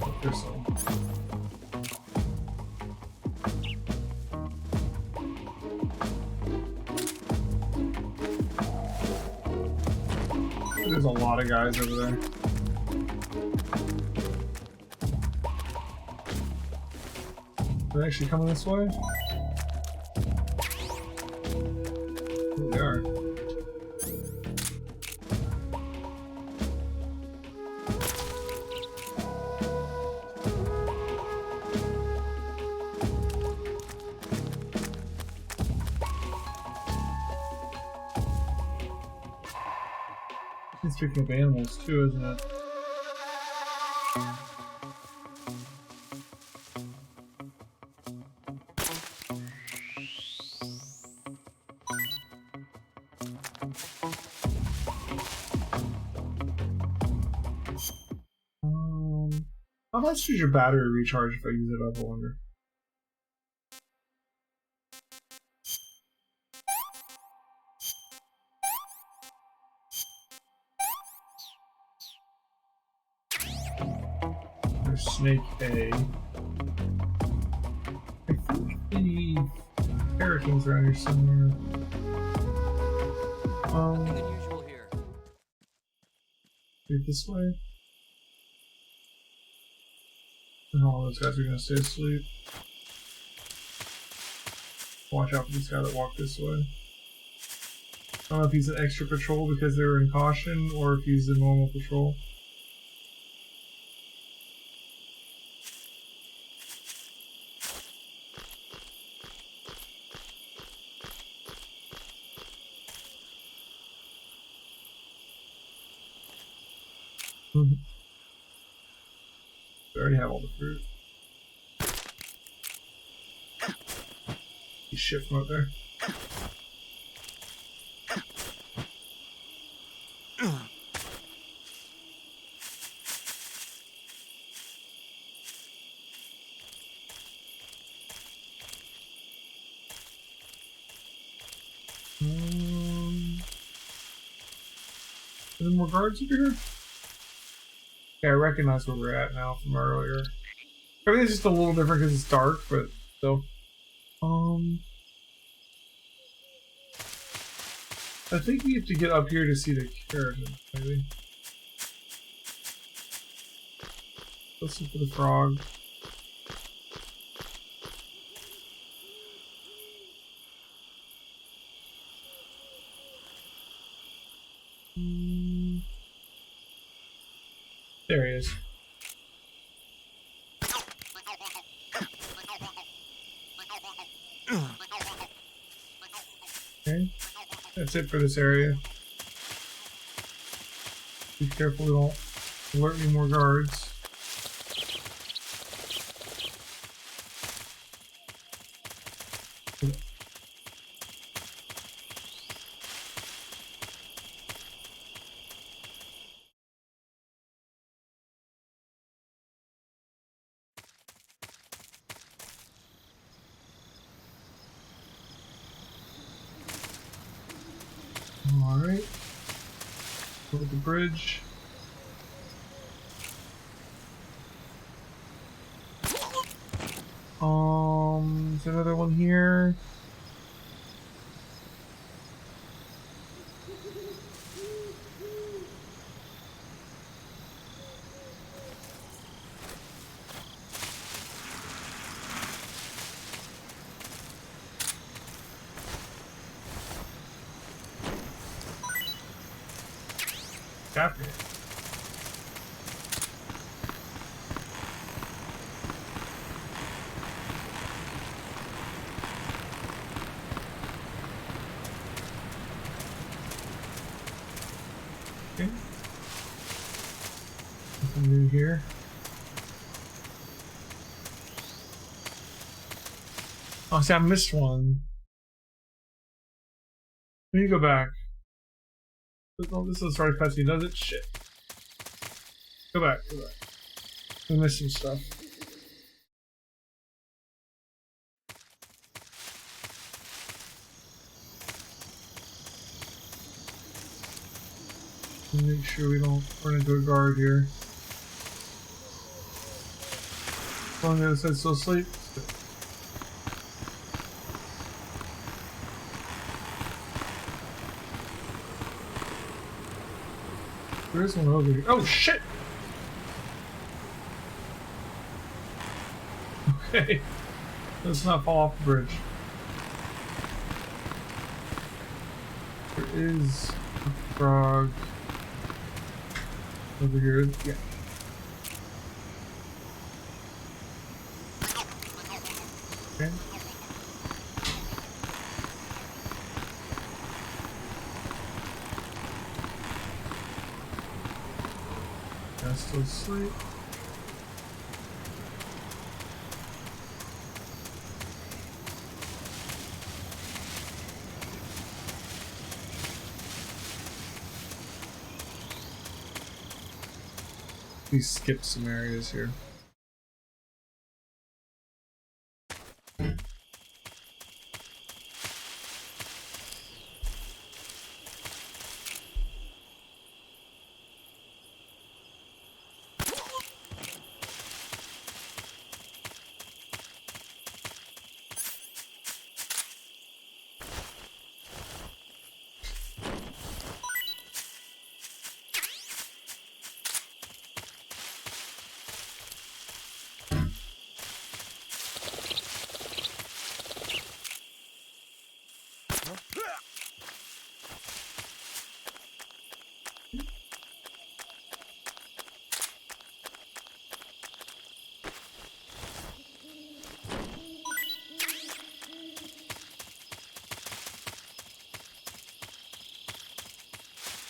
Oh, there's some. There's a lot of guys over there. They're actually coming this way? Here they are. It's picking up animals too, isn't it? How much does your battery recharge if I use it up, I wonder? There's Snake A. I think we need Keratons around here somewhere. Wait, this way? And all those guys are gonna stay asleep. Watch out for this guy that walked this way. I don't know if he's an extra patrol because they were in caution, or if he's a normal patrol. I already have all the fruit. shit from up there. Any more guards over here? Okay, I recognize where we're at now from earlier. Everything's just a little different because it's dark, but still. I think we have to get up here to see the Keratons, maybe. Let's look for the frog. There he is. Okay, that's it for this area. Be careful we don't alert any more guards. Alright. Over the bridge. There's another one here. Chapter. Okay. Nothing new here. Oh, see, I missed one. Let me go back. Oh, this is already cutscene, does it? Shit. Go back, go back. We missed some stuff. Make sure we don't run into a guard here. As long as it's still asleep. There is one over here. Oh shit! Okay. Let's not fall off the bridge. There is a frog over here. Yeah. Okay. Still asleep. We skipped some areas here.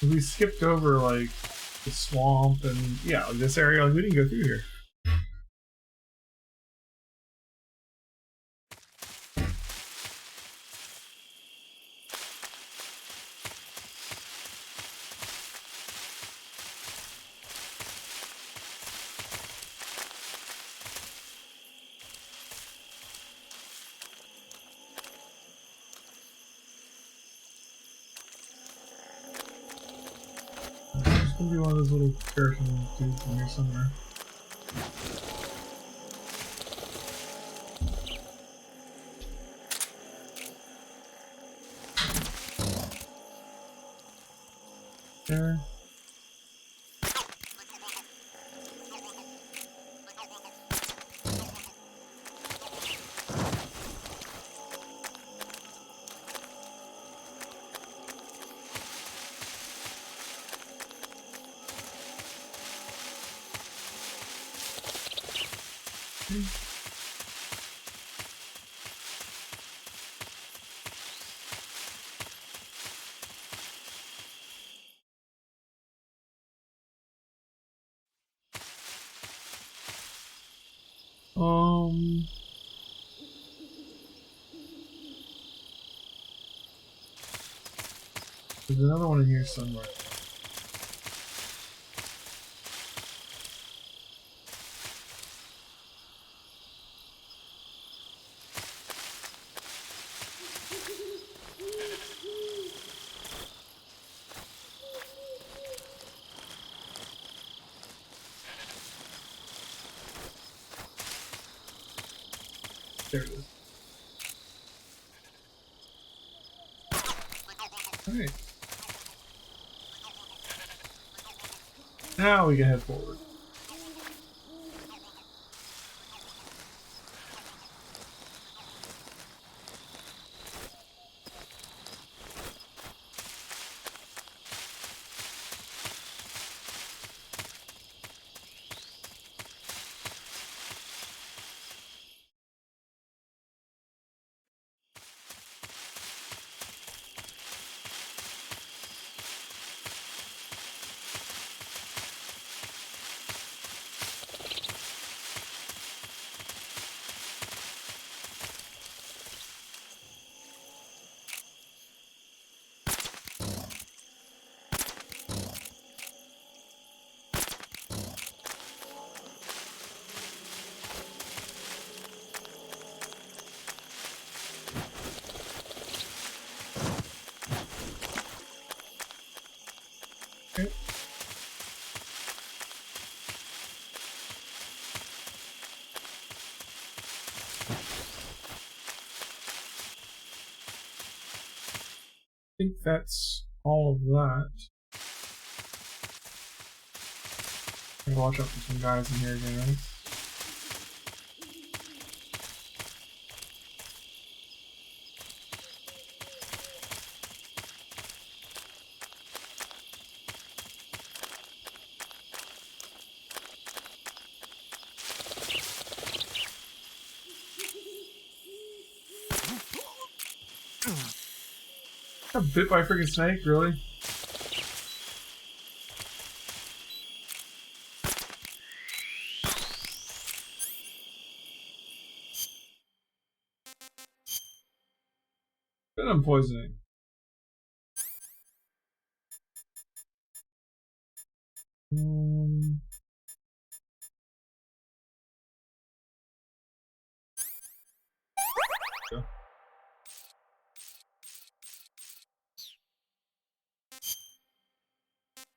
We skipped over like the swamp and yeah, this area. Like, we didn't go through here. Maybe one of those little Keraton dudes in here somewhere. There. There's another one in here somewhere. There it is. Alright. Now we can head forward. Okay. I think that's all of that. I'm gonna watch out for some guys in here again, right? Got bit by a freaking snake, really? Venom poisoning. Yeah.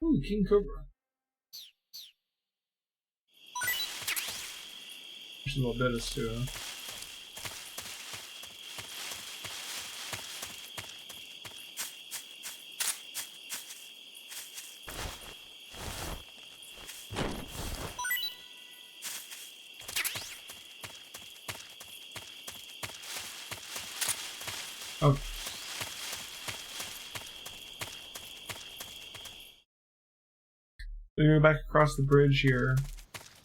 Ooh, King Cobra. There's a little bit of too, huh? Oh. We go back across the bridge here.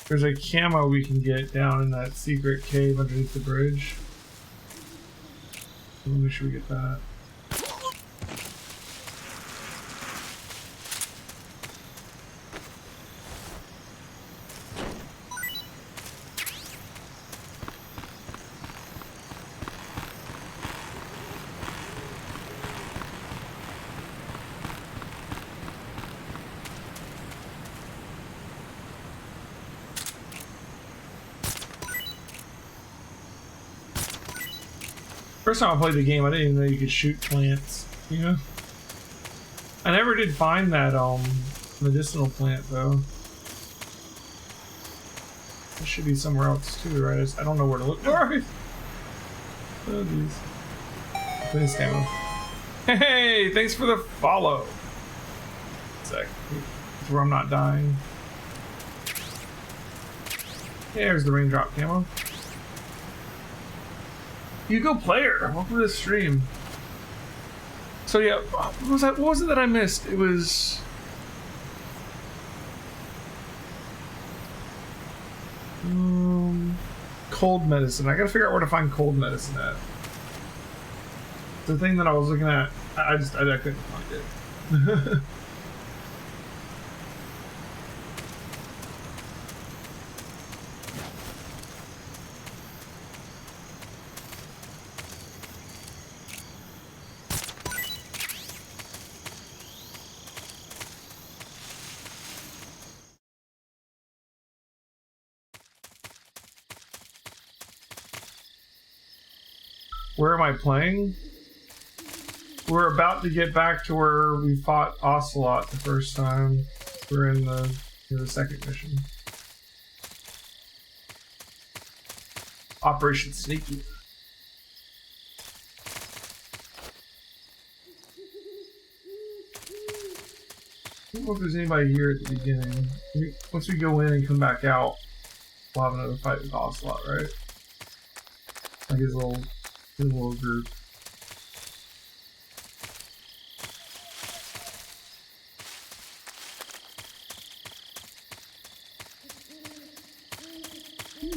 There's a camo we can get down in that secret cave underneath the bridge. Make sure we get that. First time I played the game, I didn't even know you could shoot plants, you know? I never did find that medicinal plant, though. This should be somewhere else too, right? I don't know where to look. Alright. Oh, jeez. Please, ammo. Hey, thanks for the follow. Sec. That's where I'm not dying. There's the raindrop camo. You go player. Welcome to the stream. So yeah, what was it that I missed? It was cold medicine. I gotta figure out where to find cold medicine at. The thing that I was looking at, I couldn't find it. Where am I playing? We're about to get back to where we fought Ocelot the first time. We're in the second mission. Operation Sneaky. I don't know if there's anybody here at the beginning. Once we go in and come back out, we'll have another fight with Ocelot, right? Like his little group.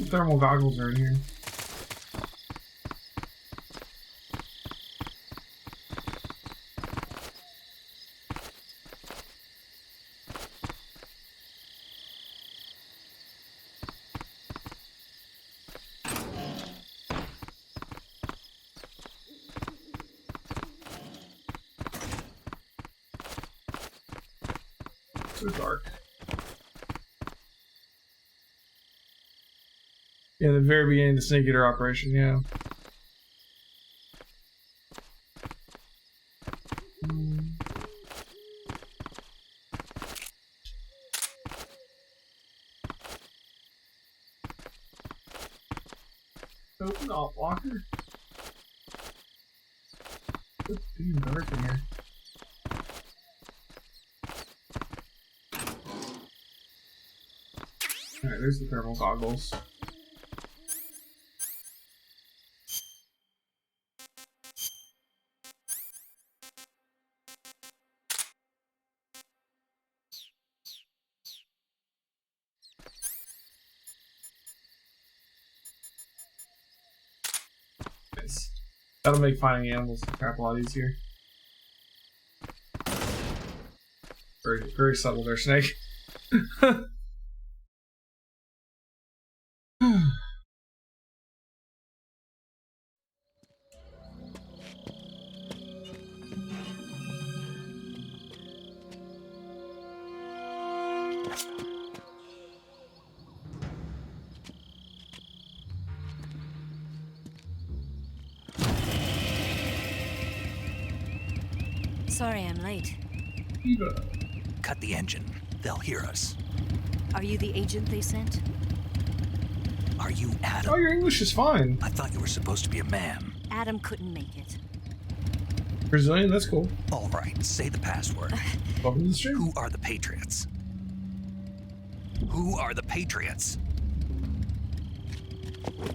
Thermal goggles are in here. So dark. Yeah, the very beginning of the Snake Eater operation, yeah. Open up, Walker. It's being dark in here. Alright, there's the thermal goggles. Nice. That'll make finding animals crap a lot easier. Very, very subtle there, Snake. Sorry I'm late. Cut the engine. They'll hear us. Are you the agent they sent? Are you Adam? Oh, your English is fine. I thought you were supposed to be a man. Adam couldn't make it. Brazilian, that's cool. All right, say the password. Welcome to the stream. Who are the Patriots? Who are the Patriots?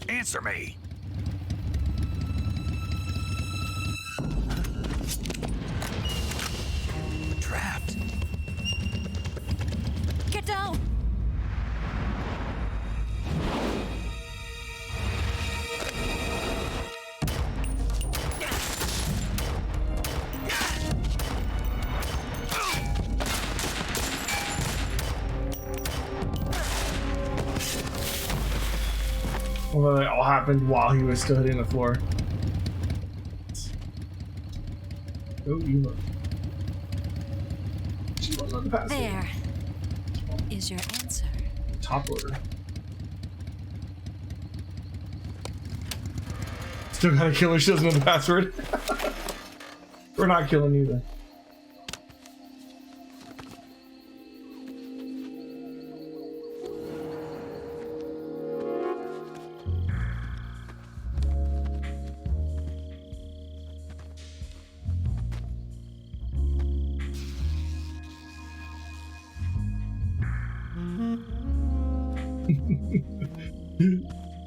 Answer me. We're trapped. Get down! Well, it all happened while he was still hitting the floor. Oh, you look. She wasn't on the password. There is your answer. Top loader. Still gotta kill her, she doesn't know the password. We're not killing either.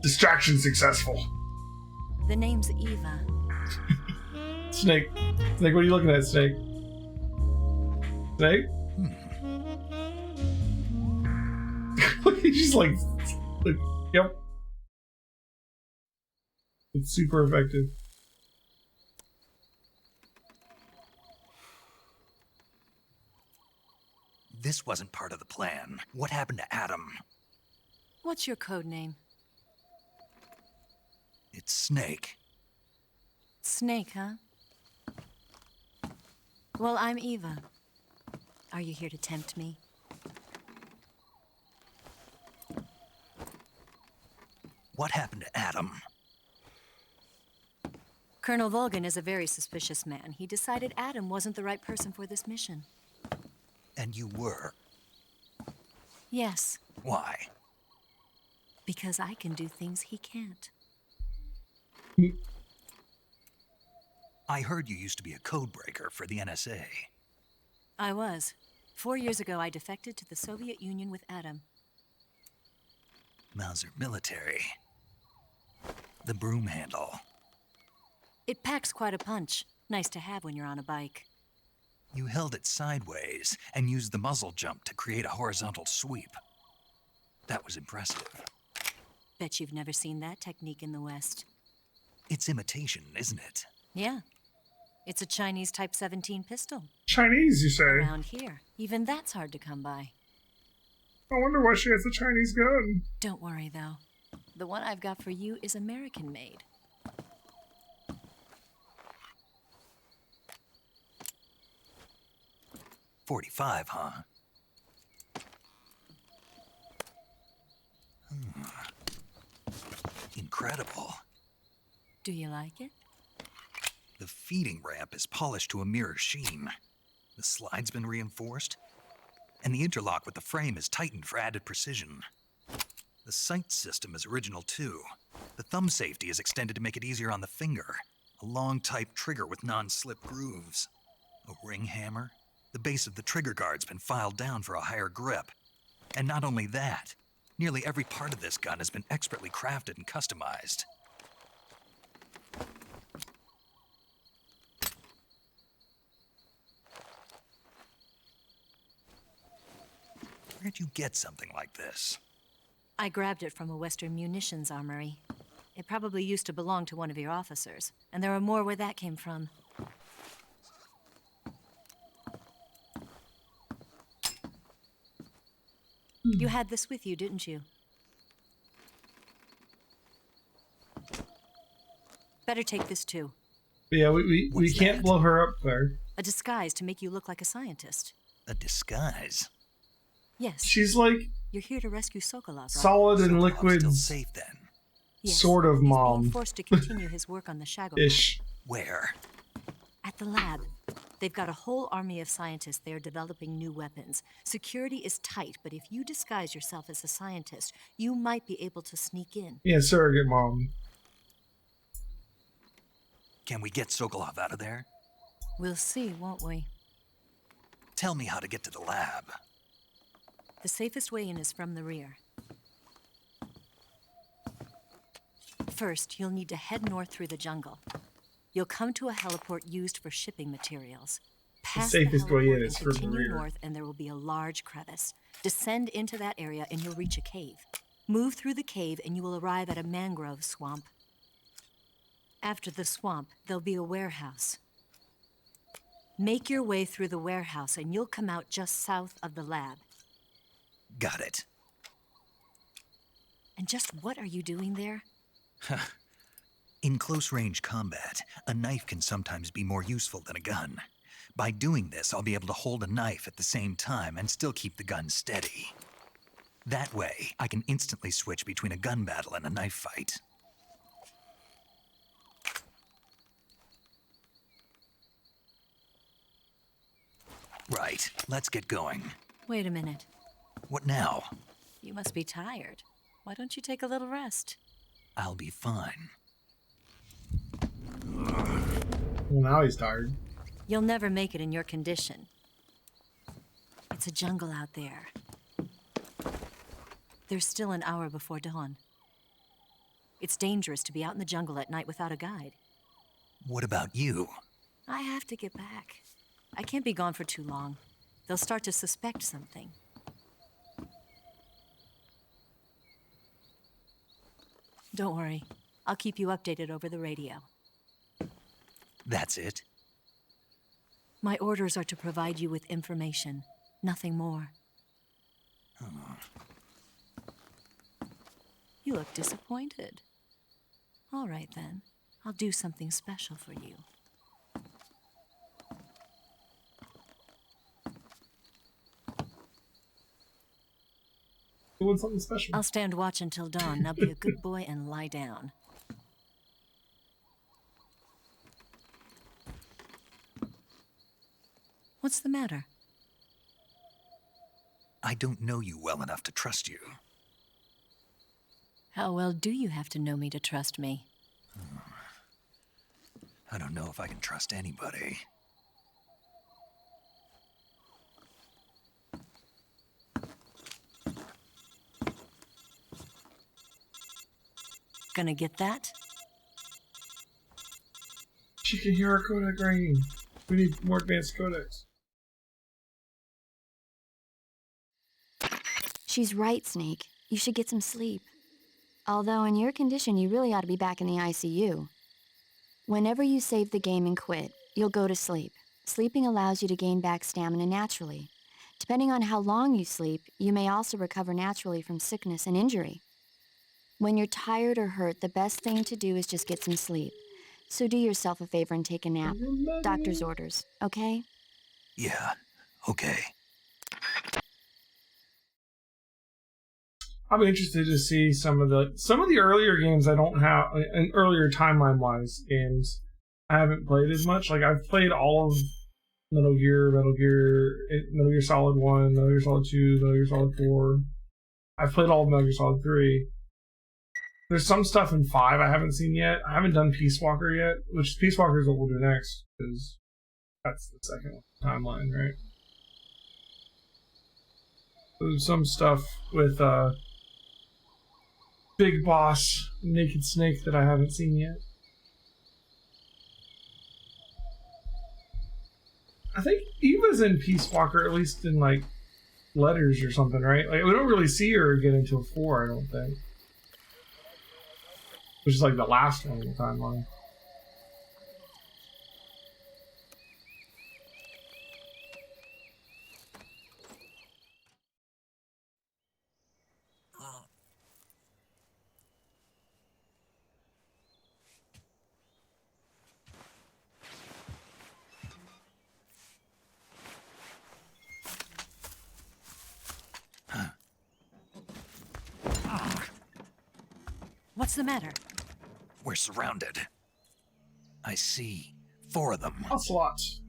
Distraction successful. The name's Eva. Snake. Snake, what are you looking at, Snake? Snake? He's just like, yep. It's super effective. This wasn't part of the plan. What happened to Adam? What's your code name? It's Snake. Snake, huh? Well, I'm Eva. Are you here to tempt me? What happened to Adam? Colonel Volgan is a very suspicious man. He decided Adam wasn't the right person for this mission. And you were? Yes. Why? Because I can do things he can't. I heard you used to be a codebreaker for the NSA. I was. 4 years ago, I defected to the Soviet Union with Adam. Mauser military. The broom handle. It packs quite a punch. Nice to have when you're on a bike. You held it sideways and used the muzzle jump to create a horizontal sweep. That was impressive. Bet you've never seen that technique in the West. It's imitation, isn't it? Yeah. It's a Chinese Type 17 pistol. Chinese, you say? Around here. Even that's hard to come by. I wonder why she has a Chinese gun. Don't worry, though. The one I've got for you is American-made. .45, huh? Incredible. Do you like it? The feeding ramp is polished to a mirror sheen. The slide's been reinforced, and the interlock with the frame is tightened for added precision. The sight system is original too. The thumb safety is extended to make it easier on the finger. A long type trigger with non-slip grooves. A ring hammer. The base of the trigger guard's been filed down for a higher grip. And not only that, nearly every part of this gun has been expertly crafted and customized. Where'd you get something like this? I grabbed it from a Western munitions armory. It probably used to belong to one of your officers, and there are more where that came from. You had this with you, didn't you? Better take this too. Yeah, we can't blow her up there. A disguise to make you look like a scientist. A disguise? Yes. She's like you're here to rescue Sokolov, right? solid and liquid. Still safe then. Yes. Sort of He's mom. being forced to continue his work on the Shago Ish. Where? At the lab. They've got a whole army of scientists there developing new weapons. Security is tight, but if you disguise yourself as a scientist, you might be able to sneak in. Yeah, surrogate mom. Can we get Sokolov out of there? We'll see, won't we? Tell me how to get to the lab. The safest way in is from the rear. First, you'll need to head north through the jungle. You'll come to a heliport used for shipping materials. Pass the safest way in heliport is and from the continue rear. north, and there will be a large crevice. Descend into that area, and you'll reach a cave. Move through the cave, and you will arrive at a mangrove swamp. After the swamp, there'll be a warehouse. Make your way through the warehouse, and you'll come out just south of the lab. Got it. And just what are you doing there? In close-range combat, a knife can sometimes be more useful than a gun. By doing this, I'll be able to hold a knife at the same time and still keep the gun steady. That way, I can instantly switch between a gun battle and a knife fight. Right, let's get going. Wait a minute. What now? You must be tired. Why don't you take a little rest? I'll be fine. Well, now he's tired. You'll never make it in your condition. It's a jungle out there. There's still an hour before dawn. It's dangerous to be out in the jungle at night without a guide. What about you? I have to get back. I can't be gone for too long. They'll start to suspect something. Don't worry. I'll keep you updated over the radio. That's it? My orders are to provide you with information, nothing more. Oh. You look disappointed. All right, then. I'll do something special for you. Doing something special. I'll stand watch until dawn. Now be a good boy and lie down. What's the matter? I don't know you well enough to trust you. How well do you have to know me to trust me? I don't know if I can trust anybody. Gonna get that? She can hear our codec ringing. We need more advanced codecs. She's right, Snake. You should get some sleep. Although in your condition, you really ought to be back in the ICU. Whenever you save the game and quit, you'll go to sleep. Sleeping allows you to gain back stamina naturally. Depending on how long you sleep, you may also recover naturally from sickness and injury. When you're tired or hurt, the best thing to do is just get some sleep. So do yourself a favor and take a nap. Doctor's orders, okay? Yeah, okay. I'm interested to see some of the earlier games I don't have, and earlier timeline-wise games I haven't played as much. Like, I've played all of Metal Gear Solid 1, Metal Gear Solid 2, Metal Gear Solid 4. I've played all of Metal Gear Solid 3. There's some stuff in 5 I haven't seen yet. I haven't done Peace Walker yet, which Peace Walker is what we'll do next, because that's the second timeline, right? There's some stuff with Big Boss, Naked Snake that I haven't seen yet. I think Eva's in Peace Walker, at least in, like, letters or something, right? Like, we don't really see her again until 4, I don't think. Which is like the last one in the timeline. What's the matter? We're surrounded. I see 4 of them. Ocelots.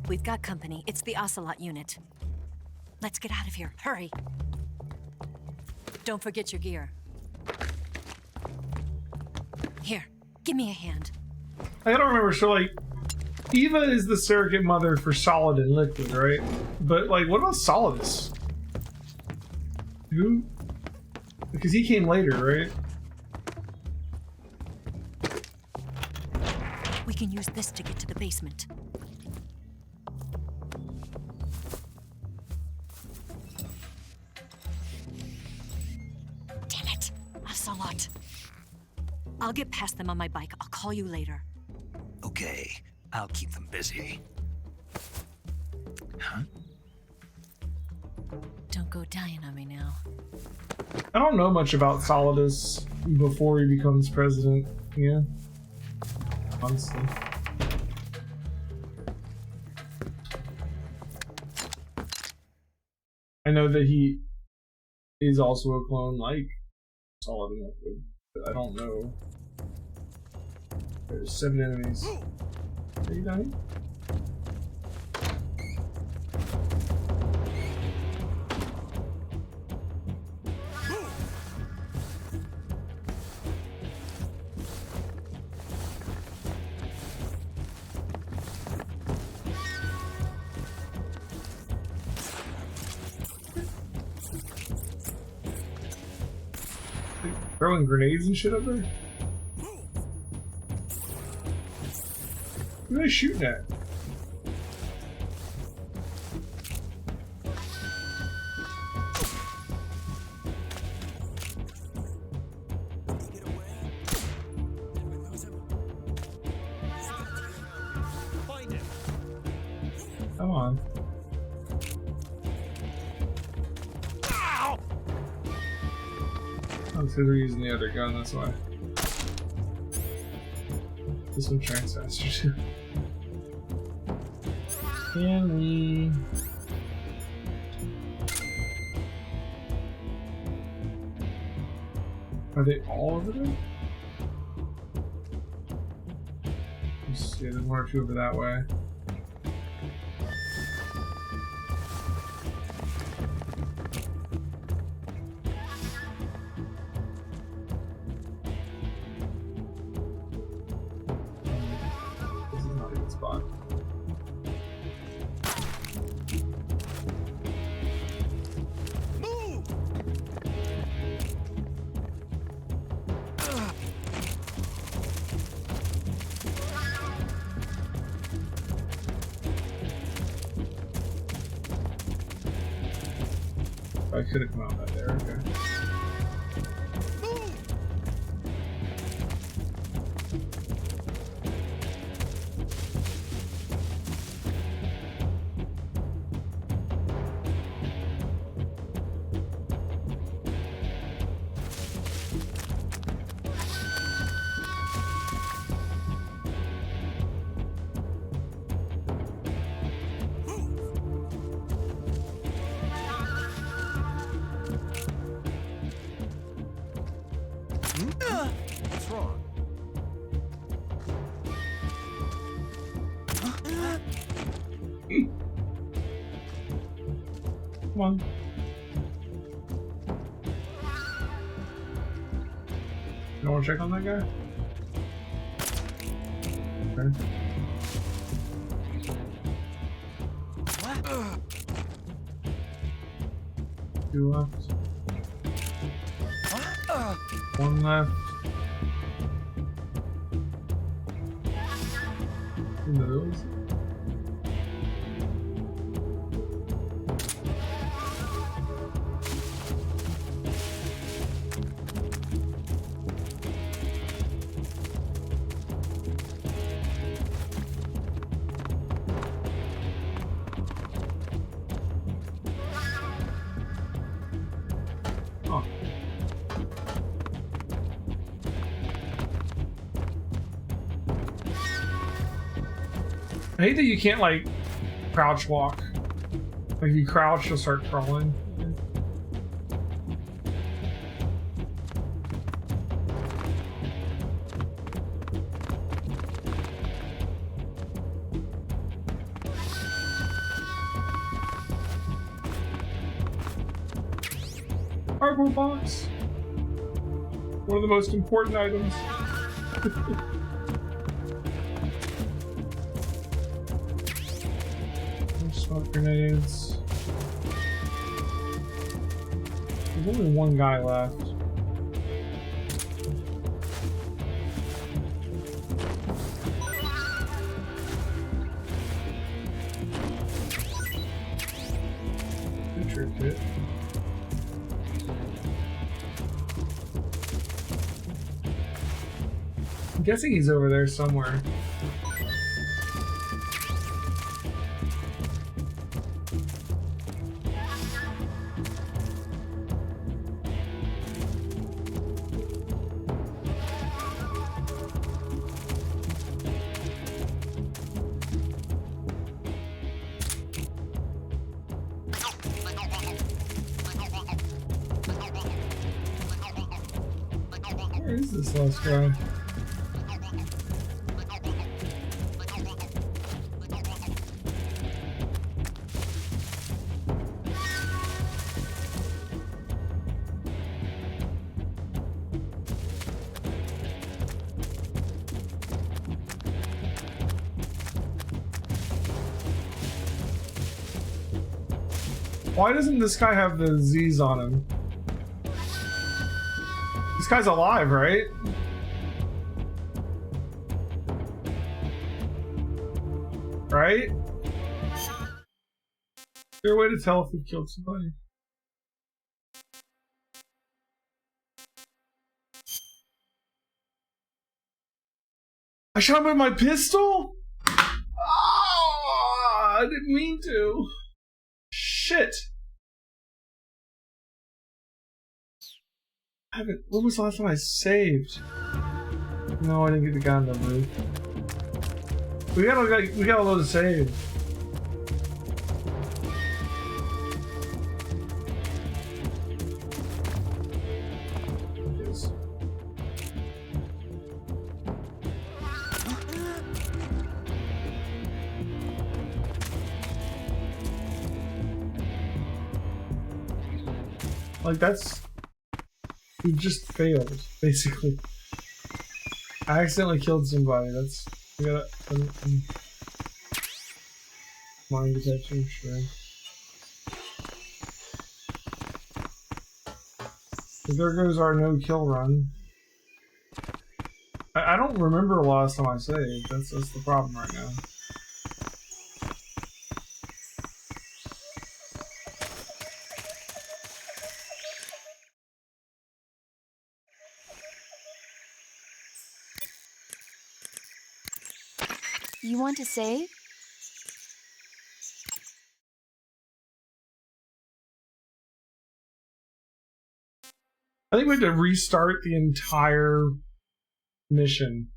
We've got company. It's the Ocelot unit. Let's get out of here. Hurry. Don't forget your gear. Here, give me a hand. I gotta remember, so like, Eva is the surrogate mother for Solid and Liquid, right? But like, what about Solidus? Who? Because he came later, right? We can use this to get to the basement. Damn it! Ocelot. I'll get past them on my bike. I'll call you later. Okay, I'll keep them busy. Huh? Don't go dying on me now. I don't know much about Solidus before he becomes president. Yeah. Honestly. I know that he is also a clone like Solid and Liquid, but I don't know. There's 7 enemies. Are you dying? Throwing grenades and shit up there? Who are they shooting at? Come on. Oh, because they're using the other gun, that's why. This one shines faster too. Can we... Are they all over there? Let's see, there's one or two over that way. This is not a good spot. I could have come out that there, okay. What's wrong? Come on. You want to check on that guy? Okay. Two left. One left. In the hills. Oh. I hate that you can't like crouch walk. Like if you crouch, you'll start crawling. Cardboard box. One of the most important items. Smoke grenades. There's only one guy left. Picture kit. I'm guessing he's over there somewhere. Where is this last guy? Why doesn't this guy have the Z's on him? This guy's alive, right? Right? Is there a way to tell if we killed somebody? I shot him with my pistol? Oh, I didn't mean to. Shit. When was the last time I saved? No, I didn't get the gun to move. We gotta load a save. Like we just failed, basically. I accidentally killed somebody. We gotta mind detection, sure. So there goes our no kill run. I don't remember the last time I saved. That's the problem right now. You want to save? I think we have to restart the entire mission.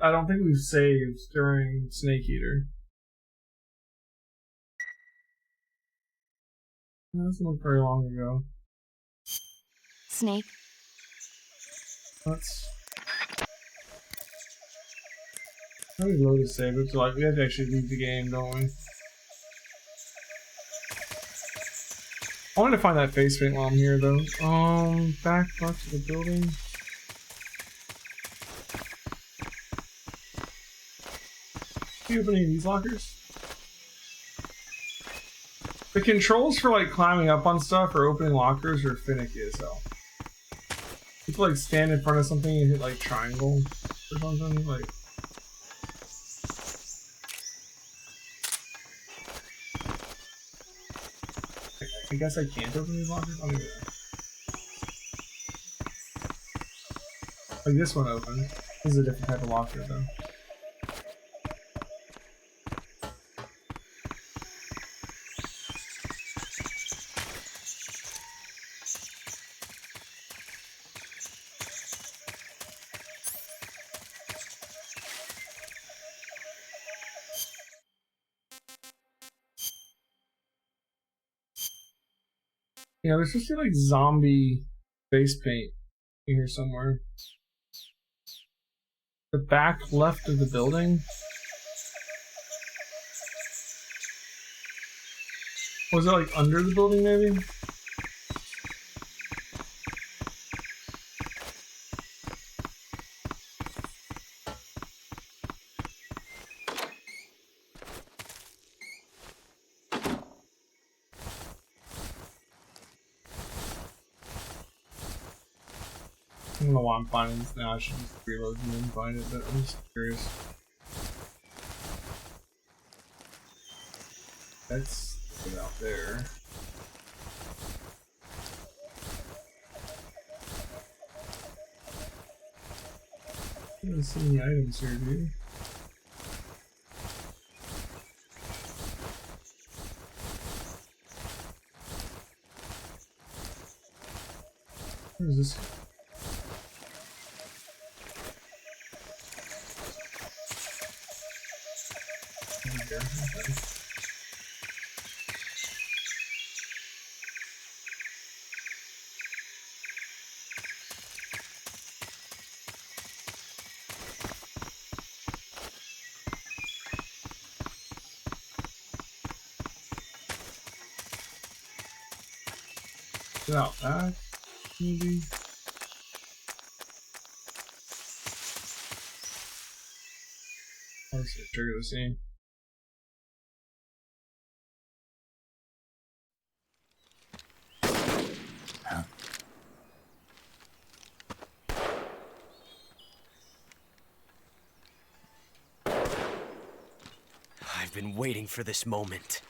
I don't think we've saved during Snake Eater. That doesn't look very long ago. Snake? Let's... How do we load a save? It's like we have to actually leave the game, don't we? I wanted to find that face paint while I'm here, though. Back to the building. Are you opening these lockers? The controls for like climbing up on stuff or opening lockers are finicky as hell. You have to like stand in front of something and hit like triangle or something like. I guess I can't open these lockers. I'll do that. Like this one opened. This is a different type of locker though. Yeah, there's supposed to be like zombie face paint in here somewhere. The back left of the building. Was it like under the building maybe? I don't know why I'm finding this now. I should just reload and then find it, but I'm just curious. Let's get out there. I don't see any items here, dude. Where is this? Here, okay. Get out back, maybe. Let's trigger the scene. been waiting for this moment.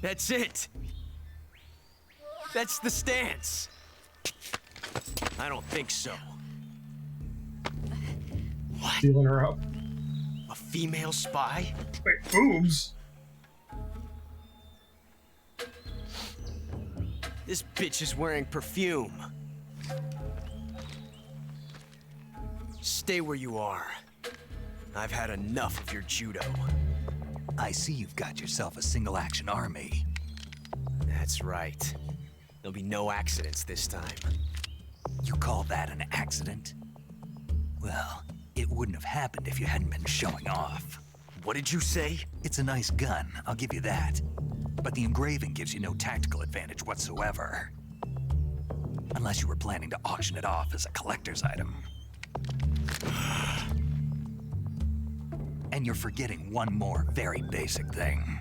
That's it. That's the stance. I don't think so. What? Feeling her up. A female spy? Wait, boobs? This bitch is wearing perfume. Stay where you are. I've had enough of your judo. I see you've got yourself a single-action army. That's right. There'll be no accidents this time. You call that an accident? Well, it wouldn't have happened if you hadn't been showing off. What did you say? It's a nice gun, I'll give you that. But the engraving gives you no tactical advantage whatsoever. Unless you were planning to auction it off as a collector's item. And you're forgetting one more very basic thing.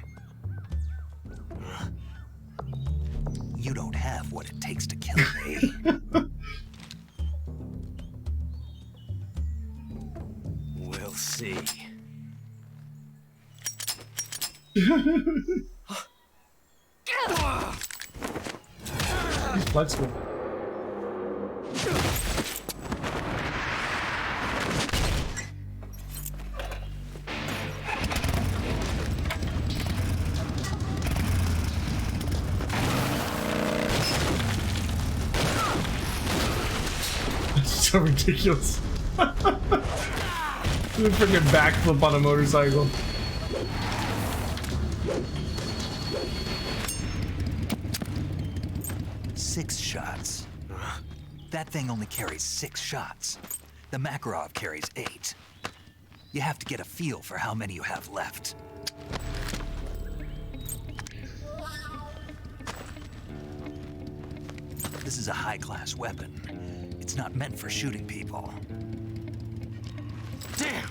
You don't have what it takes to kill me. We'll see. He's flexible. So ridiculous. The freaking backflip on a motorcycle. Six shots. That thing only carries 6 shots. The Makarov carries 8. You have to get a feel for how many you have left. This is a high-class weapon. It's not meant for shooting people. Damn!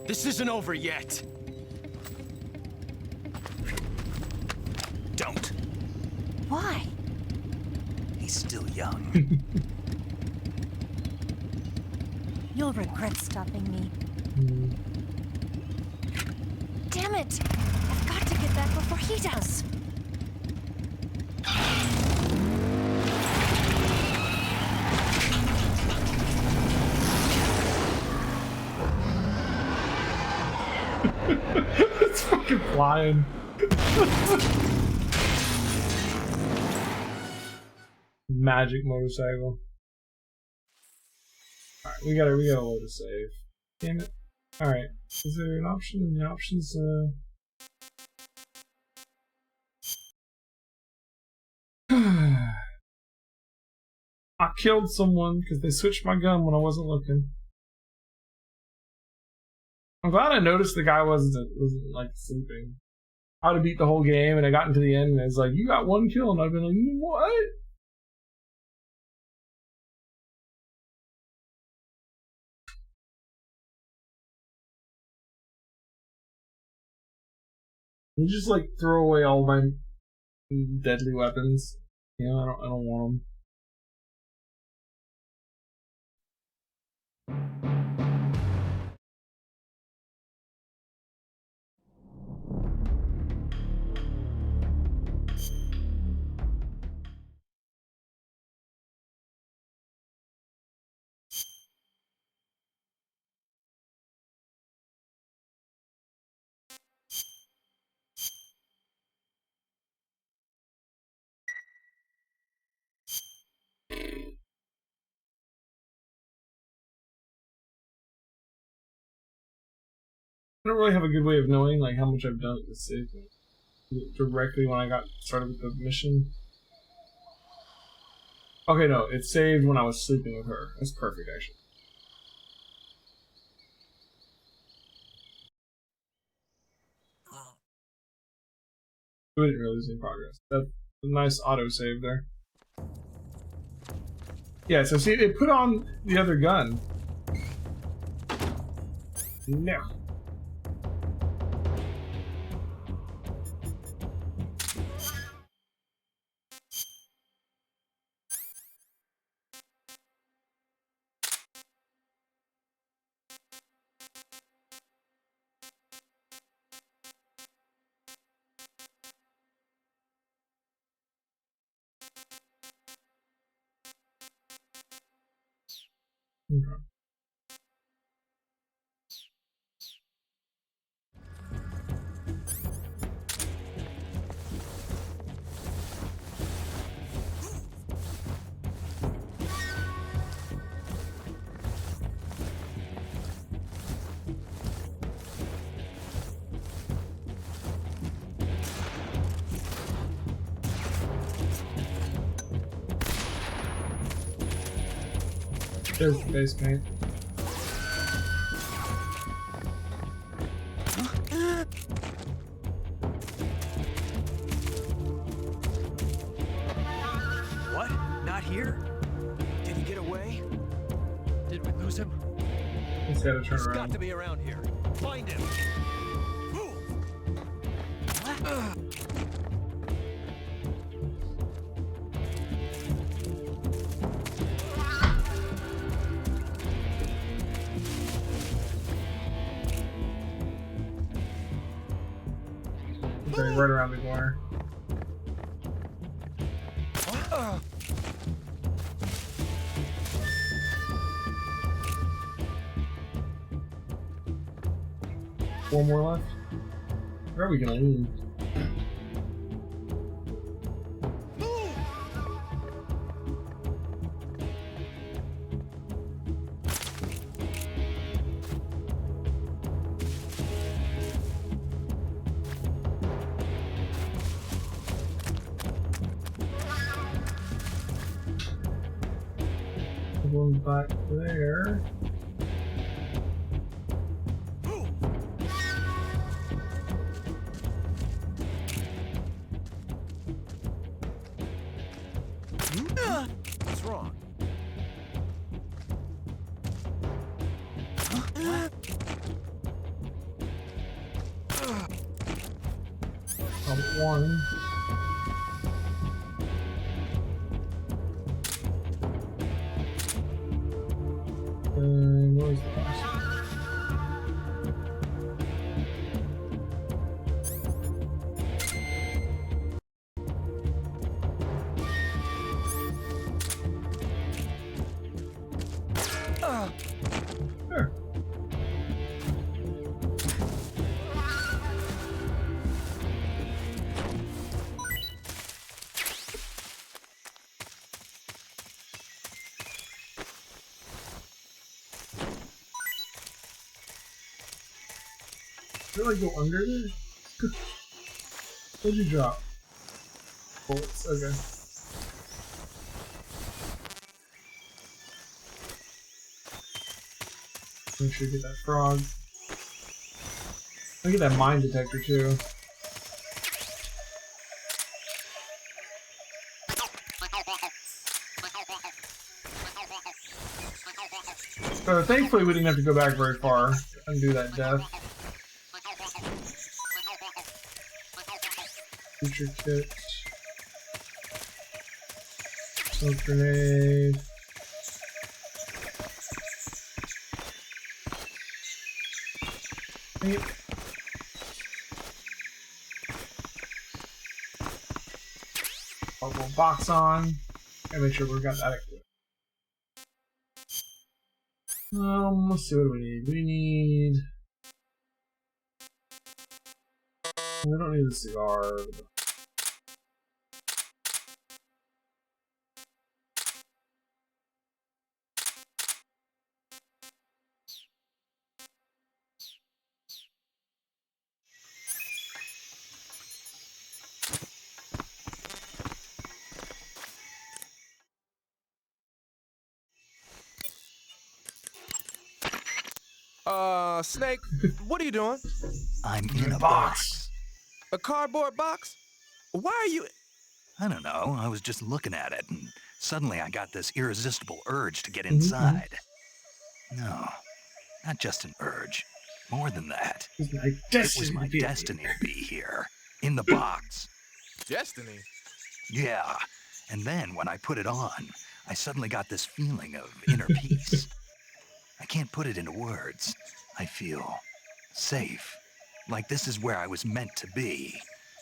This isn't over yet. Don't. Why? He's still young. You'll regret stopping me. Damn it! I've got to get back before he does. It's fucking flying. Magic motorcycle. Alright, we gotta load a save. Damn it. Alright. Is there an option in the options? I killed someone because they switched my gun when I wasn't looking. I'm glad I noticed the guy wasn't like sleeping. I would have beat the whole game and I got into the end and it's like, you got 1 kill, and I'd been like, what? You just like throw away all my deadly weapons. You know, I don't want them. I don't really have a good way of knowing like how much I've done at this save directly when I got started with the mission. Okay, no, it saved when I was sleeping with her. That's perfect, actually. We didn't really lose any progress. That's a nice auto save there. Yeah, so see, it put on the other gun. No. Okay. There's the face paint. What? Not here? Did he get away? Did we lose him? He's gotta turn He's around. got to be around here. Find him. What? Okay, right around the corner. Four more left. Where are we gonna leave? Going back there. What's wrong? One. And where's the last one? There. Did I go under there? What'd you drop? Bullets, okay. Make sure you get that frog. I get that mine detector too. So thankfully we didn't have to go back very far and do that death. Feature kit. Smoke grenade. Yep. Purple box on. And make sure we've got that equipped. Let's see, what do we need? We need... We don't need a cigar. Snake, what are you doing? I'm in a box. A cardboard box? Why are you... I don't know. I was just looking at it, and suddenly I got this irresistible urge to get inside. No, not just an urge. More than that. It was my destiny to be here, in the box. Destiny? Yeah, and then when I put it on, I suddenly got this feeling of inner peace. I can't put it into words. I feel safe. Like this is where I was meant to be.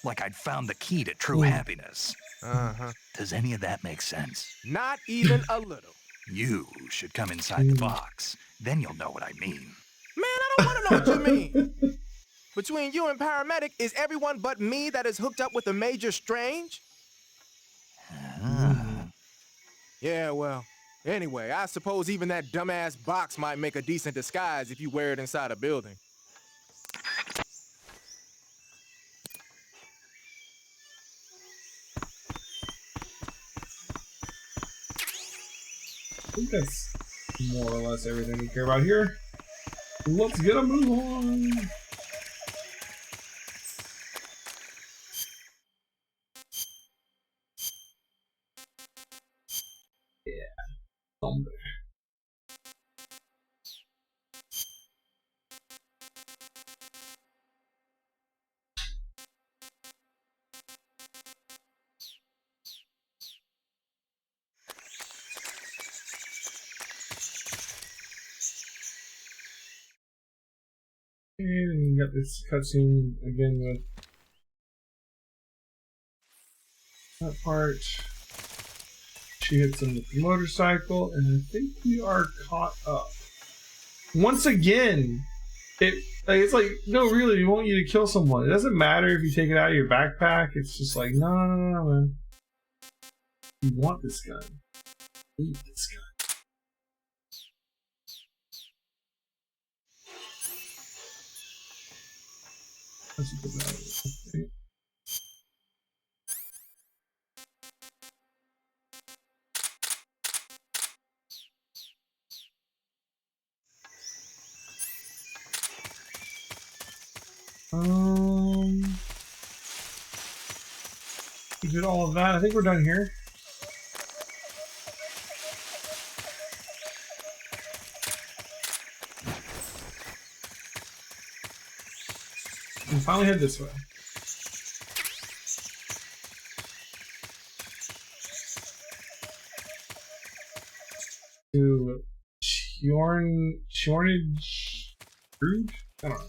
Like I'd found the key to true happiness. Uh-huh. Does any of that make sense? Not even a little. You should come inside the box. Then you'll know what I mean. Man, I don't want to know what you mean. Between you and Paramedic, is everyone but me that is hooked up with a Major Strange? Yeah, well, anyway, I suppose even that dumbass box might make a decent disguise if you wear it inside a building. I think that's more or less everything we care about here. Let's get a move on. Yeah. Somewhere. And we got this cutscene again with that part. She hits him with the motorcycle, and I think we are caught up. Once again, it's like, no, really, we want you to kill someone. It doesn't matter if you take it out of your backpack. It's just like, no, man. You want this gun. You need this gun. That's a good value. We did all of that. I think we're done here. We finally head this way. To Shornage Root? I don't know.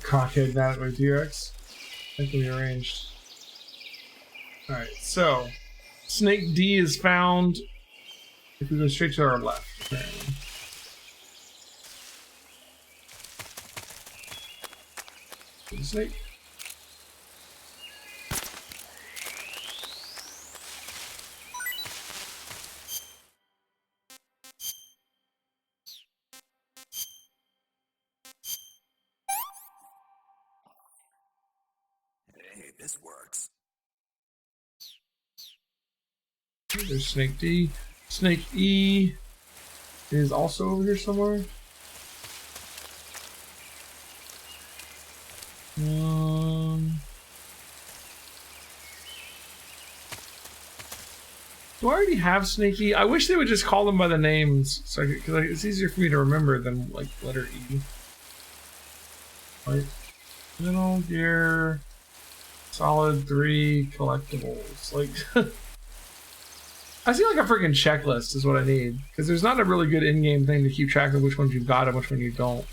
Cockhead that way, T-Rex. That can be arranged. Alright, so Snake D is found if we go straight to our left, apparently. Snake. Hey, this works. There's Snake D. Snake E is also over here somewhere. Do I already have Snake E? I wish they would just call them by the names, so because it's easier for me to remember than like letter E. Right? Metal Gear Solid 3 collectibles. Like, I see like a freaking checklist is what I need, because there's not a really good in-game thing to keep track of which ones you've got and which one you don't.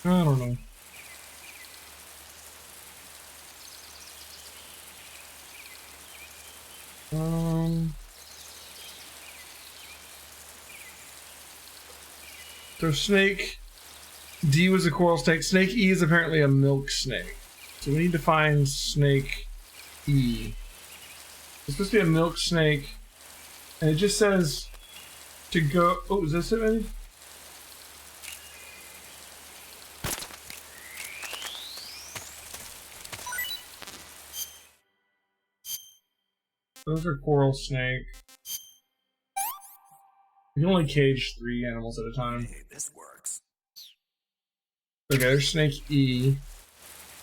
I don't know. So snake D was a coral snake. Snake E is apparently a milk snake. So we need to find snake E. It's supposed to be a milk snake, and it just says to go. Oh, is this it, maybe? Those are coral snake. You can only cage 3 animals at a time. Hey, this works. Okay, there's snake E.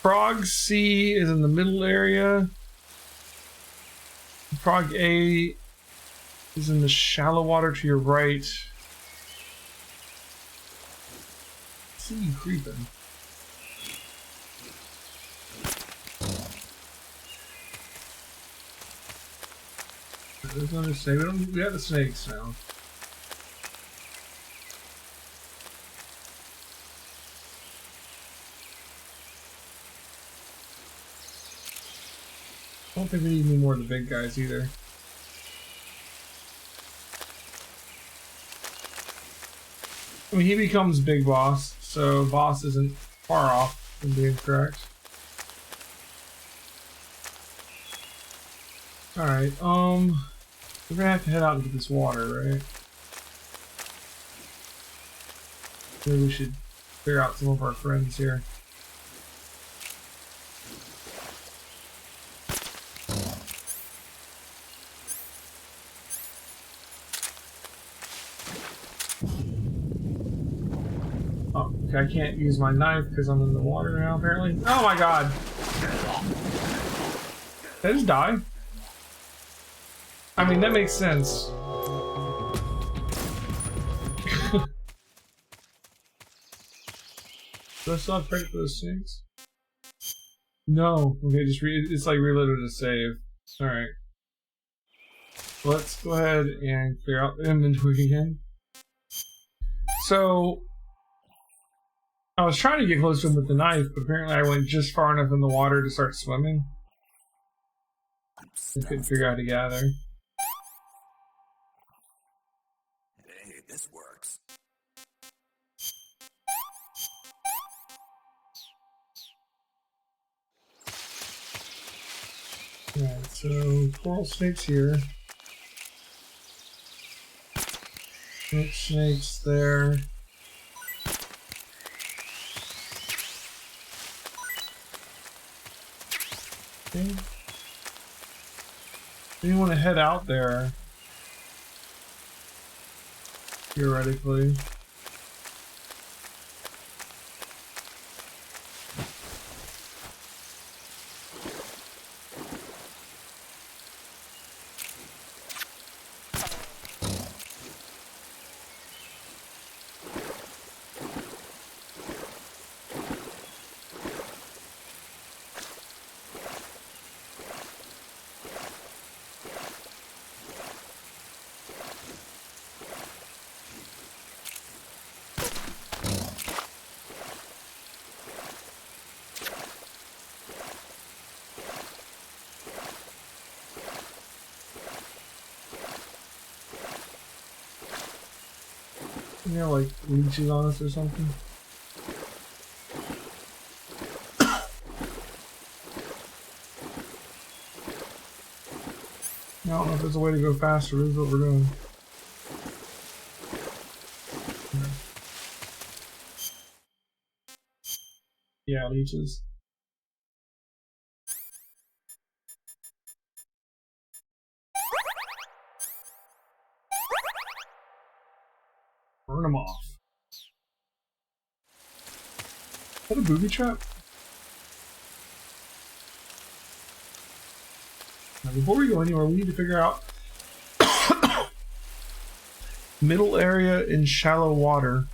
Frog C is in the middle area. Frog A is in the shallow water to your right. I see you creeping. There's another snake. We have the snakes now. I don't think we need any more of the big guys either. I mean, he becomes big boss, so boss isn't far off from being correct. Alright, we're gonna have to head out into this water, right? Maybe we should clear out some of our friends here. Oh, okay, I can't use my knife because I'm in the water now, apparently. Oh my god! Did I just die? I mean, that makes sense. Do I still have credit for those things? No. Okay, just it's like reloaded to save. Alright. Let's go ahead and clear out the inventory again. So, I was trying to get close to him with the knife, but apparently I went just far enough in the water to start swimming. I couldn't figure out how to get out of there. Hey, this works. Alright, so coral snakes here. Milk snakes there. Okay. You want to head out there, theoretically. You know, like leeches on us or something. I don't know if there's a way to go faster. This is what we're doing. Yeah, leeches. Burn them off. Is that a booby trap? Now, before we go anywhere, we need to figure out middle area in shallow water.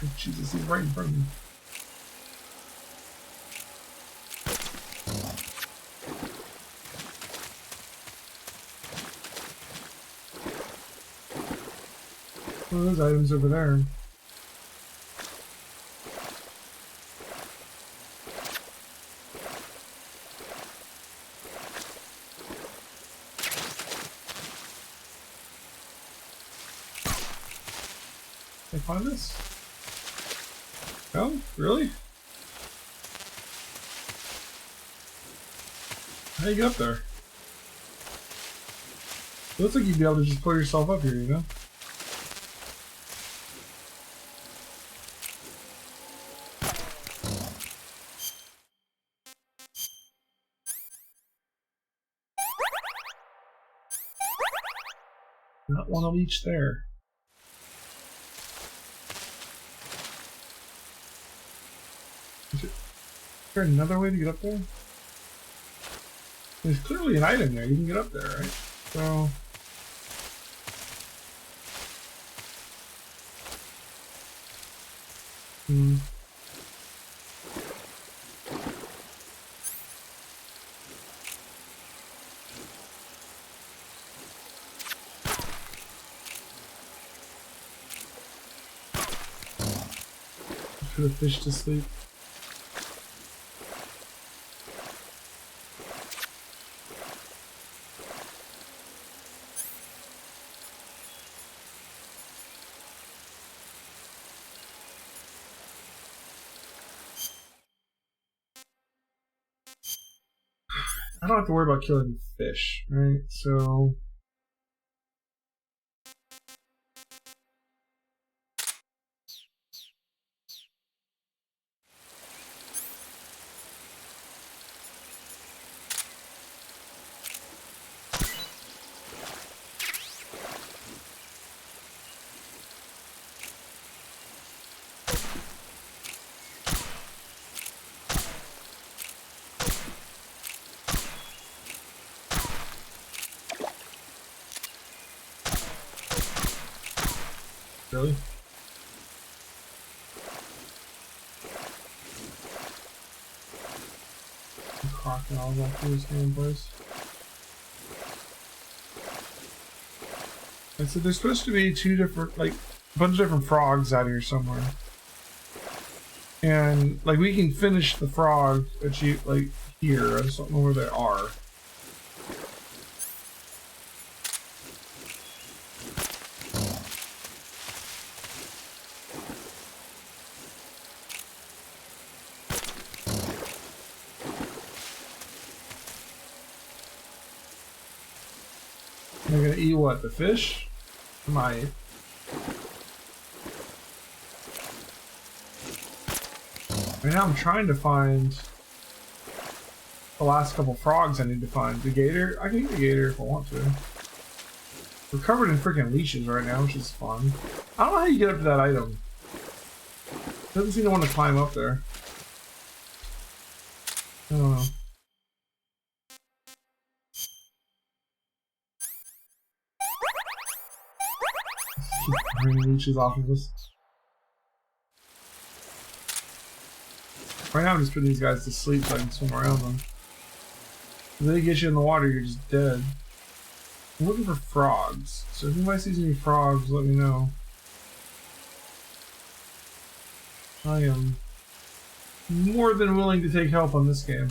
Oh, Jesus, he's right in front of me. What are those items over there? Can I find this? No? Really? How do you get up there? It looks like you'd be able to just pull yourself up here, you know? Not one of each there. Is there another way to get up there? There's clearly an item there. You can get up there, right? So... Put a fish to sleep. I don't have to worry about killing fish, right? So... Really? Crocodiles all through this damn place. And so there's supposed to be two different, like, a bunch of different frogs out here somewhere. And, like, we can finish the frog, like, here. I just don't know where they are. They're gonna eat what? The fish? Might. Right now I'm trying to find the last couple frogs I need to find. The gator? I can eat the gator if I want to. We're covered in freaking leashes right now, which is fun. I don't know how you get up to that item. Doesn't seem to want to climb up there. I don't know. Keep bringing leeches off of us. Right now I'm just putting these guys to sleep so I can swim around them. If they get you in the water, you're just dead. I'm looking for frogs, so if anybody sees any frogs, let me know. I am more than willing to take help on this game.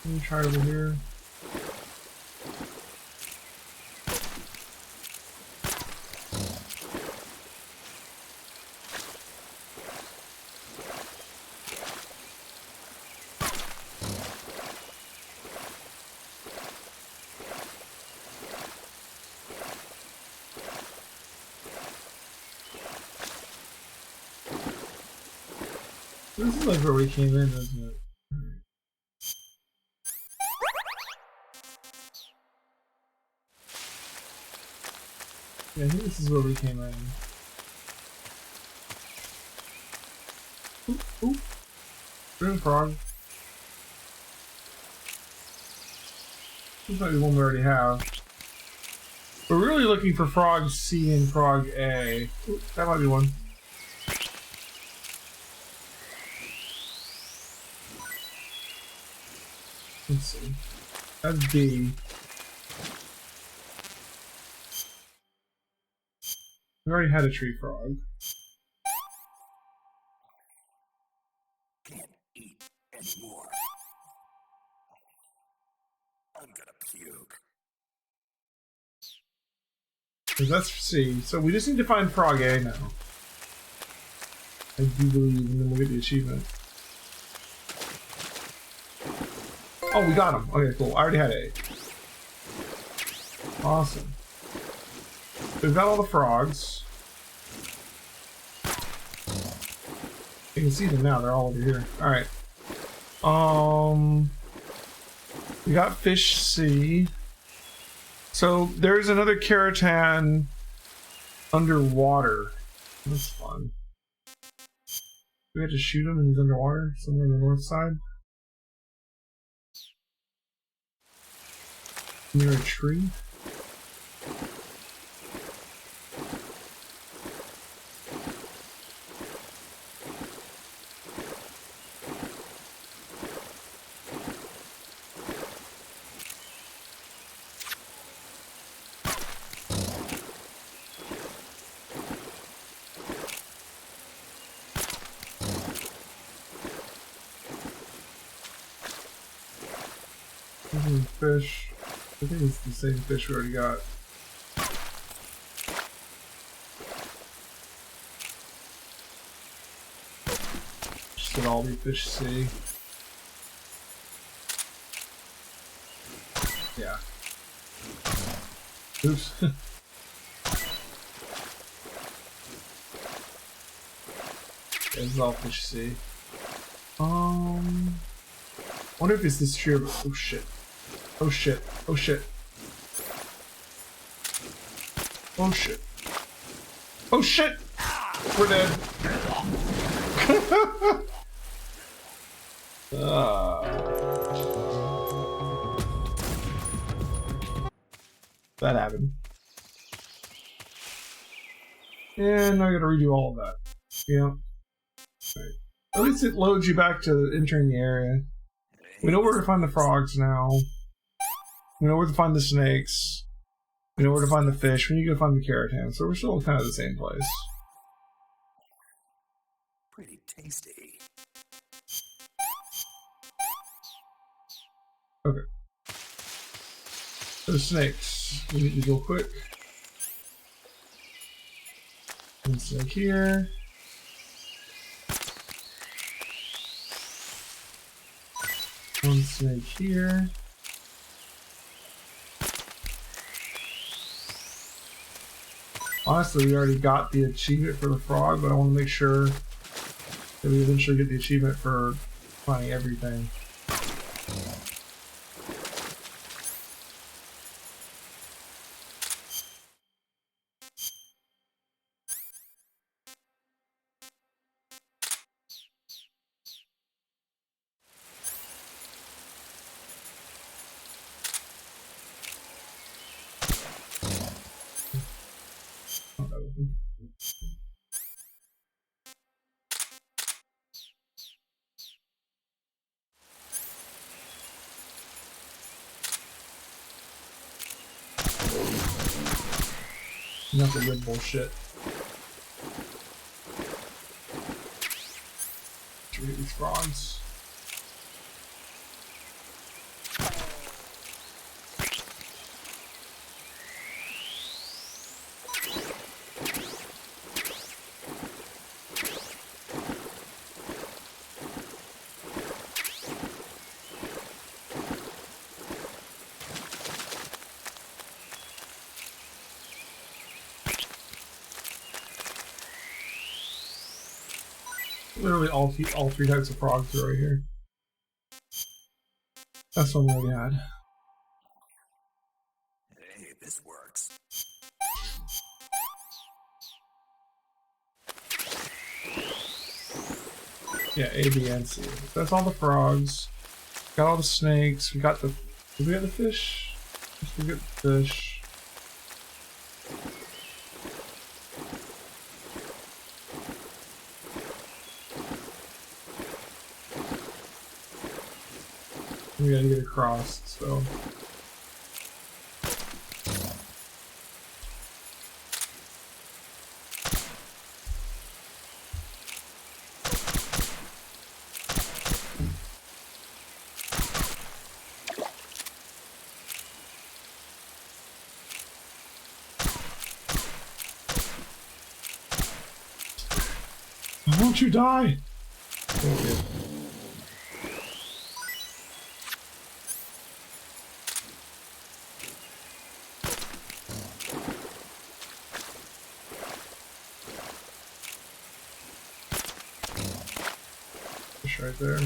Let me try over here. This is like where we came in, isn't it? Yeah, I think this is where we came in. Oop, oop. Room frog. This might be one we already have. We're really looking for frog C and frog A. Ooh, that might be one. Let's see. That's B. We already had a tree frog. Can't eat anymore. I'm gonna puke. So that's C. So we just need to find frog A now. I do believe, and then we'll get the achievement. Oh, we got him. Okay, cool. I already had A. Awesome. We've got all the frogs. You can see them now. They're all over here. All right. We got fish C. So there's another Keraton underwater. That's fun. Do we have to shoot him and he's underwater somewhere on the north side? Near a tree? Fish. I think it's the same fish we already got. Just get all the fish C. Yeah. Oops. This is all fish C. Wonder if it's this tree. Oh shit. Oh shit. Oh shit. Oh shit. Oh shit! We're dead. That happened. And I gotta redo all of that. Yeah. Right. At least it loads you back to entering the area. We know where to find the frogs now. We know where to find the snakes. We know where to find the fish. We need to go find the Keratons. So we're still kind of the same place. Pretty tasty. Okay. So snakes. We need to go quick. One snake here. One snake here. Honestly, we already got the achievement for the frog, but I want to make sure that we eventually get the achievement for finding everything. Enough of good bullshit. Should we get these frogs? Literally all three types of frogs are right here. That's one we already had. Hey, this works. Yeah, A, B, and C. That's all the frogs. Got all the snakes. We got the. Did we have the fish? Just a good fish. We gotta get across, so. Why won't you die? Okay. Fish right there.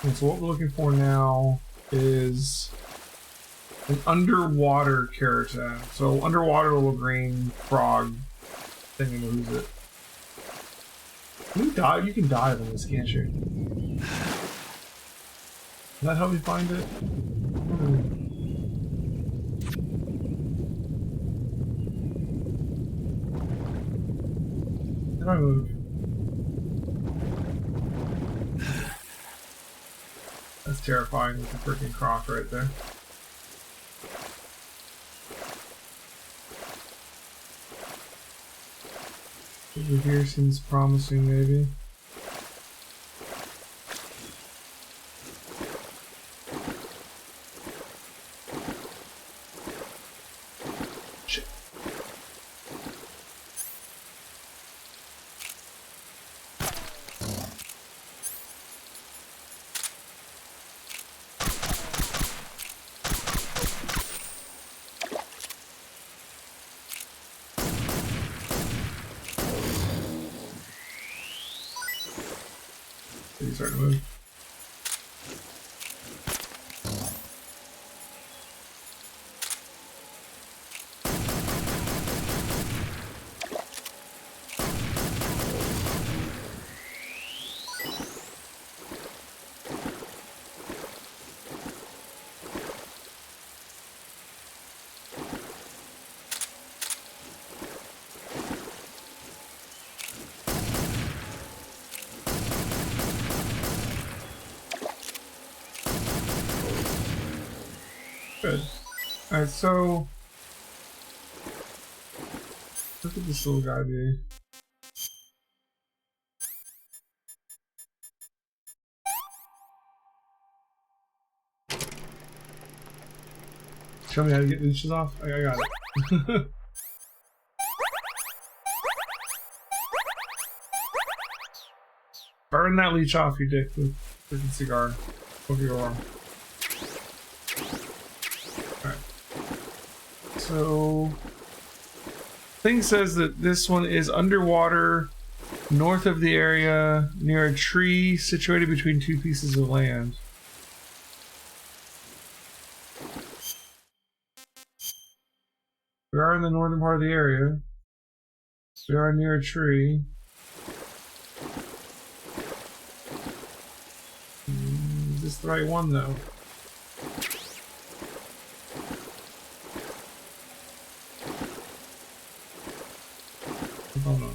And so what we're looking for now is an underwater Keraton. So underwater little green frog thing. Who's it? Can you dive? You can dive in this, can't you? Does that help you find it? How do I move? That's terrifying with the freaking croc right there. Over here seems promising, maybe. Shit. He's starting to move. Good. Alright, so look at this little guy be. Show me how to get leashes off? I got it. Burn that leech off, you dick, with freaking cigar. Hope you're wrong. Alright. So thing says that this one is underwater, north of the area, near a tree situated between two pieces of land. We are in the northern part of the area. We are near a tree. Is this the right one, though? Oh no.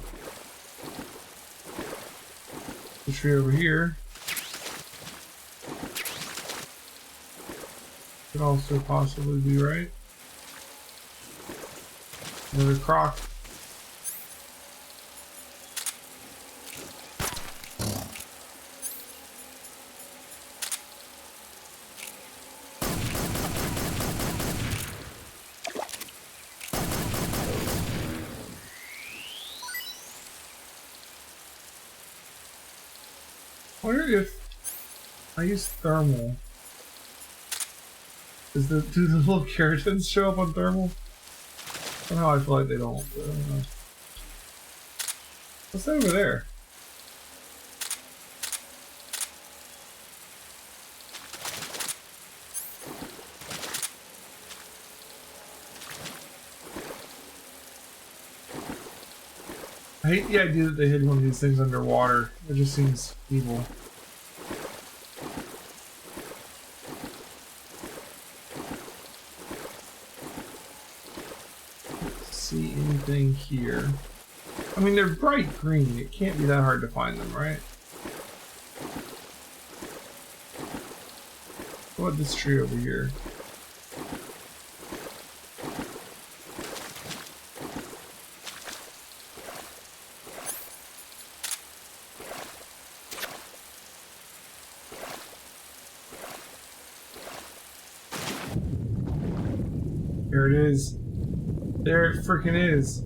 The tree over here could also possibly be right. Another croc. I wonder if I use thermal. Do the little Keratons show up on thermal? Somehow I feel like they don't. But I don't know. What's that over there? I hate the idea that they hid one of these things underwater. It just seems evil. See anything here? I mean, they're bright green. It can't be that hard to find them, right? What about this tree over here? There it is. There it freaking is.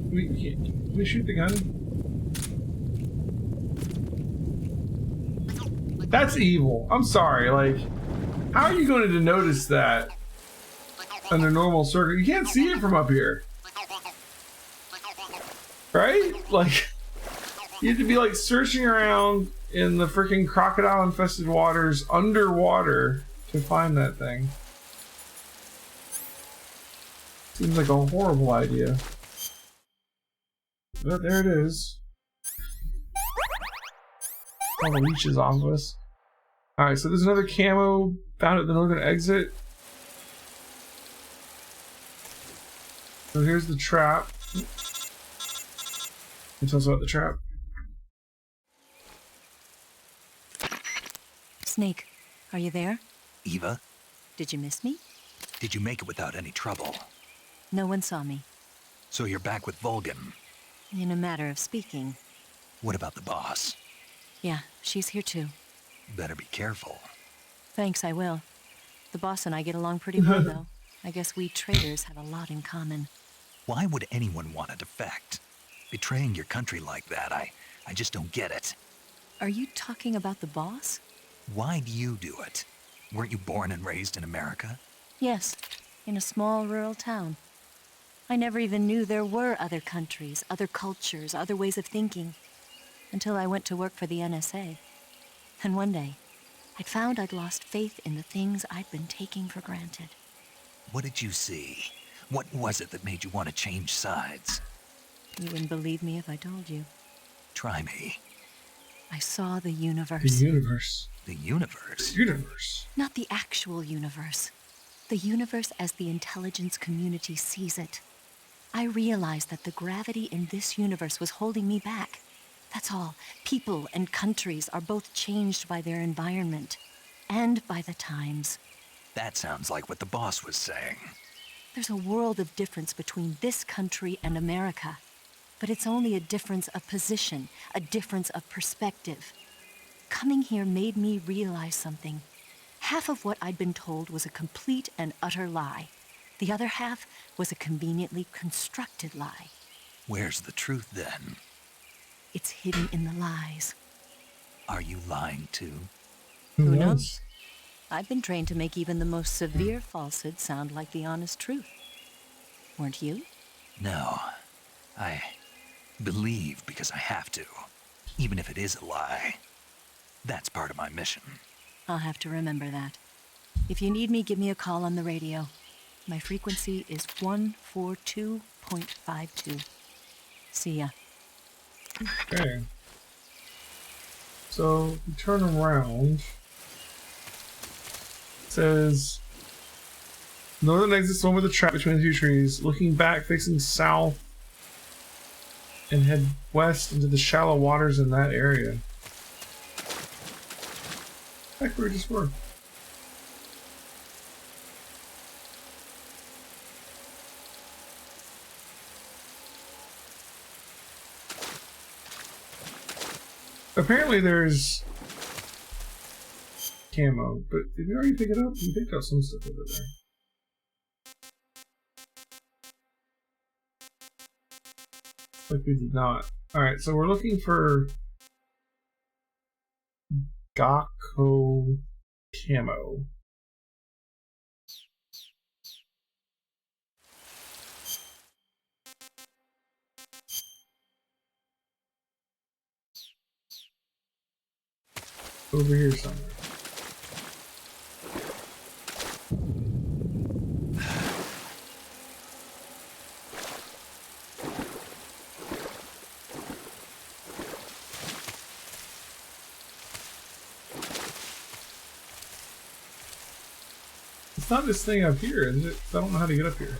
Can we shoot the gun? That's evil. I'm sorry. Like, how are you going to notice that under normal circuit? You can't see it from up here, right? Like, you have to be like searching around in the freaking crocodile-infested waters underwater to find that thing. Seems like a horrible idea. But there it is. All the leeches off of us. Alright, so there's another camo found at the northern exit. So here's the trap. Can you tell us about the trap? Snake, are you there? Eva, Did you miss me? did you make it without any trouble? No one saw me. So you're back with Vulcan. In a matter of speaking. What about the boss? Yeah, she's here too. Better be careful. Thanks, I will. The boss and I get along pretty well, though. I guess we traders have a lot in common. Why would anyone want to defect? Betraying your country like that, I just don't get it. Are you talking about the boss? Why do you do it? Weren't you born and raised in America? Yes, in a small rural town. I never even knew there were other countries, other cultures, other ways of thinking, until I went to work for the NSA. And one day, I'd found I'd lost faith in the things I'd been taking for granted. What did you see? What was it that made you want to change sides? You wouldn't believe me if I told you. Try me. I saw the universe. The universe. The universe? The universe. Not the actual universe. The universe as the intelligence community sees it. I realized that the gravity in this universe was holding me back. That's all. People and countries are both changed by their environment and by the times. That sounds like what the boss was saying. There's a world of difference between this country and America. But it's only a difference of position, a difference of perspective. Coming here made me realize something. Half of what I'd been told was a complete and utter lie. The other half was a conveniently constructed lie. Where's the truth then? It's hidden in the lies. Are you lying too? Who knows? I've been trained to make even the most severe falsehood sound like the honest truth. Weren't you? No. I believe because I have to, even if it is a lie. That's part of my mission. I'll have to remember that. If you need me, give me a call on the radio. My frequency is 142.52. See ya. Okay. So, we turn around. It says, northern exit's one with a trap between the two trees. Looking back, facing south, and head west into the shallow waters in that area. Back where we just were. Apparently there's camo, but did we already pick it up? We picked up some stuff over there. Like we did not. Alright, so we're looking for Gakko camo. over here somewhere. It's not this thing up here, is it? I don't know how to get up here.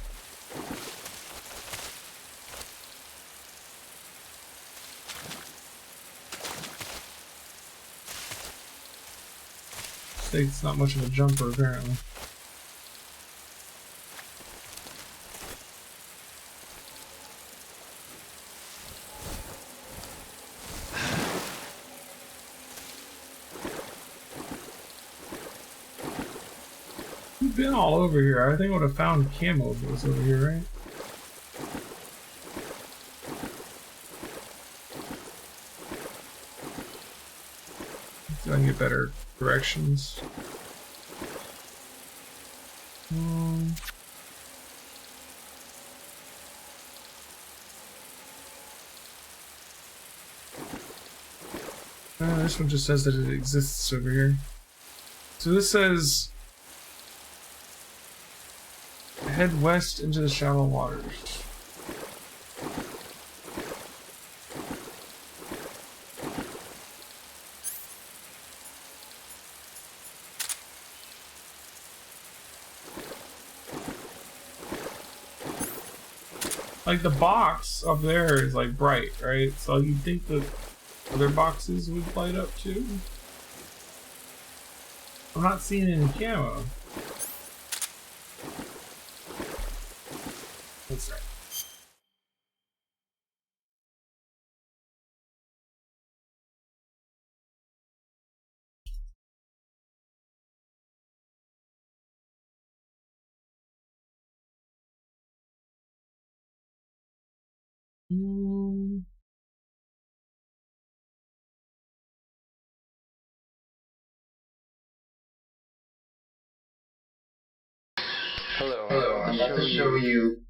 It's not much of a jumper, apparently. We've been all over here. I think I would have found camo if it was over here, right? So I can get better directions. This one just says that it exists over here. So this says head west into the shallow waters. Like the box up there is like bright, right? So you'd think that other boxes would light up too. I'm not seeing any camo. That's right. Hello, I'm about to show you.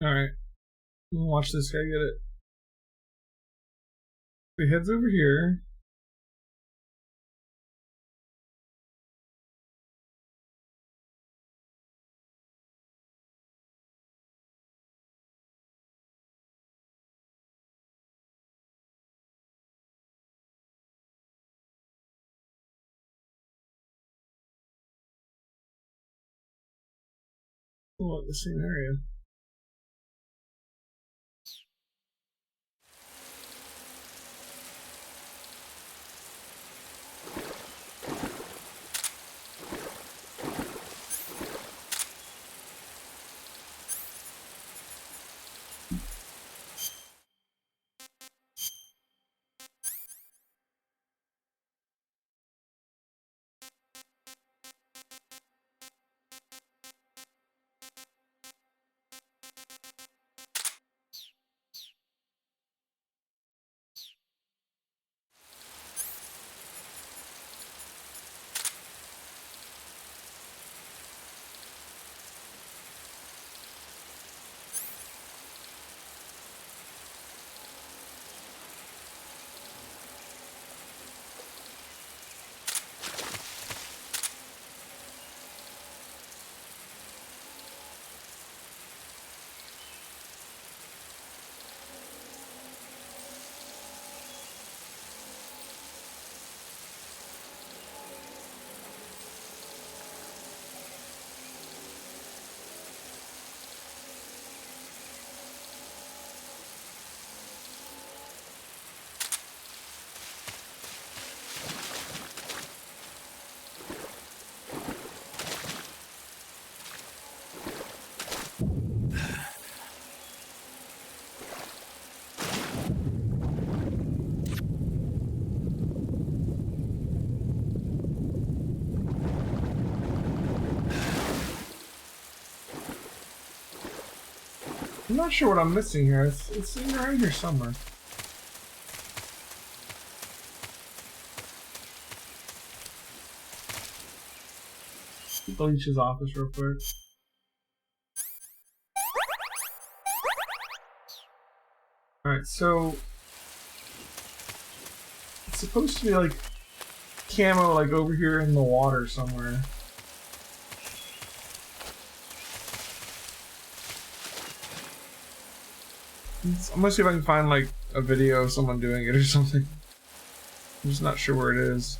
Alright. Watch this guy get it. He heads over here. Oh, the same area. I'm not sure what I'm missing here. It's around here somewhere. Delete his office real quick. Alright, so it's supposed to be like camo like over here in the water somewhere. I'm gonna see if I can find like a video of someone doing it or something. I'm just not sure where it is.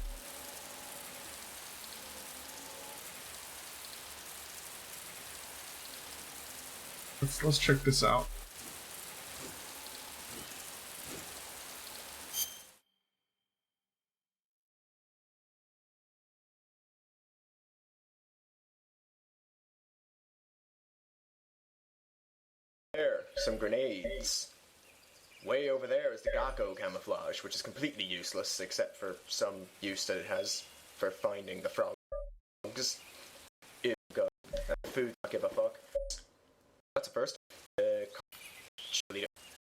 Let's check this out. There, some grenades. Way over there is the Gakko camouflage, which is completely useless, except for some use that it has for finding the frogs. Ew, God. Food, not give a fuck. That's the first.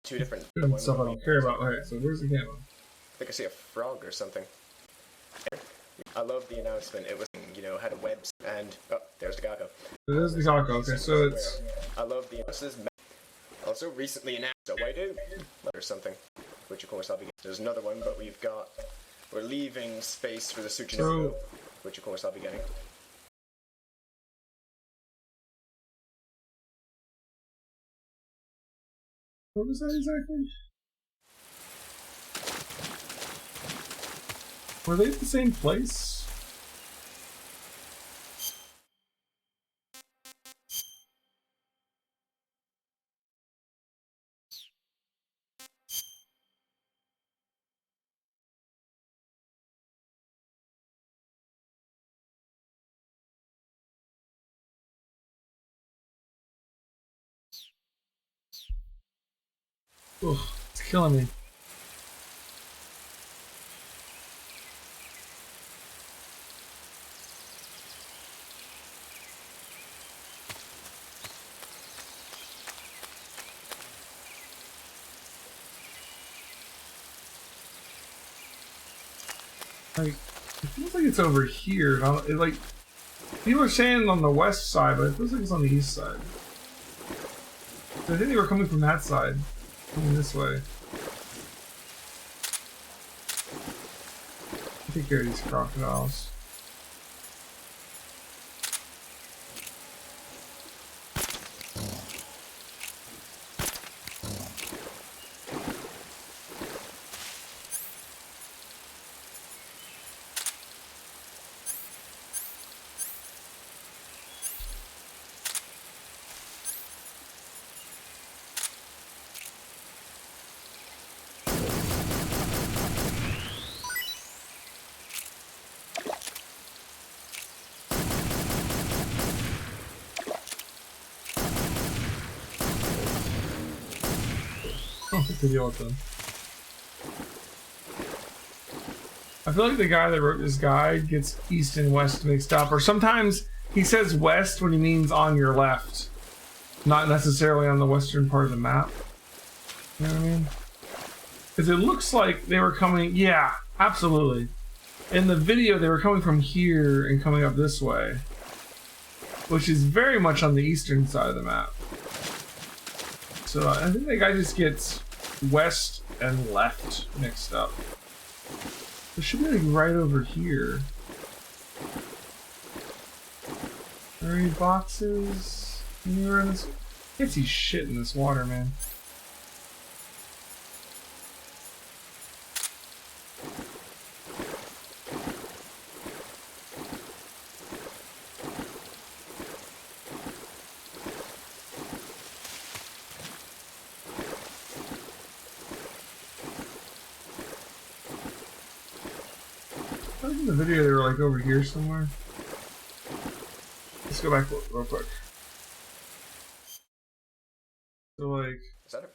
Two different Stuff I don't care about. Alright, so where's the camo? I think I see a frog or something. I love the announcement. It was, you know, had a web and oh, there's the Gakko. It is the Gakko. Okay, so it's. I love the announcement. Also recently announced a white dude or something, which of course I'll be. There's another one, but we're leaving space for the Tsuchinoko, which of course I'll be getting. What was that exactly? Were they at the same place? Ugh, it's killing me. Like, it feels like it's over here. Like, people are saying on the west side, but it feels like it's on the east side. I think they were coming from that side. Coming this way. Take care of these crocodiles. To deal with them. I feel like the guy that wrote this guide gets east and west mixed up, or sometimes he says west when he means on your left, not necessarily on the western part of the map. You know what I mean? Because it looks like they were coming, yeah, absolutely. In the video, they were coming from here and coming up this way, which is very much on the eastern side of the map. So I think the guy just gets west and left mixed up. It should be like right over here. Are there any boxes anywhere in this? I can't see shit in this water, man. In the video they were like over here somewhere. Let's go back real quick. So like, is that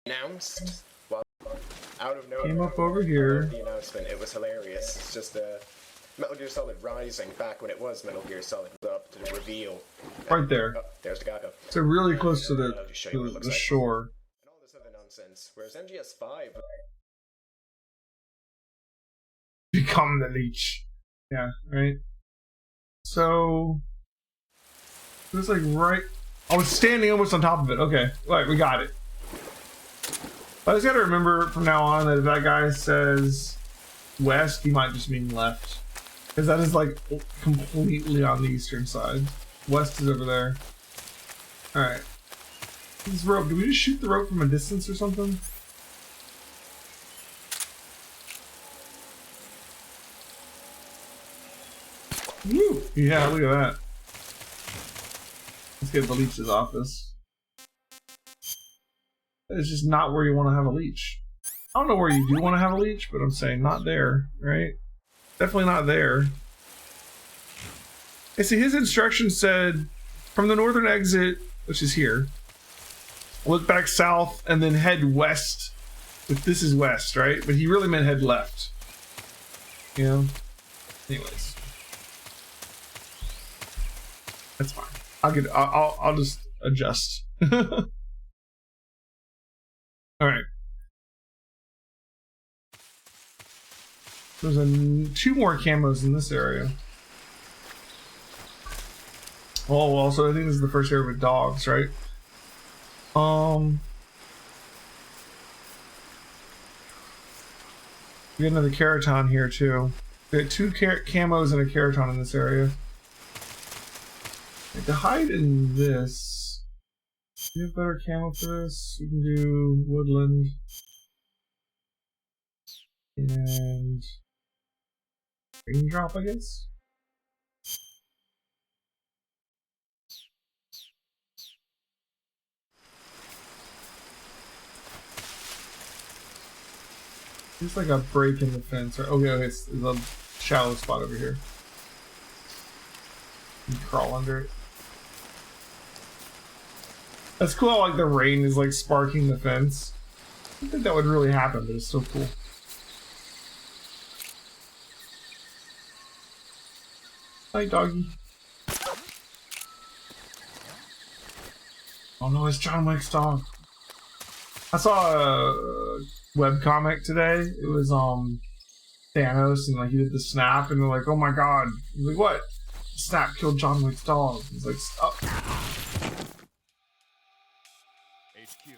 announced? Well, out of nowhere. Came up over here. The announcement, it was hilarious. It's just Metal Gear Solid Rising back when it was Metal Gear Solid up to the reveal. Right there. Oh, there's the Gakko. So really close to I'll just show you what it looks the like. shore. And all this other nonsense. Whereas MGS5 Become the leech. Yeah, right. So it was like right. I was standing almost on top of it. Okay, right, we got it. I just gotta remember from now on that if that guy says west, he might just mean left, because that is like completely on the eastern side. West is over there. All right. This rope. Do we just shoot the rope from a distance or something? Woo! Yeah, look at that. Let's get the leech's office. It's just not where you want to have a leech. I don't know where you do want to have a leech, but I'm saying not there, right? Definitely not there. And see, his instructions said, from the northern exit, which is here, look back south and then head west. If this is west, right? But he really meant head left. You know? Anyways. That's fine. I'll just adjust. Alright. There's two more camos in this area. Oh, also I think this is the first area with dogs, right? We got another Keraton here too. We got two camos and a Keraton in this area. To hide in this, do you have better camo for this? We can do woodland and raindrop, I guess. There's like a break in the fence, or okay, it's a shallow spot over here. You can crawl under it. That's cool how like the rain is like sparking the fence. I don't think that would really happen, but it's still cool. Hi, doggy. Oh no, it's John Wick's dog. I saw a webcomic today. It was Thanos, and like he did the snap, and they're like, "Oh my god!" He's like, "What?" Snap killed John Wick's dog. He's like, "Oh."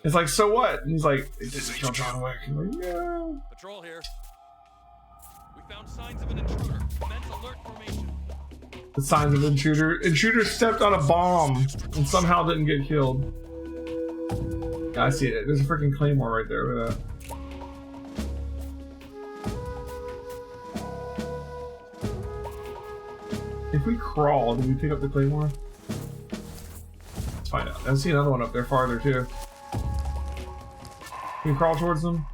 It's like, so what? And he's like, "It didn't kill John Wick." I'm like, "Yeah." Patrol here. We found signs of an intruder. Commence alert formation. The signs of intruder. Intruder stepped on a bomb and somehow didn't get killed. Yeah, I see it. There's a freaking claymore right there. Look at that. If we crawl, do we pick up the claymore? Let's find out. I see another one up there farther too. Can we crawl towards them?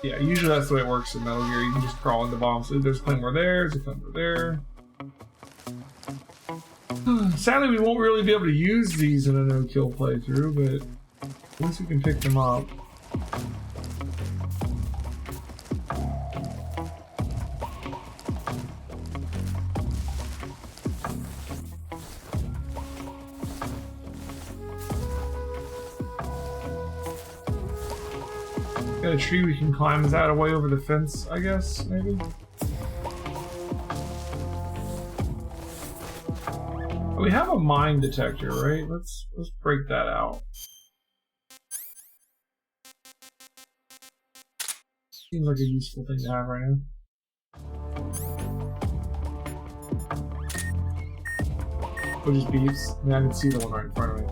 Yeah, usually that's the way it works in Metal Gear. You can just crawl into bombs. So there's a claymore there, there's a claymore there. Sadly, we won't really be able to use these in a no-kill playthrough, but at least we can pick them up. Got a tree we can climb. Is that a way over the fence, I guess, maybe? We have a mine detector, right? Let's break that out. Seems like a useful thing to have right now. It just beeps. I mean, I can see the one right in front of me.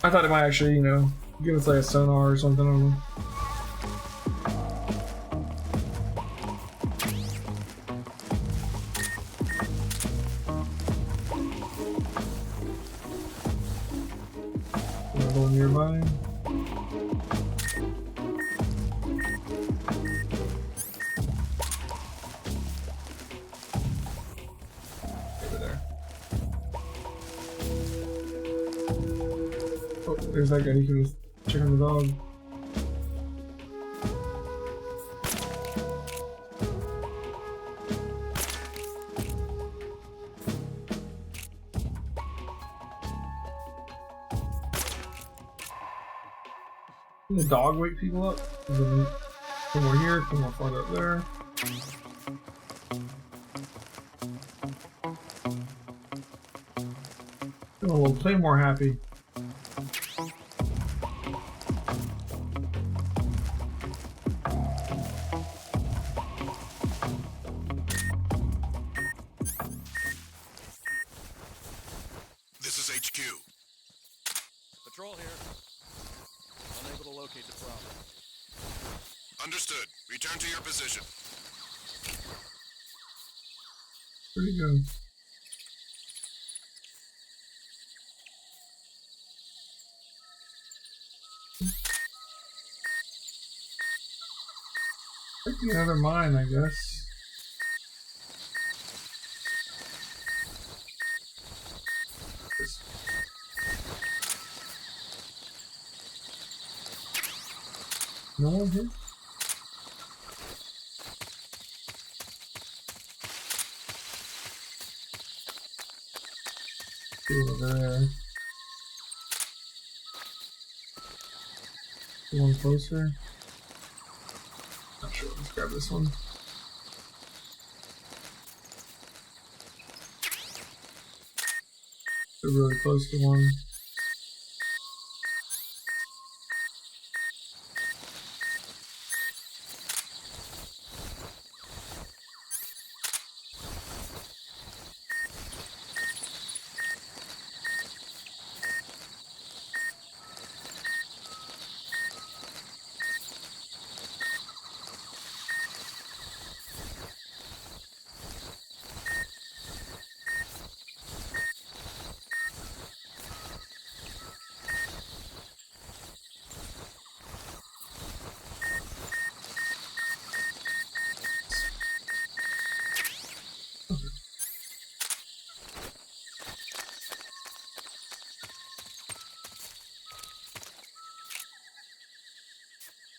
I thought it might actually, you know, give us like a sonar or something. I don't know. Another one nearby. Over there. Oh, there's that guy. He can just check on the dog. Can the dog wake people up? And then come over here, come more farther up there. Oh, we'll play more happy. This is HQ. Patrol here. Unable to locate the problem. Understood. Return to your position. Where'd he go? Taking another mine, I guess. No one here? Over there. One closer. Not sure. Let's grab this one. We're really close to one.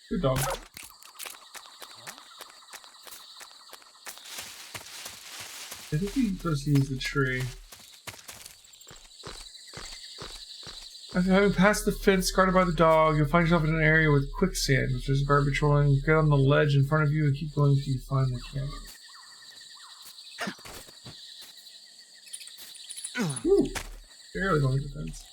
Good dog. I think we supposed to use the tree. After having passed the fence guarded by the dog, you'll find yourself in an area with quicksand, which is guard patrolling. Get on the ledge in front of you and keep going until you find the camera. Woo! Barely going to the fence.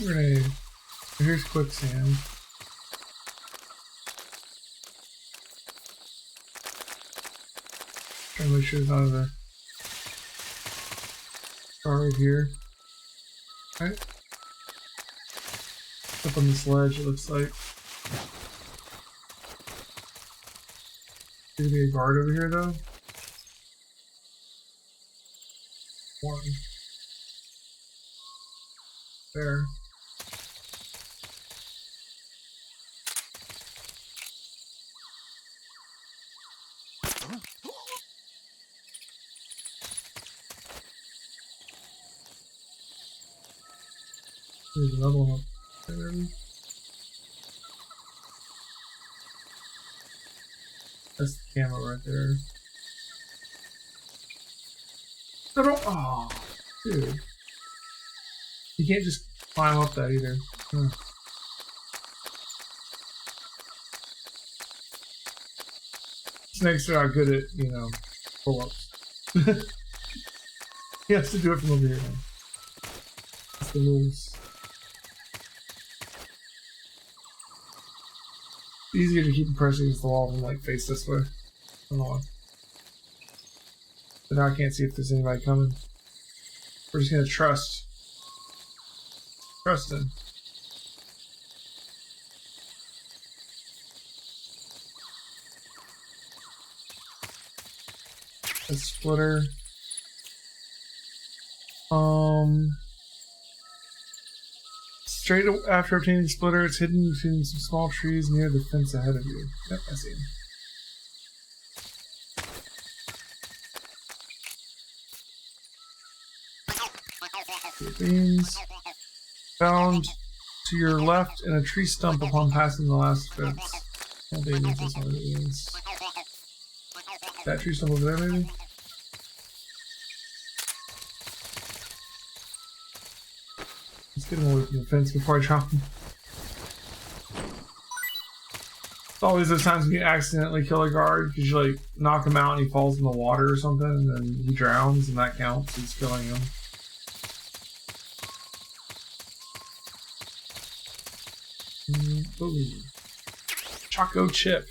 Grenade. Here's quicksand. Trying to make sure it's not the car right here. Right? Up on this ledge, it looks like. There's gonna be a guard over here though. One. There. There's another one up there. That's the camera right there. Oh, dude. You can't just climb up that either. Huh. Snakes are not good at, you know, pull-ups. He has to do it from over here now. That's the moves. Easier to keep pressing against the wall than like face this way. Come on. But now I can't see if there's anybody coming. We're just gonna trust. Trust him. A splitter. Straight after obtaining the splitter, it's hidden between some small trees near the fence ahead of you. Yep, I see him. Beans. Found to your left in a tree stump upon passing the last fence. Oh, baby, is this what it is? That tree stump over there, maybe? Let's get him away from the fence before I drop him. It's always those times when you accidentally kill a guard because you like knock him out and he falls in the water or something and then he drowns and that counts as killing him. Ooh. Choco chip.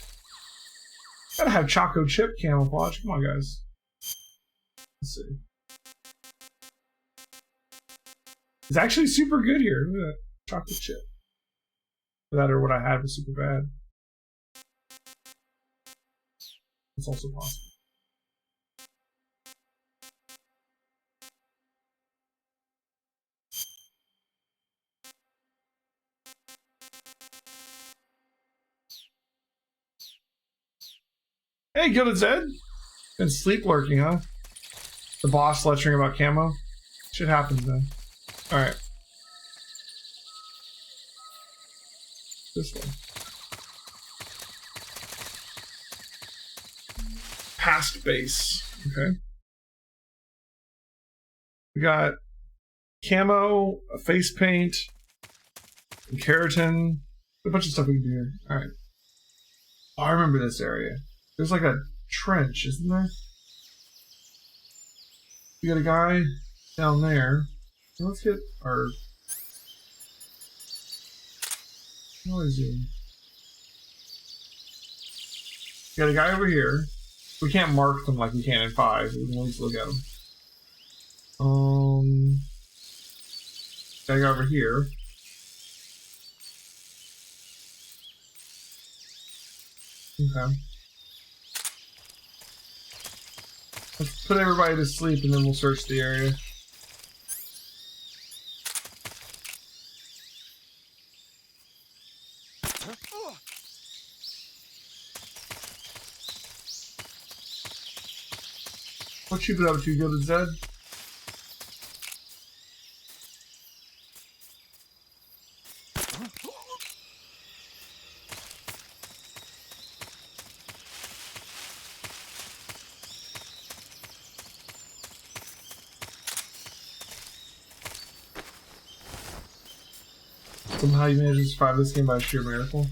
Gotta have choco chip camouflage. Come on, guys. Let's see. It's actually super good here. Look at that. Chocolate chip. That or what I had was super bad. It's also possible. Hey, Gilded Zed. Been sleep lurking, huh? The boss lecturing about camo. Shit happens then. Alright. This one. Past base. Okay. We got camo, a face paint, and keratin. A bunch of stuff we can do here. Alright. Oh, I remember this area. There's like a trench, isn't there? We got a guy down there. Let's get our... What is he? We got a guy over here. We can't mark them like we can in 5. We can at least look at them. Got a guy over here. Okay. Let's put everybody to sleep and then we'll search the area. What you been up to, Gilded Zed? Somehow you managed to survive this game by sheer miracle.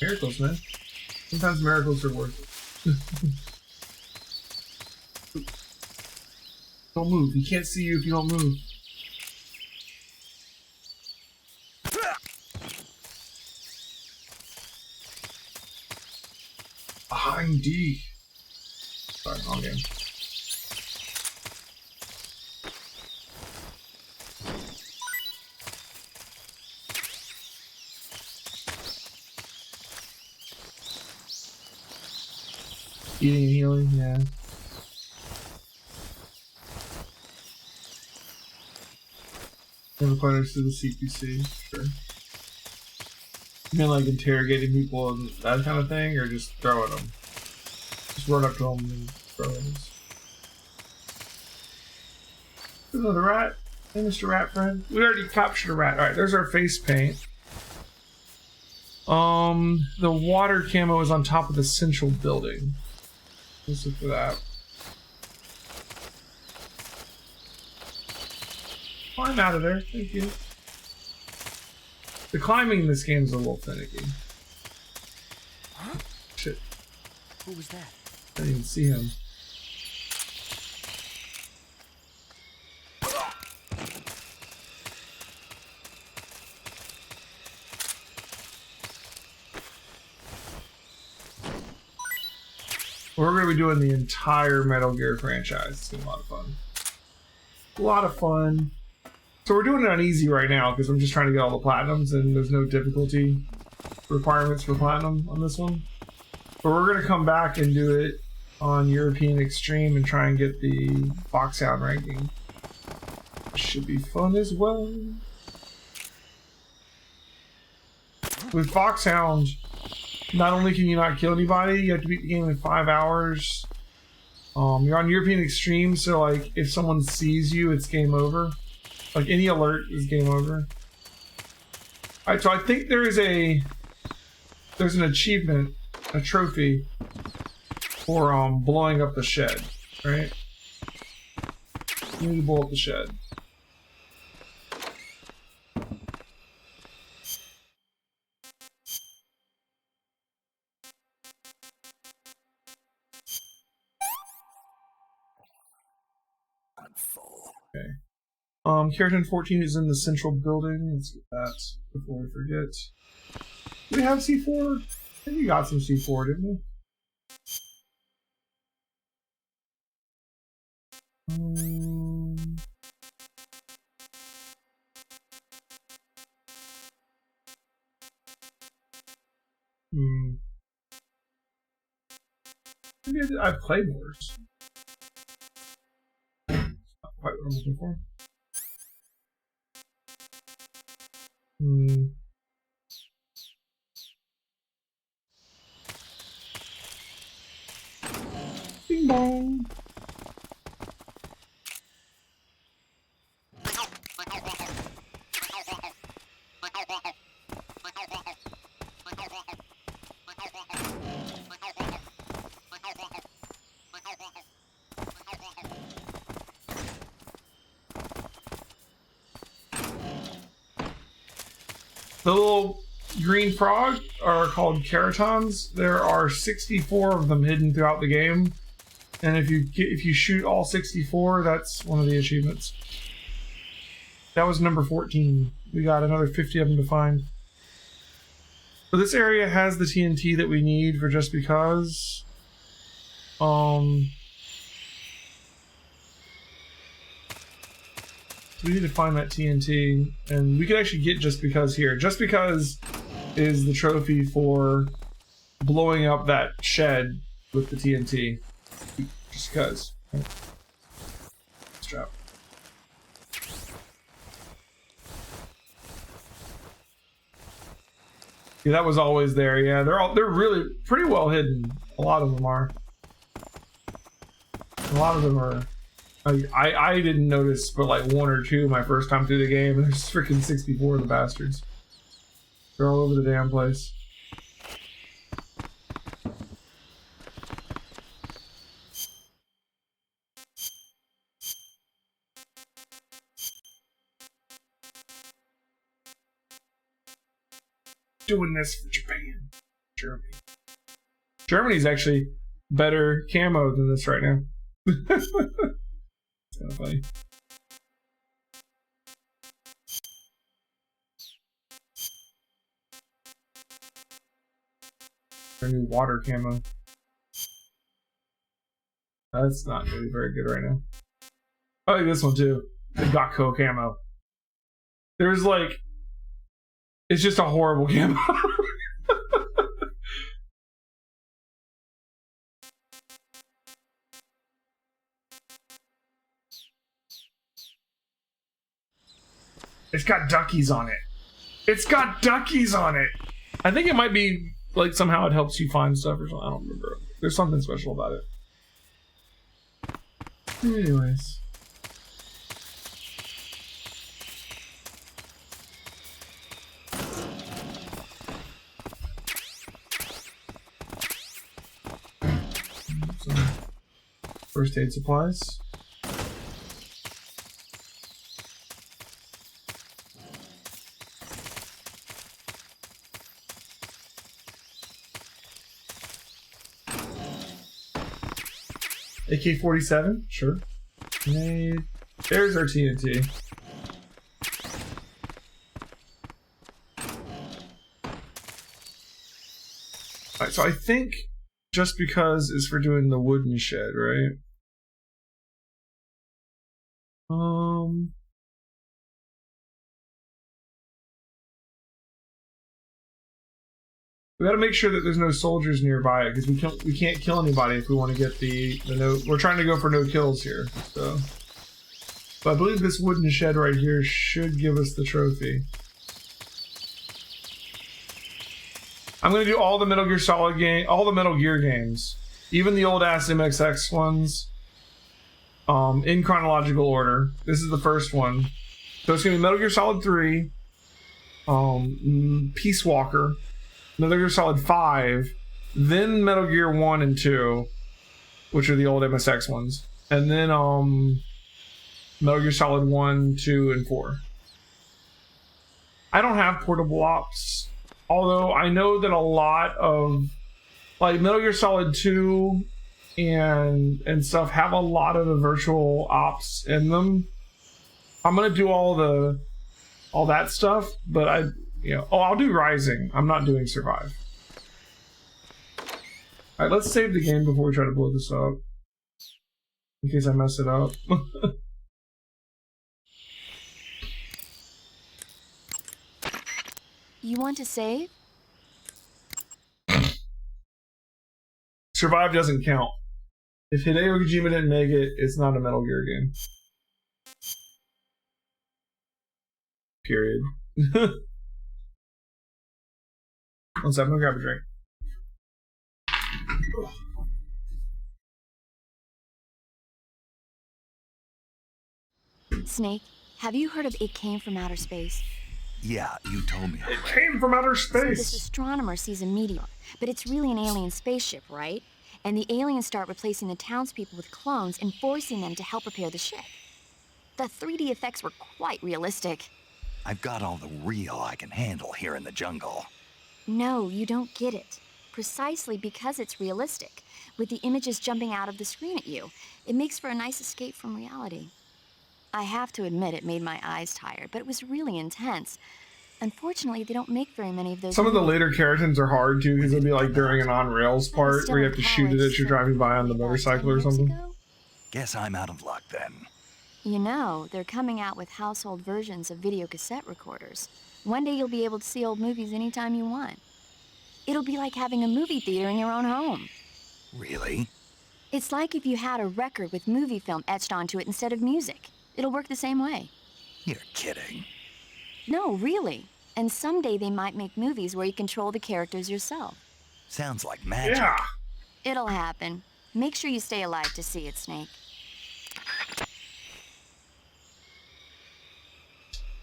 Miracles, man. Sometimes miracles are worth it. Don't move. He can't see you if you don't move. Behind D. Sorry, wrong game. Eating and healing, yeah. Never quite understood the CQC, sure. You mean like interrogating people and that kind of thing, or just throw at them? Just run up to them and throw at them. There's another rat. Hey, Mr. Rat Friend. We already captured a rat. Alright, there's our face paint. The water camo is on top of the central building. Let's look for that. Climb out of there, thank you. The climbing in this game is a little finicky. Huh? Shit. Who was that? I didn't even see him. We're going to be doing the entire Metal Gear franchise. It's going to be a lot of fun. A lot of fun. So we're doing it on easy right now because I'm just trying to get all the platinums and there's no difficulty requirements for platinum on this one. But we're going to come back and do it on European Extreme and try and get the Foxhound ranking. Should be fun as well. With Foxhound, not only can you not kill anybody, you have to beat the game in 5 hours. You're on European Extreme, so like if someone sees you, it's game over. Like any alert is game over. Alright, so I think there's an achievement, a trophy for blowing up the shed, right? You need to blow up the shed. Okay. Keraton 14 is in the central building. Let's get that before we forget. Do we have C4? I think we got some C4, didn't we? Maybe I have claymores. Not quite what I'm looking for. Bing bong. The little green frog are called Keratons. There are 64 of them hidden throughout the game, and if you shoot all 64, that's one of the achievements. That was number 14. We got another 50 of them to find. So this area has the TNT that we need for just because. We need to find that TNT, and we could actually get just because here. Just because is the trophy for blowing up that shed with the TNT. Just because. Let's drop. Yeah, that was always there. Yeah, they're really pretty well hidden. A lot of them are. A lot of them are. I didn't notice but like one or two my first time through the game, and there's freaking 64 of the bastards. They're all over the damn place. Doing this for Japan. Germany. Germany's actually better camo than this right now. It's kind of funny. Their new water camo. That's not really very good right now. I like this one too. The Gakko camo. There's like, it's just a horrible camo. It's got duckies on it. It's got duckies on it. I think it might be like somehow it helps you find stuff or something. I don't remember. There's something special about it. Anyways. Some first aid supplies. AK-47, sure. Hey, there's our TNT. Alright, so I think just because is for doing the wooden shed, right? We gotta make sure that there's no soldiers nearby because we can't kill anybody if we want to get the no. We're trying to go for no kills here, so. But I believe this wooden shed right here should give us the trophy. I'm gonna do all the Metal Gear Solid game, all the Metal Gear games, even the old ass MXX ones, in chronological order. This is the first one. So it's gonna be Metal Gear Solid 3, Peace Walker, Metal Gear Solid 5, then Metal Gear 1 and 2, which are the old MSX ones, and then Metal Gear Solid 1, 2, and 4. I don't have portable ops, although I know that a lot of like Metal Gear Solid 2 and stuff have a lot of the virtual ops in them. I'm gonna do all that stuff, but I'll do Rising. I'm not doing Survive. All right, let's save the game before we try to blow this up, in case I mess it up. You want to save? Survive doesn't count. If Hideo Kojima didn't make it, it's not a Metal Gear game. Period. One second, I'm gonna grab a drink. Snake, have you heard of It Came from Outer Space? Yeah, you told me. It came from outer So space. this astronomer sees a meteor, but it's really an alien spaceship, right? And the aliens start replacing the townspeople with clones and forcing them to help repair the ship. The 3D effects were quite realistic. I've got all the real I can handle here in the jungle. No, you don't get it. Precisely because it's realistic, with the images jumping out of the screen at you, it makes for a nice escape from reality. I have to admit it made my eyes tired, but it was really intense. Unfortunately, they don't make very many of those. Some of the later Keratons are hard too, because it'll be like during an on-rails part where you have to shoot it as you're driving by on the motorcycle or something. Guess I'm out of luck then. You know, they're coming out with household versions of video cassette recorders. One day you'll be able to see old movies anytime you want. It'll be like having a movie theater in your own home. Really? It's like if you had a record with movie film etched onto it instead of music. It'll work the same way. You're kidding. No, really. And someday they might make movies where you control the characters yourself. Sounds like magic. Yeah. It'll happen. Make sure you stay alive to see it, Snake.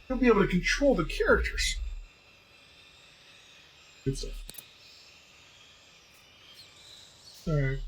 You'll be able to control the characters. Good stuff. Alright.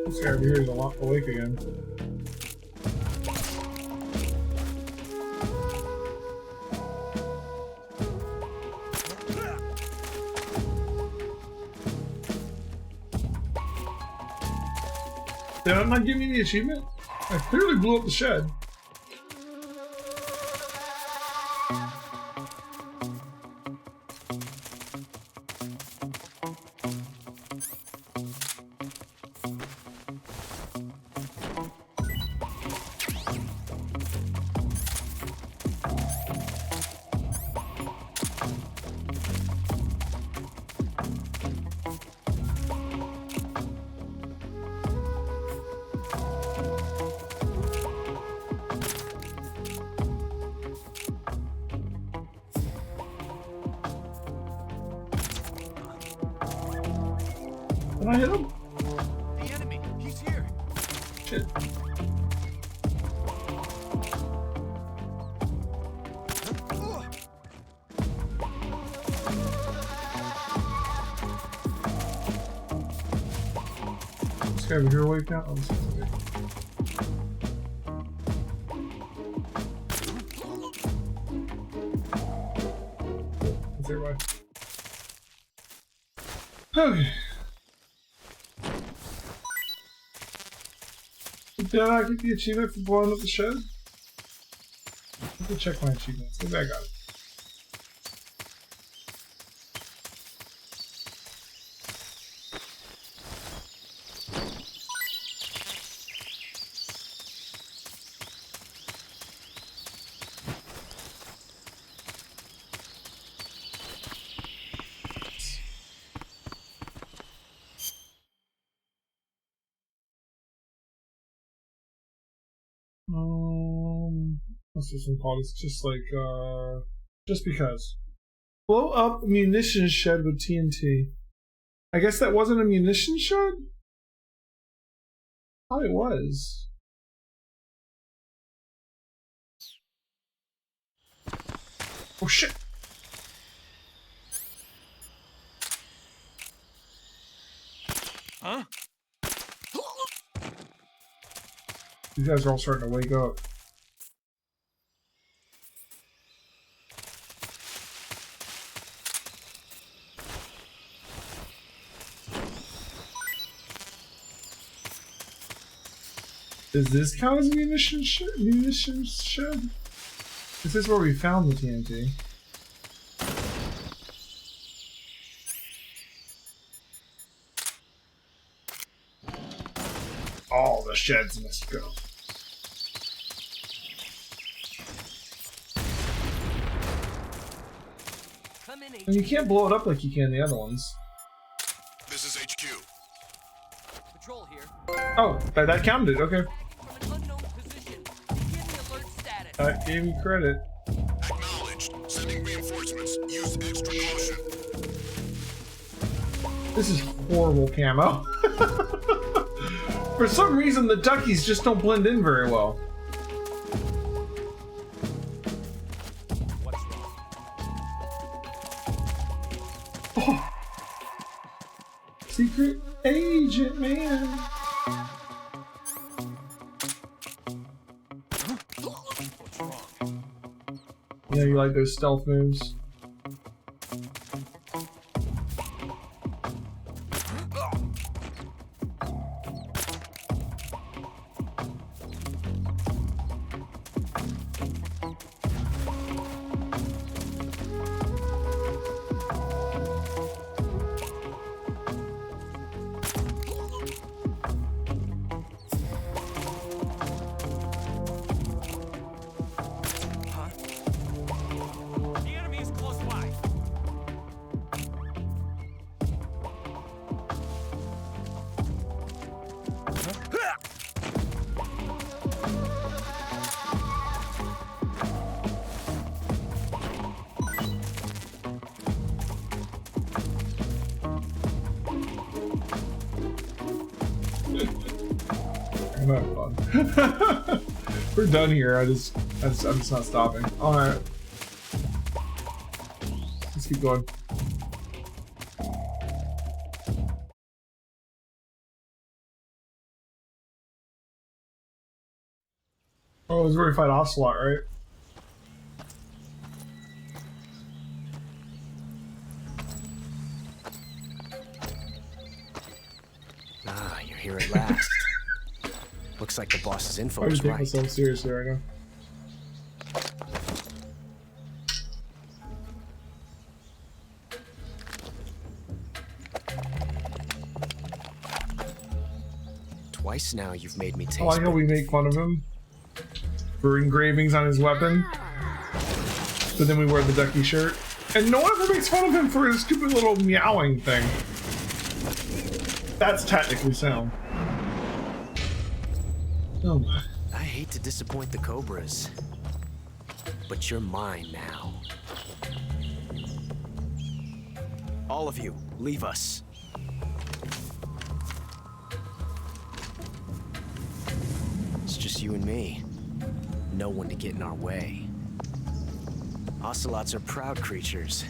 This guy over here is awake again. Did I not give me the achievement? I clearly blew up the shed. Did I hit him? The enemy, he's here. Shit. This guy over here awake now? Oh, this is awake. Is there right? Okay. Did I not get the achievement for blowing up the shed? Let me check my achievements. Maybe I got it. What's this one called? It's just like, just because. Blow up a munitions shed with TNT. I guess that wasn't a munitions shed? I thought it was. Oh shit! Huh? These guys are all starting to wake up. Does this count as a munitions shed? This is where we found the TNT. All the sheds must go. And you can't blow it up like you can the other ones. This is HQ. Patrol here. Oh, that counted. Okay. From an unknown position. Give me alert status. That gave me credit. Acknowledged. Sending reinforcements. Use extra caution. This is horrible camo. For some reason, the duckies just don't blend in very well. What's wrong? Oh. Secret agent, man. What's wrong? Yeah, you like those stealth moves. We're done here. I'm just not stopping. All right, let's keep going. Oh, it was where we fight Ocelot, right? Ah, you're here at last. Looks like the boss's info I was just take right. myself seriously right now. Twice now you've made me taste. I like how we make fun of him for engravings on his weapon, but then we wear the ducky shirt, and no one ever makes fun of him for his stupid little meowing thing. That's technically sound. Oh my. I hate to disappoint the Cobras, but you're mine now. All of you, leave us. It's just you and me. No one to get in our way. Ocelots are proud creatures.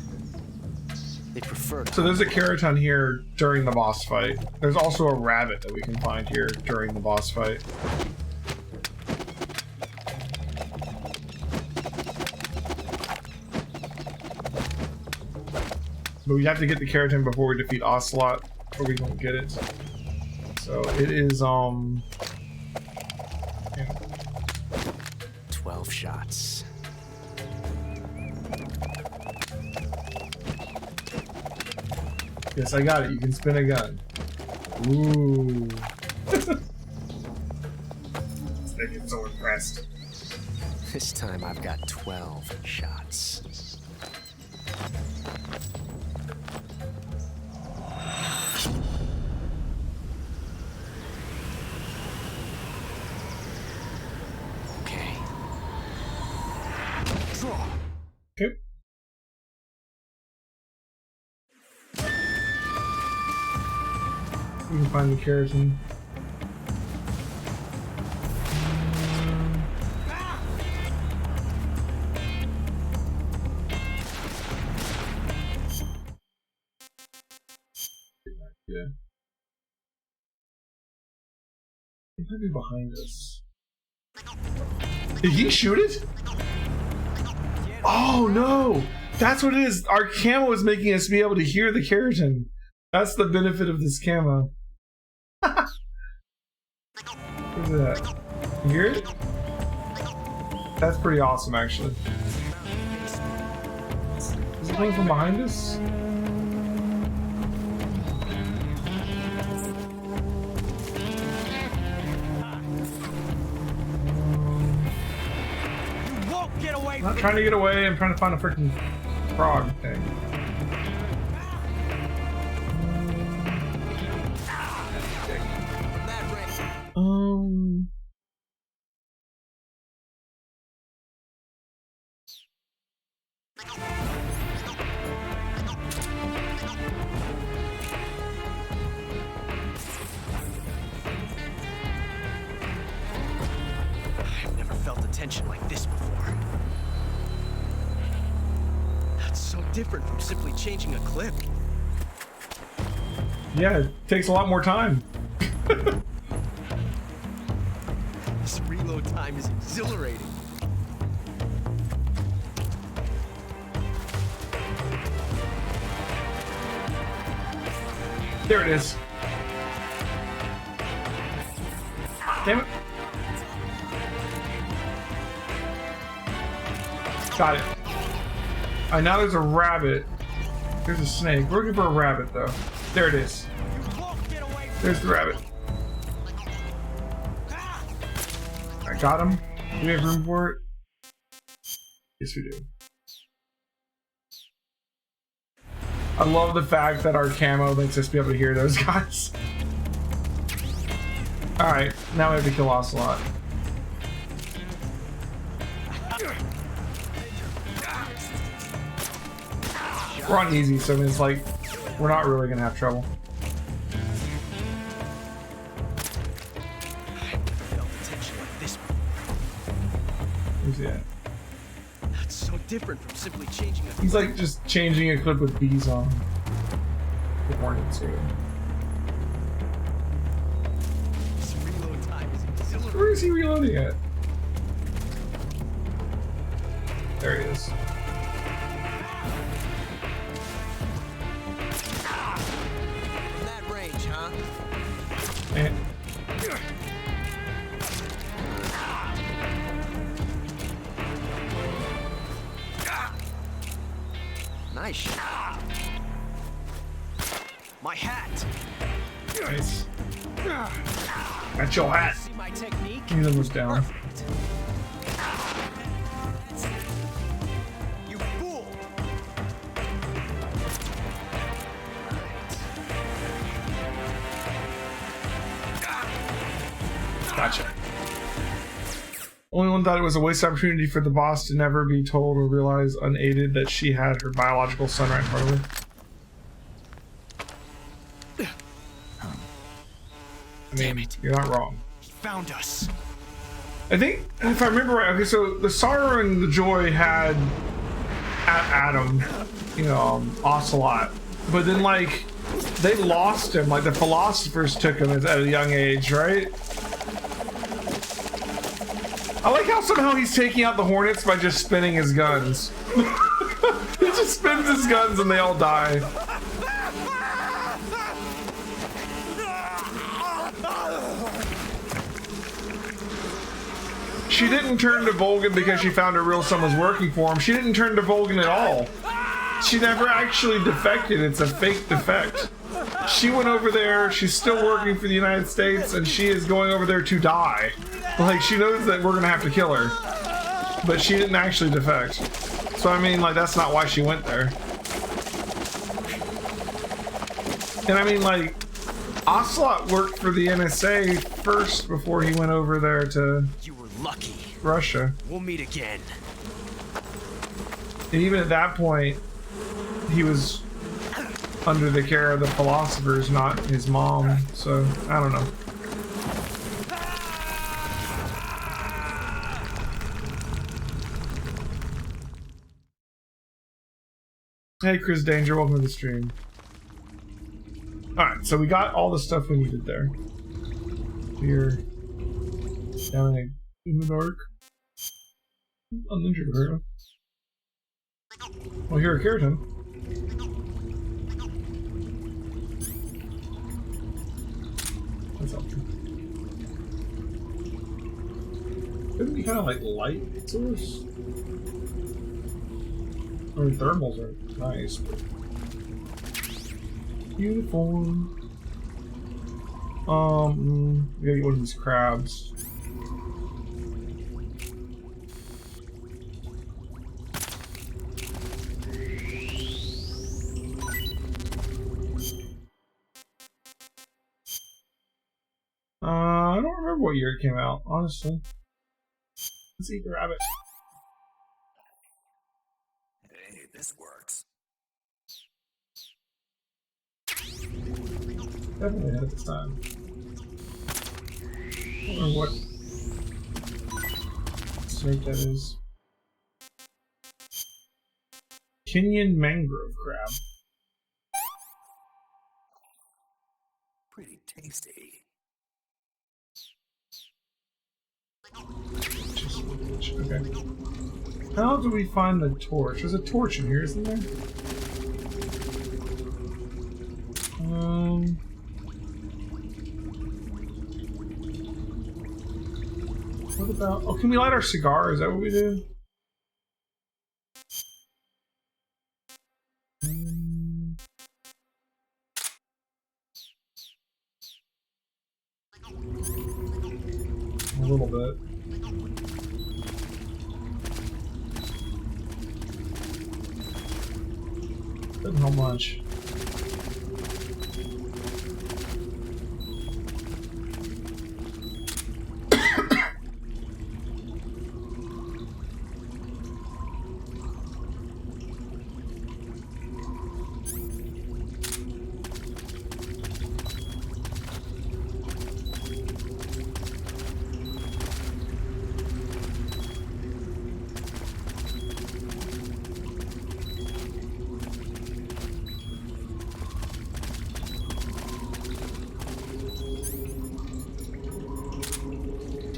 They prefer to... So there's a Keraton here during the boss fight. There's also a rabbit that we can find here during the boss fight. But we have to get the Keraton before we defeat Ocelot, or we won't get it. So it is, shots. Yes, I got it. You can spin a gun. Ooh. They get so impressed. This time I've got 12 shots. Okay. Draw. Okay. You can find the Keraton. Yeah. It might be behind us. Did he shoot it? Oh no! That's what it is. Our camo is making us be able to hear the Keraton. That's the benefit of this camo. What is that? You hear it? That's pretty awesome, actually. Is it coming from behind us? I'm not trying to get away, I'm trying to find a freaking frog thing. I've never felt a tension like this before. That's so different from simply changing a clip. Yeah, it takes a lot more time. This reload time is exhilarating. There it is. Damn it. Got it. Alright, now there's a rabbit. There's a snake. We're looking for a rabbit, though. There it is. There's the rabbit. I got him. Do we have room for it? Yes, we do. I love the fact that our camo makes us be able to hear those guys. Alright, now we have to kill Ocelot. We're on easy, so I mean, it's like, we're not really gonna have trouble. Where's he at? That's so different from simply changing a clip. He's like just changing a clip with bees on. The hornets here. This reload time is exhilarating. Where is he reloading at? There he is. From that range, huh? And nice shot. My hat. nice. That's your hat. See my technique? He's almost down. You fool. Gotcha. Only one thought it was a waste opportunity for the boss to never be told or realize unaided that she had her biological son right in front of her. I mean, Damn it. you're not wrong. He found us. I think, if I remember right, okay, so the sorrow and the joy had Adam, you know, Ocelot, but then like they lost him, like the philosophers took him at a young age, right? I like how somehow he's taking out the hornets by just spinning his guns. He just spins his guns and they all die. she didn't turn to Volgan because she found her real son was working for him. She didn't turn to Volgan at all. She never actually defected. It's a fake defect. She went over there, she's still working for the United States, and she is going over there to die. Like, she knows that we're gonna have to kill her. But she didn't actually defect. So, I mean, like, that's not why she went there. And I mean, like, Ocelot worked for the NSA first before he went over there to lucky. Russia. We'll meet again. And even at that point, he was under the care of the philosophers, not his mom. So, I don't know. Hey, Chris Danger, welcome to the stream. Alright, so we got all the stuff we needed there. Here. Down in the dark. Uninjured hero. Well, here a Keraton. That's helpful. Couldn't be kind of like light source? I mean, thermals are nice, but... Uniform. We gotta get one of these crabs. I don't remember what year it came out, honestly. Let's eat the rabbit. Hey, this works. Definitely had it this time. I don't know what snake that is. Kenyan mangrove crab. Pretty tasty. Okay. How do we find the torch? There's a torch in here, isn't there? What about... Oh, can we light our cigar? Is that what we do? A little bit. Doesn't help much.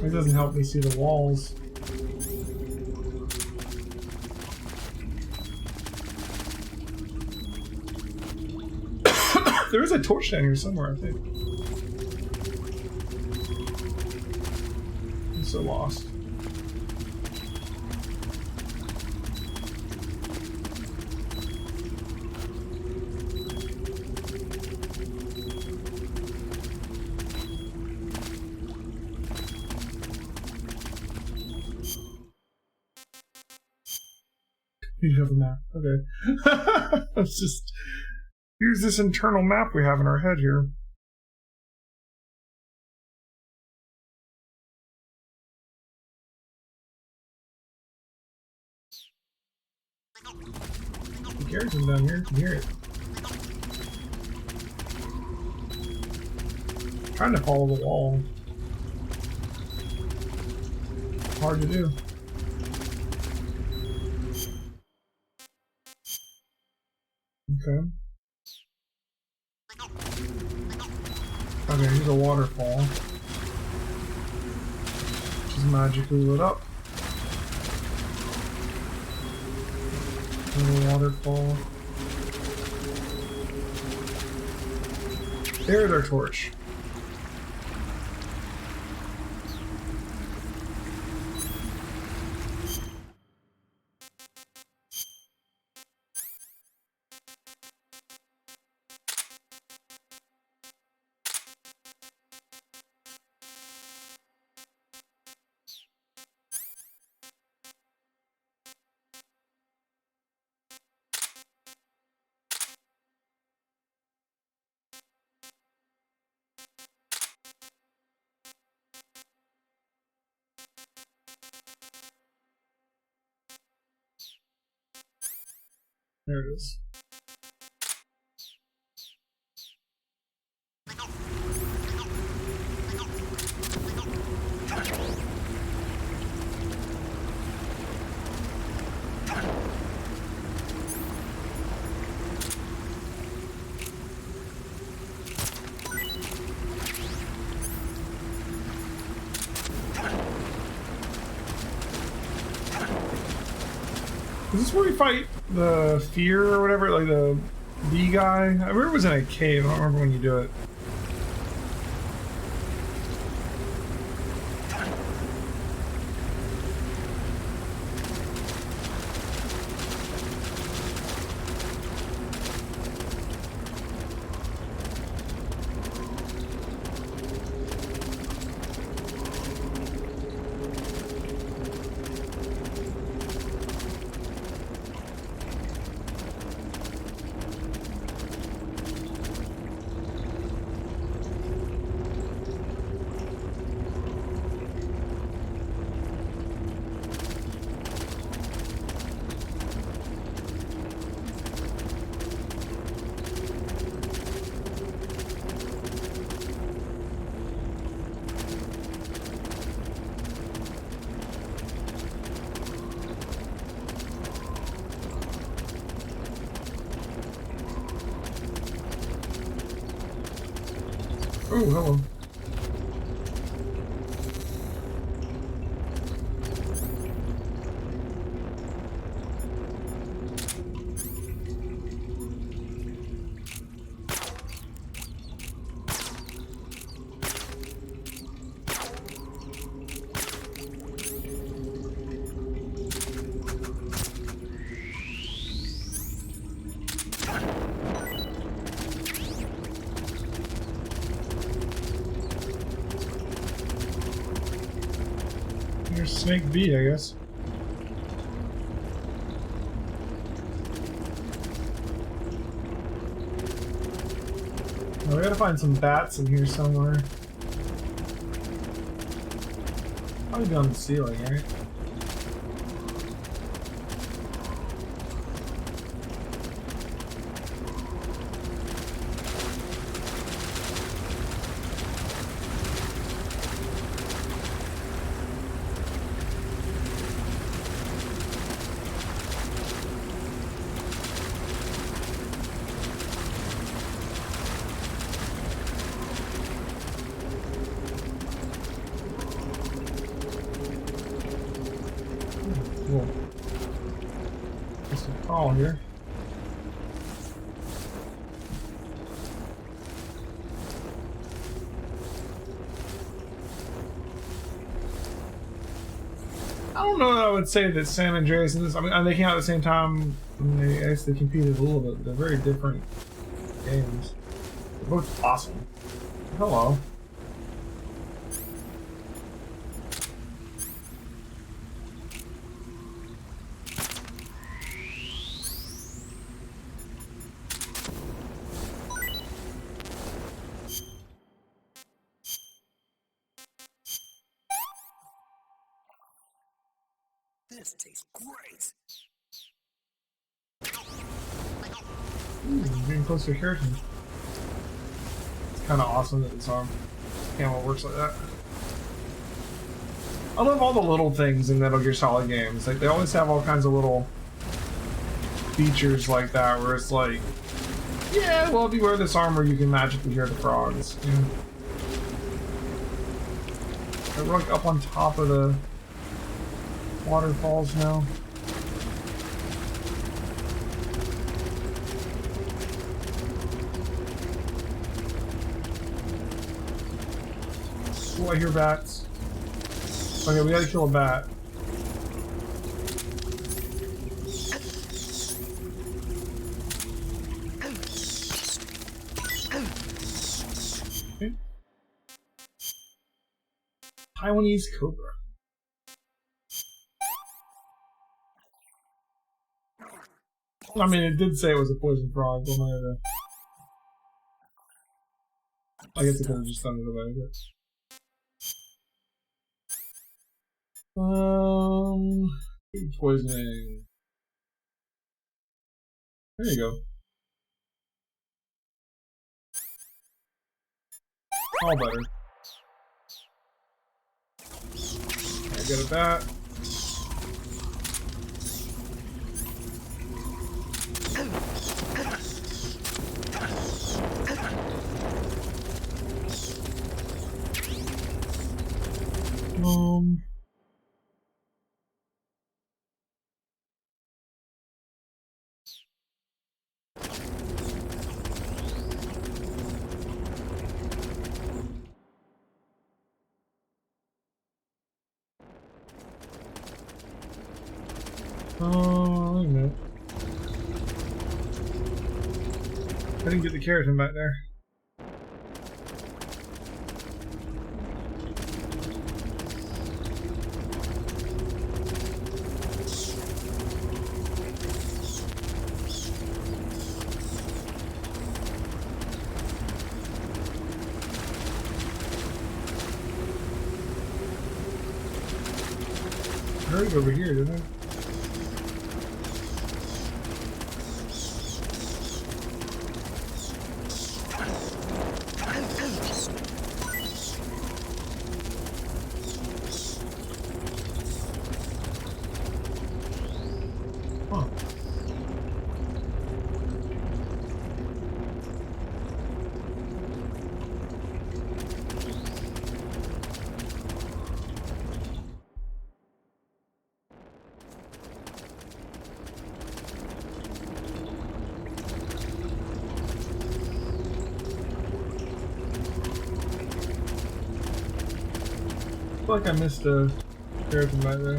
It doesn't help me see the walls. There is a torch down here somewhere, I think. I'm so lost. You have a map. Okay. Let's just use this internal map we have in our head here. The Keratons down here, can hear it. I'm trying to follow the wall. Hard to do. Okay. Okay, here's a waterfall. Which is magically lit up. Another waterfall. There's our torch. There it is. Is this where we fight the fear or whatever, like the bee guy? I remember it was in a cave. I don't remember when you do it. Oh, hello. Here's Snake B, I guess. Oh, we gotta find some bats in here somewhere. Probably be on the ceiling, right? Cool. There's some call here. I don't know that I would say that San Andreas and this, I mean, they came out at the same time, and they actually competed a little bit. They're very different games. They're both awesome. Hello. This tastes great. Ooh, getting close to Keratons. It's kind of awesome that this camera works like that. I love all the little things in Metal Gear Solid games. Like, they always have all kinds of little features like that where it's like, yeah, well, if you wear this armor, you can magically hear the frogs. You know? They're like up on top of the waterfalls now. Oh, I hear bats. Okay, we gotta kill a bat. Okay. Taiwanese cobra. I mean, it did say it was a poison frog, but I guess it could have just done it away, but... food poisoning. There you go. All better. I get at that. Oh, wait a minute. I didn't get the Keraton back there. I heard it over here, didn't I? I feel like I missed a Keraton back there.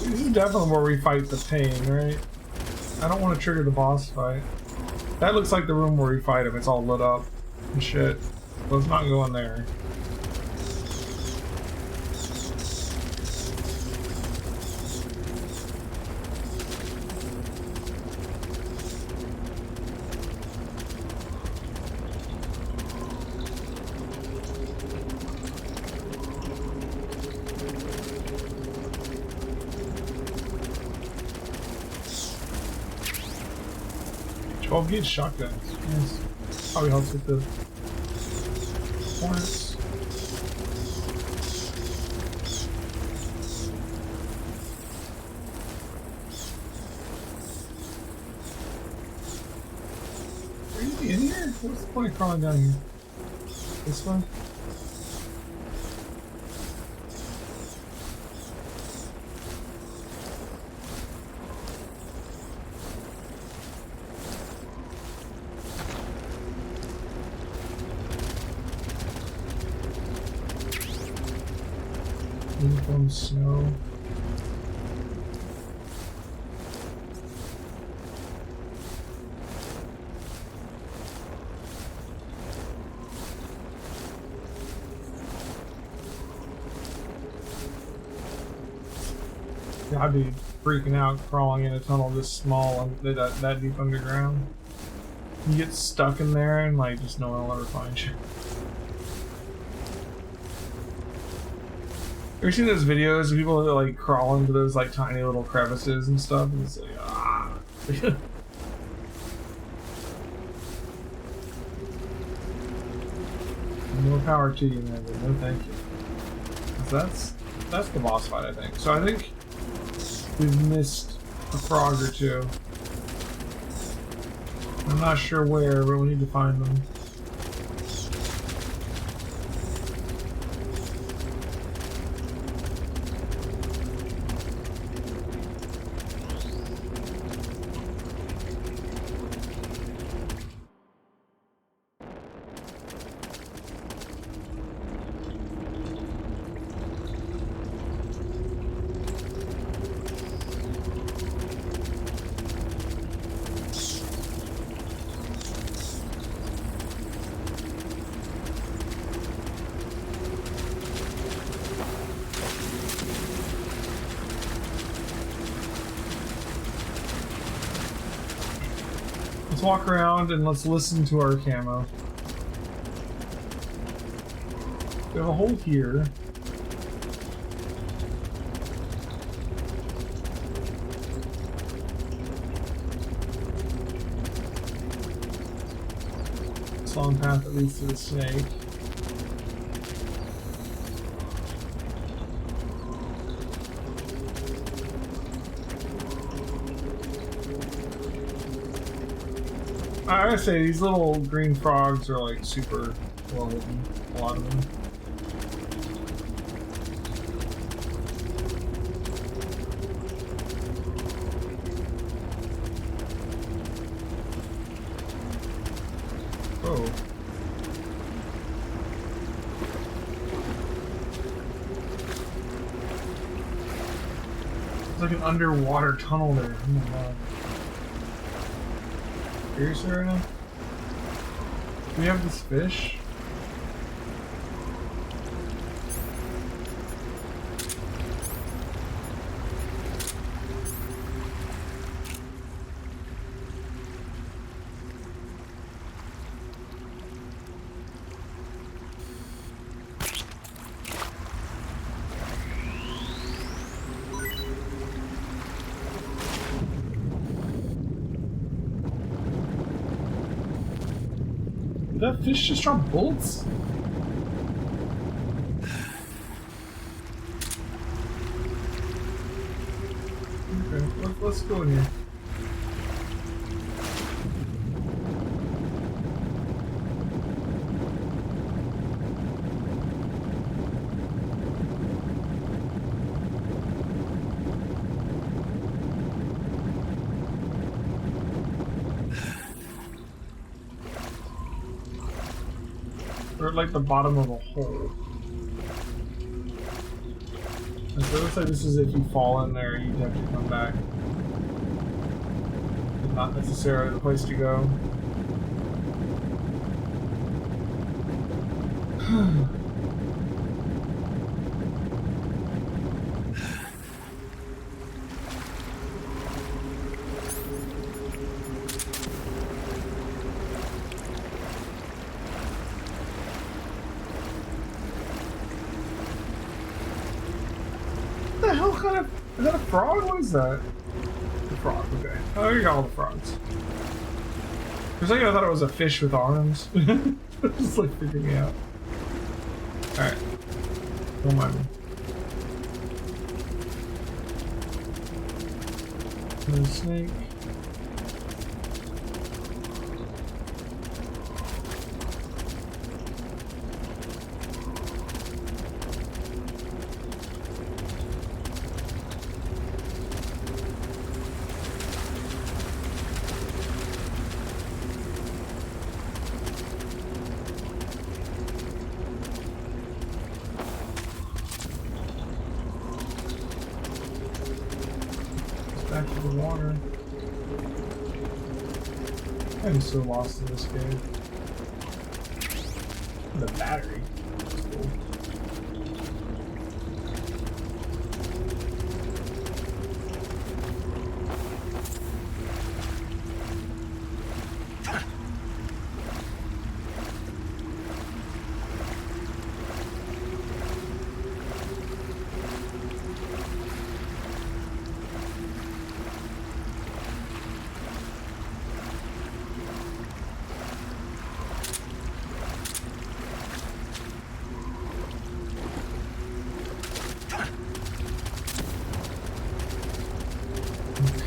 This is definitely where we fight the pain, right? I don't want to trigger the boss fight. That looks like the room where we fight him. It's all lit up and shit. Let's not go in there. 12-gauge shotgun. Yes. Probably helps with the hornets. Are you in here? What's the point of crawling down here? This way? Uniform snow. Yeah, I'd be freaking out crawling in a tunnel this small and that deep underground. You get stuck in there and like just no one will ever find you. Ever seen those videos of people that like crawl into those like tiny little crevices and stuff? And it's like, ah. More power to you, man, but no thank you. That's the boss fight, I think. So I think we've missed a frog or two. I'm not sure where, but we need to find them. let's walk around and let's listen to our camo. We have a hole here. This long path that leads to the snake. I gotta say, these little green frogs are like super well hidden, a lot of them. Oh. It's like an underwater tunnel there. Oh my god. Seriously right now? Do we have this fish? Did that fish just drop bullets? Okay, let's go in here. We're at like the bottom of a hole. And so it looks like this is if you fall in there, you'd have to come back. And not necessarily the place to go. What the hell kind of... Is that a frog? What is that? A frog, okay. Oh, you got all the frogs. For a second I thought it was a fish with arms. Just like freaking me out. Alright. Don't mind me. There's a snake. Back to the water. I'm so lost in this game. The battery. That's cool.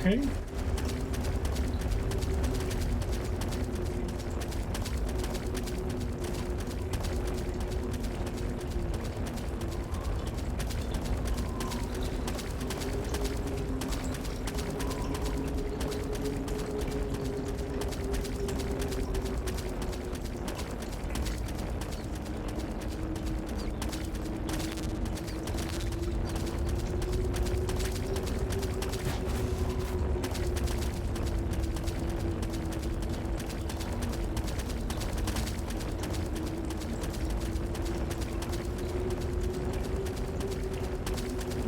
Okay.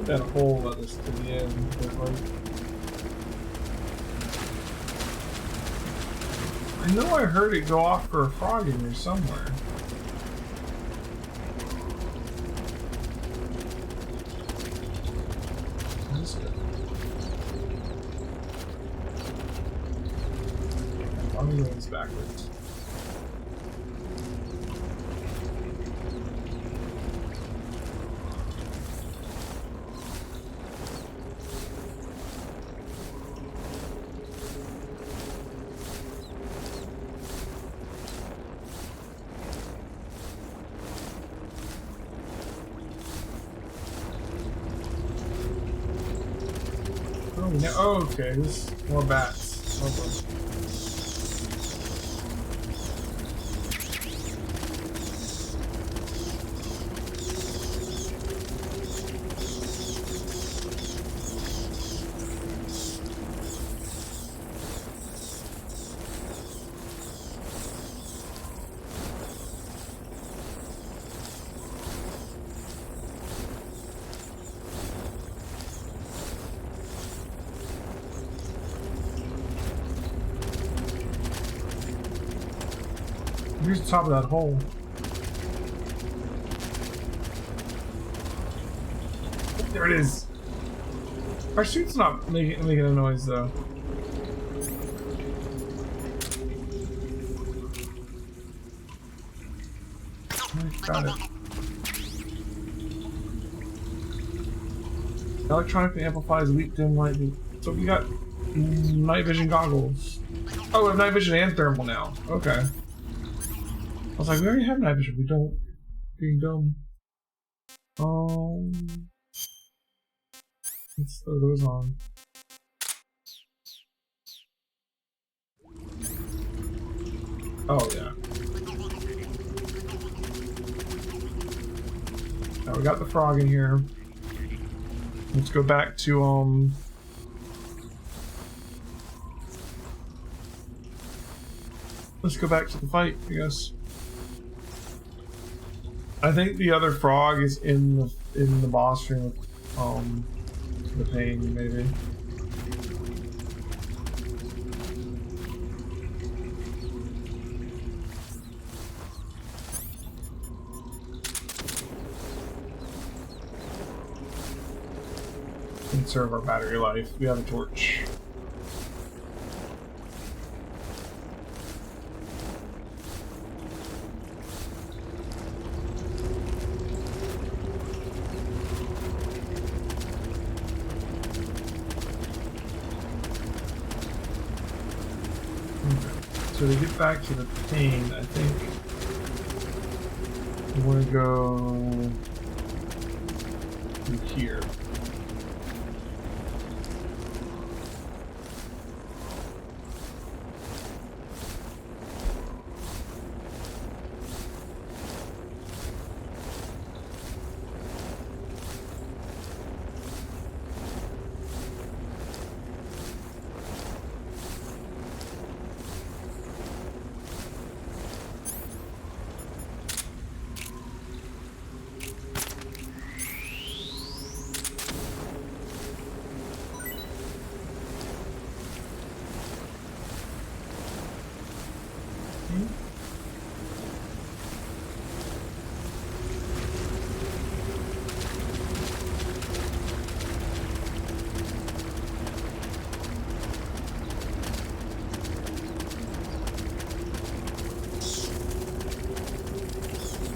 That hole that is to the end, but like... I know I heard it go off for a frog in here somewhere. That's good. Let me go this backwards. Oh, okay, this is more bats. Okay. Here's the top of that hole. There it is. Our suit's not making a noise though. Got it. Electronically amplifies weak dim light. So we got night vision goggles. Oh, we have night vision and thermal now. Okay. I was like, we already have night vision. We don't. Being dumb. Let's throw those on. Oh yeah. Now we got the frog in here. Let's go back to let's go back to the fight, I guess. I think the other frog is in the boss room with the pain, maybe. Conserve our battery life. We have a torch. So to get back to the pain, I think we want to go through here.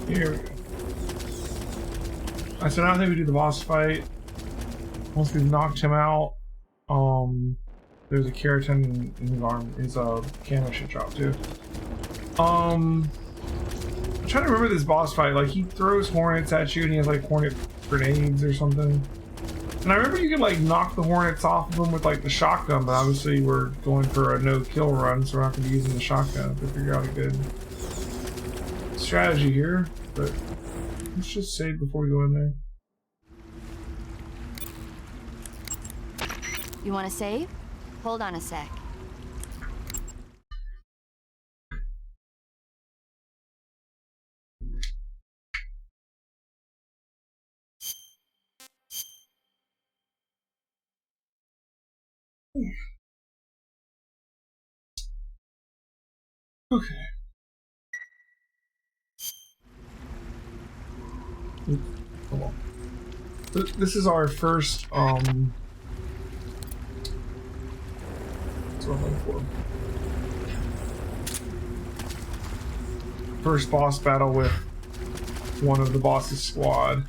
Here we go. Alright, so now I think we do the boss fight. Once we've knocked him out, there's a Keraton in his arm, his camo should drop too. I'm trying to remember this boss fight. Like, he throws hornets at you and he has like hornet grenades or something. And I remember you could like knock the hornets off of him with like the shotgun, but obviously we're going for a no-kill run, so we're not going to be using the shotgun to figure out a good strategy here. But let's just save before we go in there. You want to save? Hold on a sec. Okay. Hold on. This is our first, what's what I'm looking for? First boss battle with one of the boss's squad.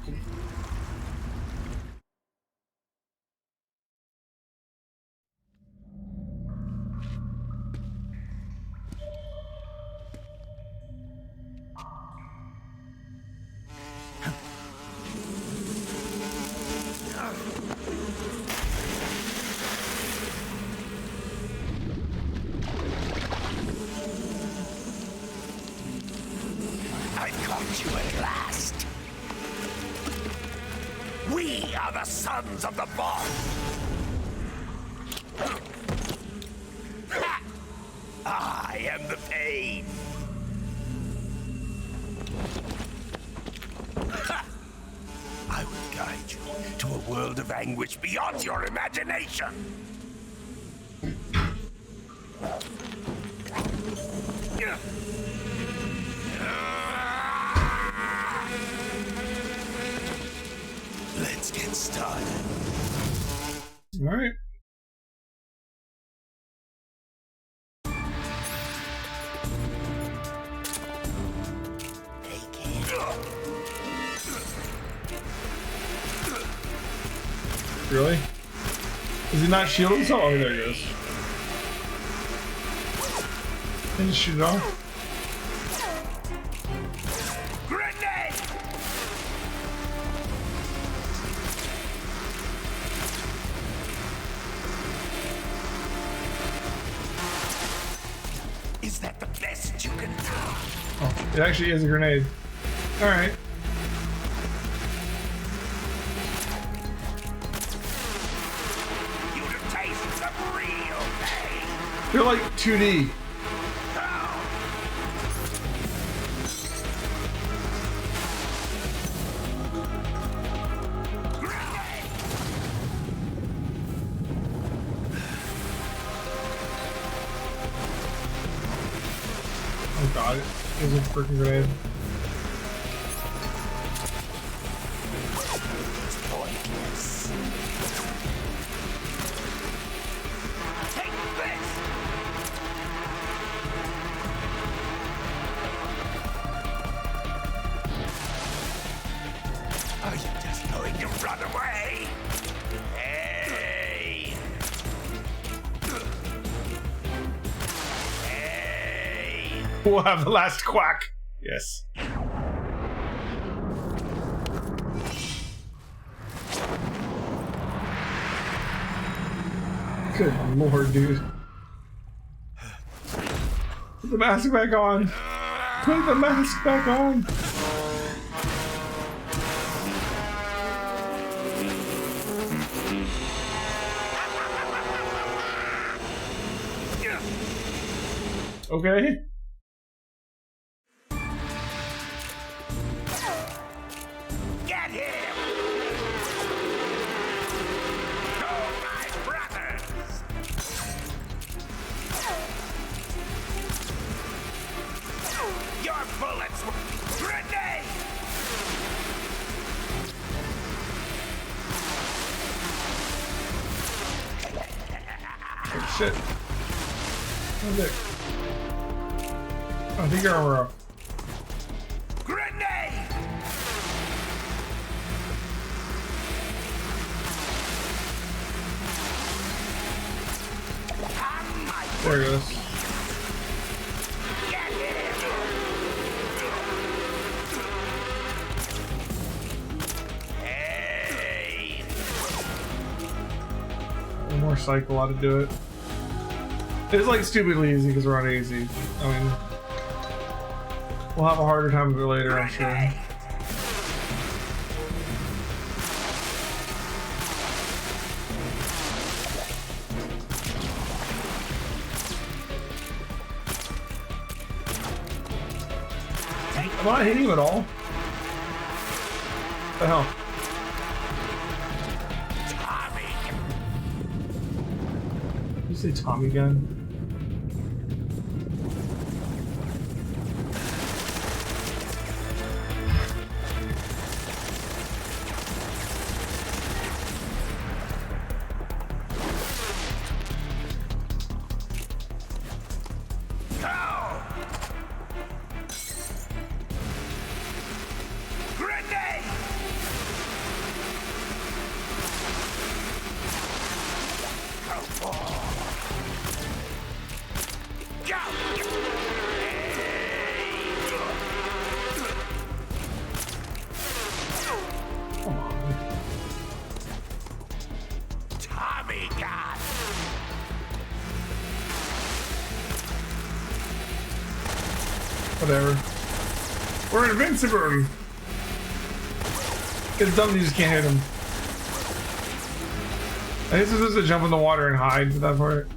I've caught you at last. We are the sons of the boss. I am the pain. I will guide you to a world of anguish beyond your imagination. Let's get started. All right. Really? Is he not shielding himself? Oh, there he goes. Can you shoot it off? Grenade! Is that the best you can do? Oh, it actually is a grenade. All right. They're like 2D. Oh god, it was a freaking grenade. Are you just going to run away? Hey! Hey! We'll have the last quack. Yes. Good lord, dude. Put the mask back on. Put the mask back on. Okay. Get him! Go, my brothers! Your bullets will... Grenade! Oh, shit. What's it? I think you're armor up. Grenade! There he goes. Get him! Hey! One more cycle ought to do it. It's like stupidly easy because we're on easy. I mean, we'll have a harder time with it later, I'm sure. I'm not hitting him at all. What the hell? Did you say Tommy gun? Whatever. We're invincible. It's dumb you just can't hit him. I guess it's supposed to jump in the water and hide for that part.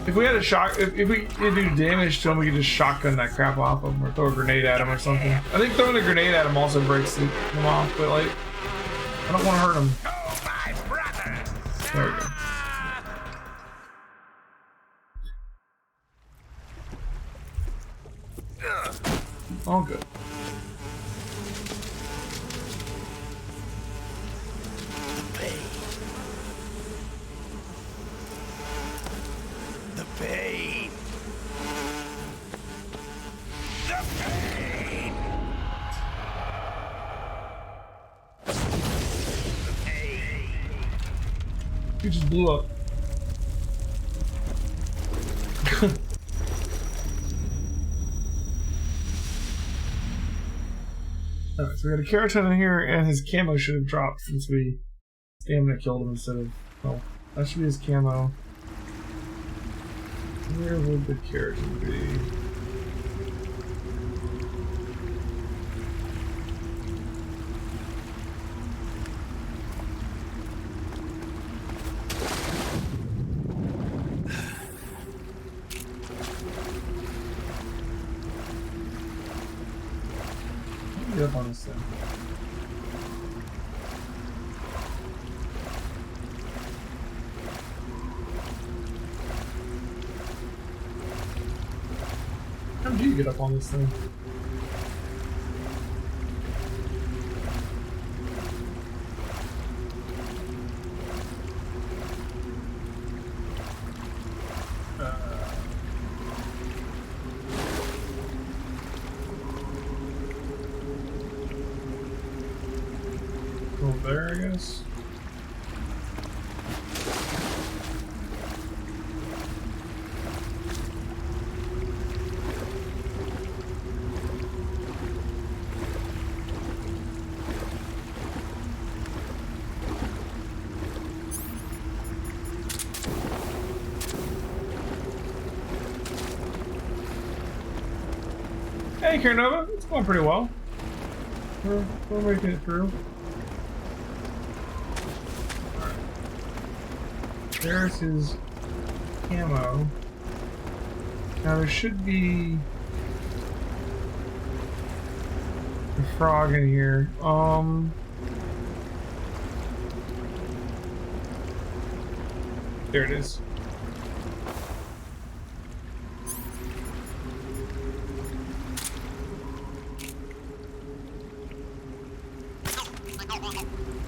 If we had a shock, if we could do damage to him, we could just shotgun that crap off him or throw a grenade at him or something. I think throwing a grenade at him also breaks him off, but like, I don't want to hurt him. There we go. All good. The pain. The pain. You just blew up. Alright, so we got a Keraton in here, and his camo should have dropped since we stamina killed him instead of. Oh, that should be his camo. Where would the Keraton be? Get up on this thing. How do you get up on this thing? Over there, I guess. Hey, Caranova, it's going pretty well. We're making it through. Alright. There's his camo. Now there should be a frog in here. There it is.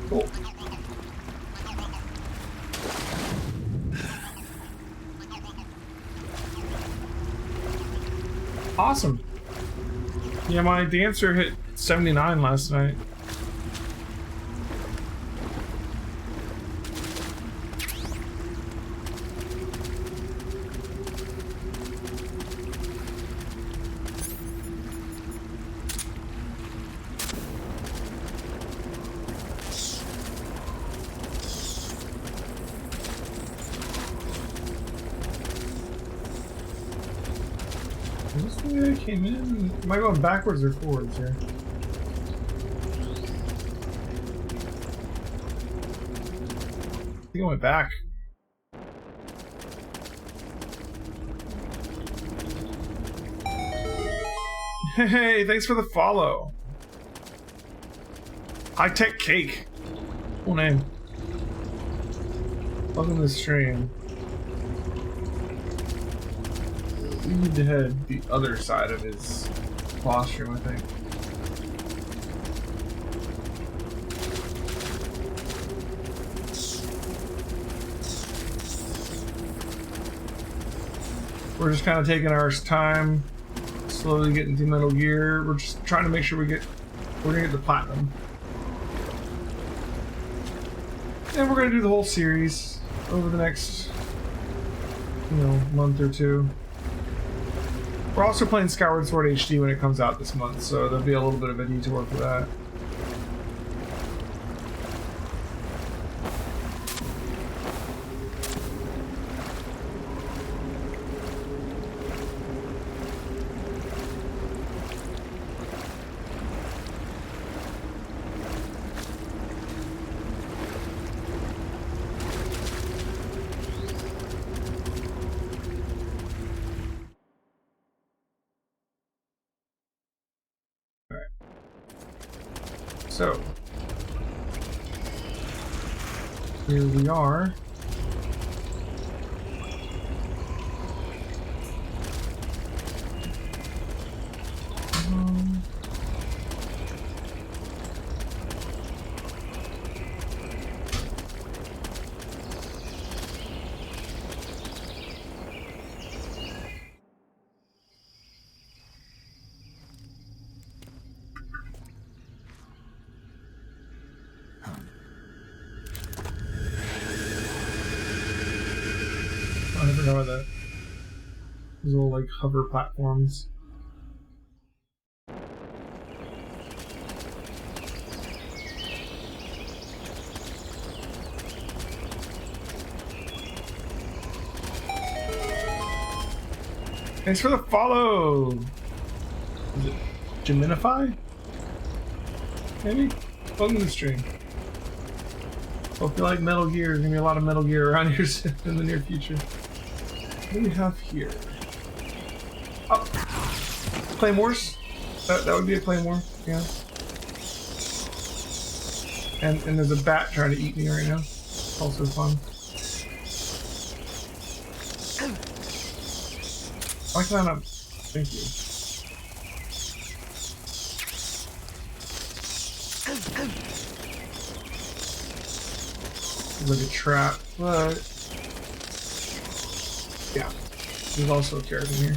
Cool. Awesome. Yeah, my dancer hit 79 last night. Is this the way I came in? Am I going backwards or forwards here? I think I went back. Hey, thanks for the follow. High Tech Cake. Cool name. Welcome to the stream. We need to head the other side of his classroom, I think. We're just kind of taking our time, slowly getting to Metal Gear. We're just trying to make sure we're gonna get the platinum. And we're gonna do the whole series over the next, month or two. We're also playing Skyward Sword HD when it comes out this month, so there'll be a little bit of a detour for that. so here we are. I never know about that. These little like hover platforms. Thanks for the follow. Is it Geminify? Maybe? Welcome to the stream. Hope you like Metal Gear. There's gonna be a lot of Metal Gear around here in the near future. What do we have here? Oh! Claymores? That would be a Claymore, yeah. And there's a bat trying to eat me right now. Also fun. Why can I not? Thank you. It's like a trap, but yeah, there's also a carrot in here.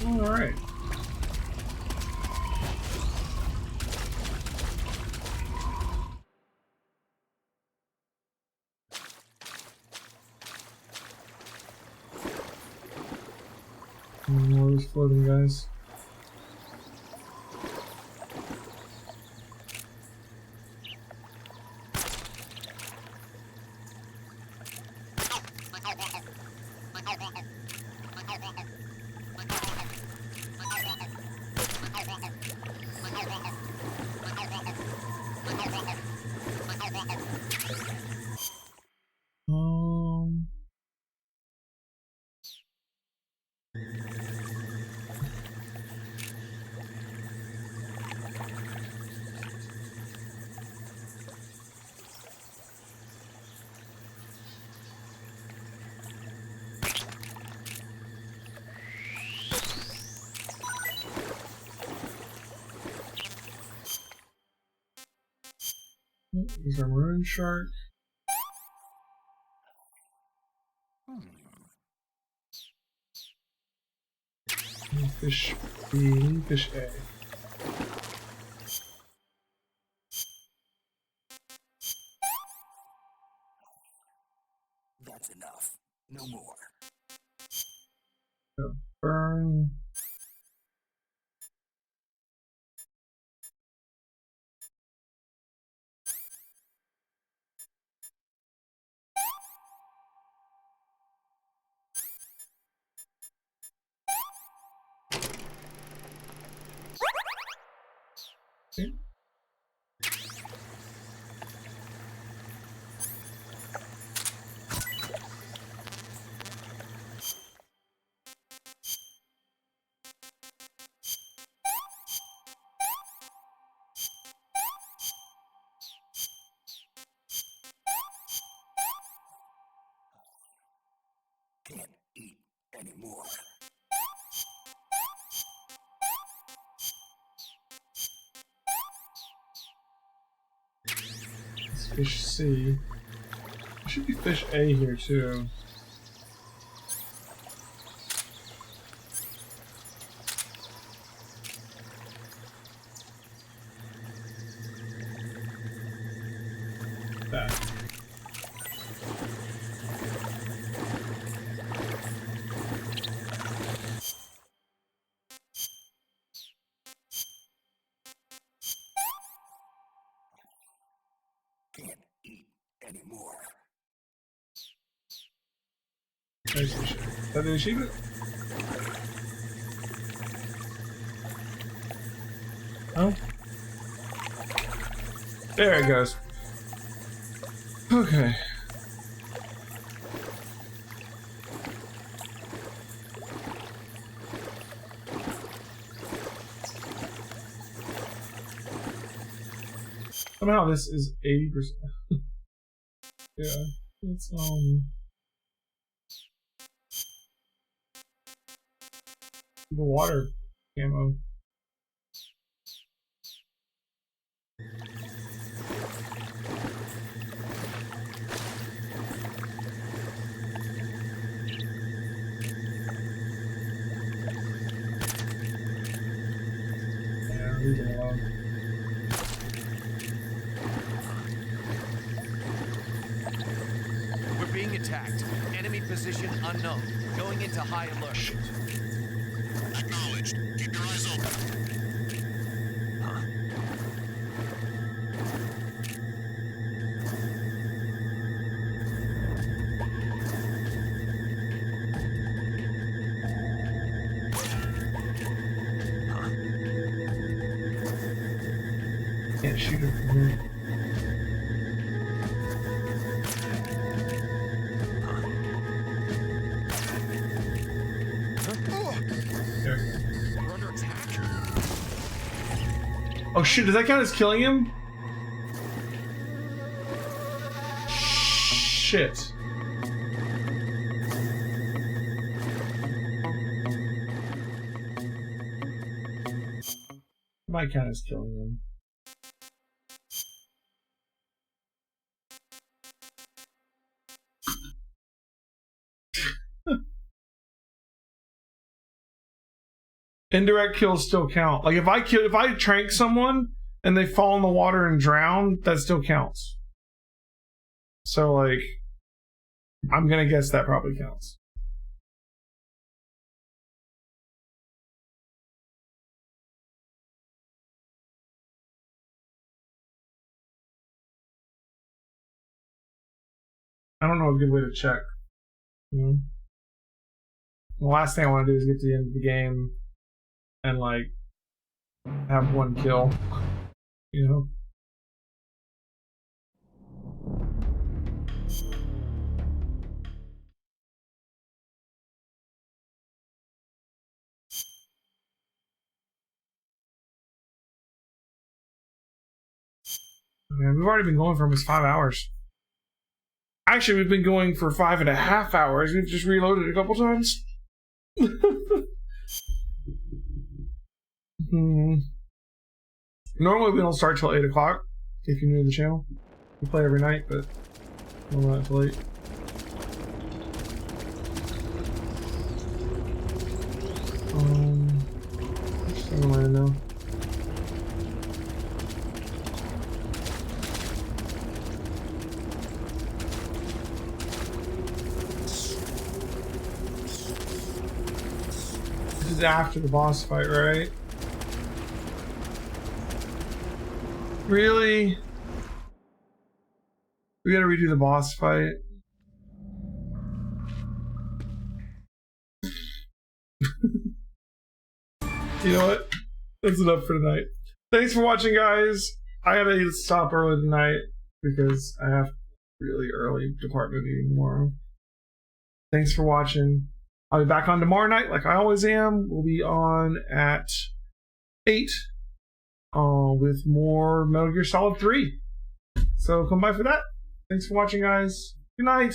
Alright. More of those floating guys. There's our maroon shark. Fish B, fish A. That's enough. No more. So burn. Okay. Can't eat anymore. It's fish C. There should be fish A here too. That. anymore. Is that the achievement? Oh. There it goes. Okay. Somehow this is 80%. Yeah, it's the water camo. Yeah, leave it alone. We're being attacked. Enemy position unknown. Going into high alert. Acknowledged. Keep your eyes open. Can't shoot her from here. We're under attack. Oh shit, does that count as killing him? Shit. Might count as killing him. Indirect kills still count. Like if I trank someone and they fall in the water and drown, that still counts. So like, I'm gonna guess that probably counts. I don't know a good way to check. The last thing I want to do is get to the end of the game and like have one kill, you know. Man, we've already been going for almost 5 hours. Actually, we've been going for 5.5 hours. We've just reloaded a couple times. Normally we don't start till 8 o'clock. If you're new to the channel, we play every night, but we're not till 8. Just don't want to know. This is after the boss fight, right? Really? We gotta redo the boss fight. You know what? That's enough for tonight. Thanks for watching, guys. I gotta stop early tonight because I have really early department meeting tomorrow. Thanks for watching. I'll be back on tomorrow night like I always am. We'll be on at 8 with more Metal Gear Solid 3. So come by for that. Thanks for watching, guys. Good night.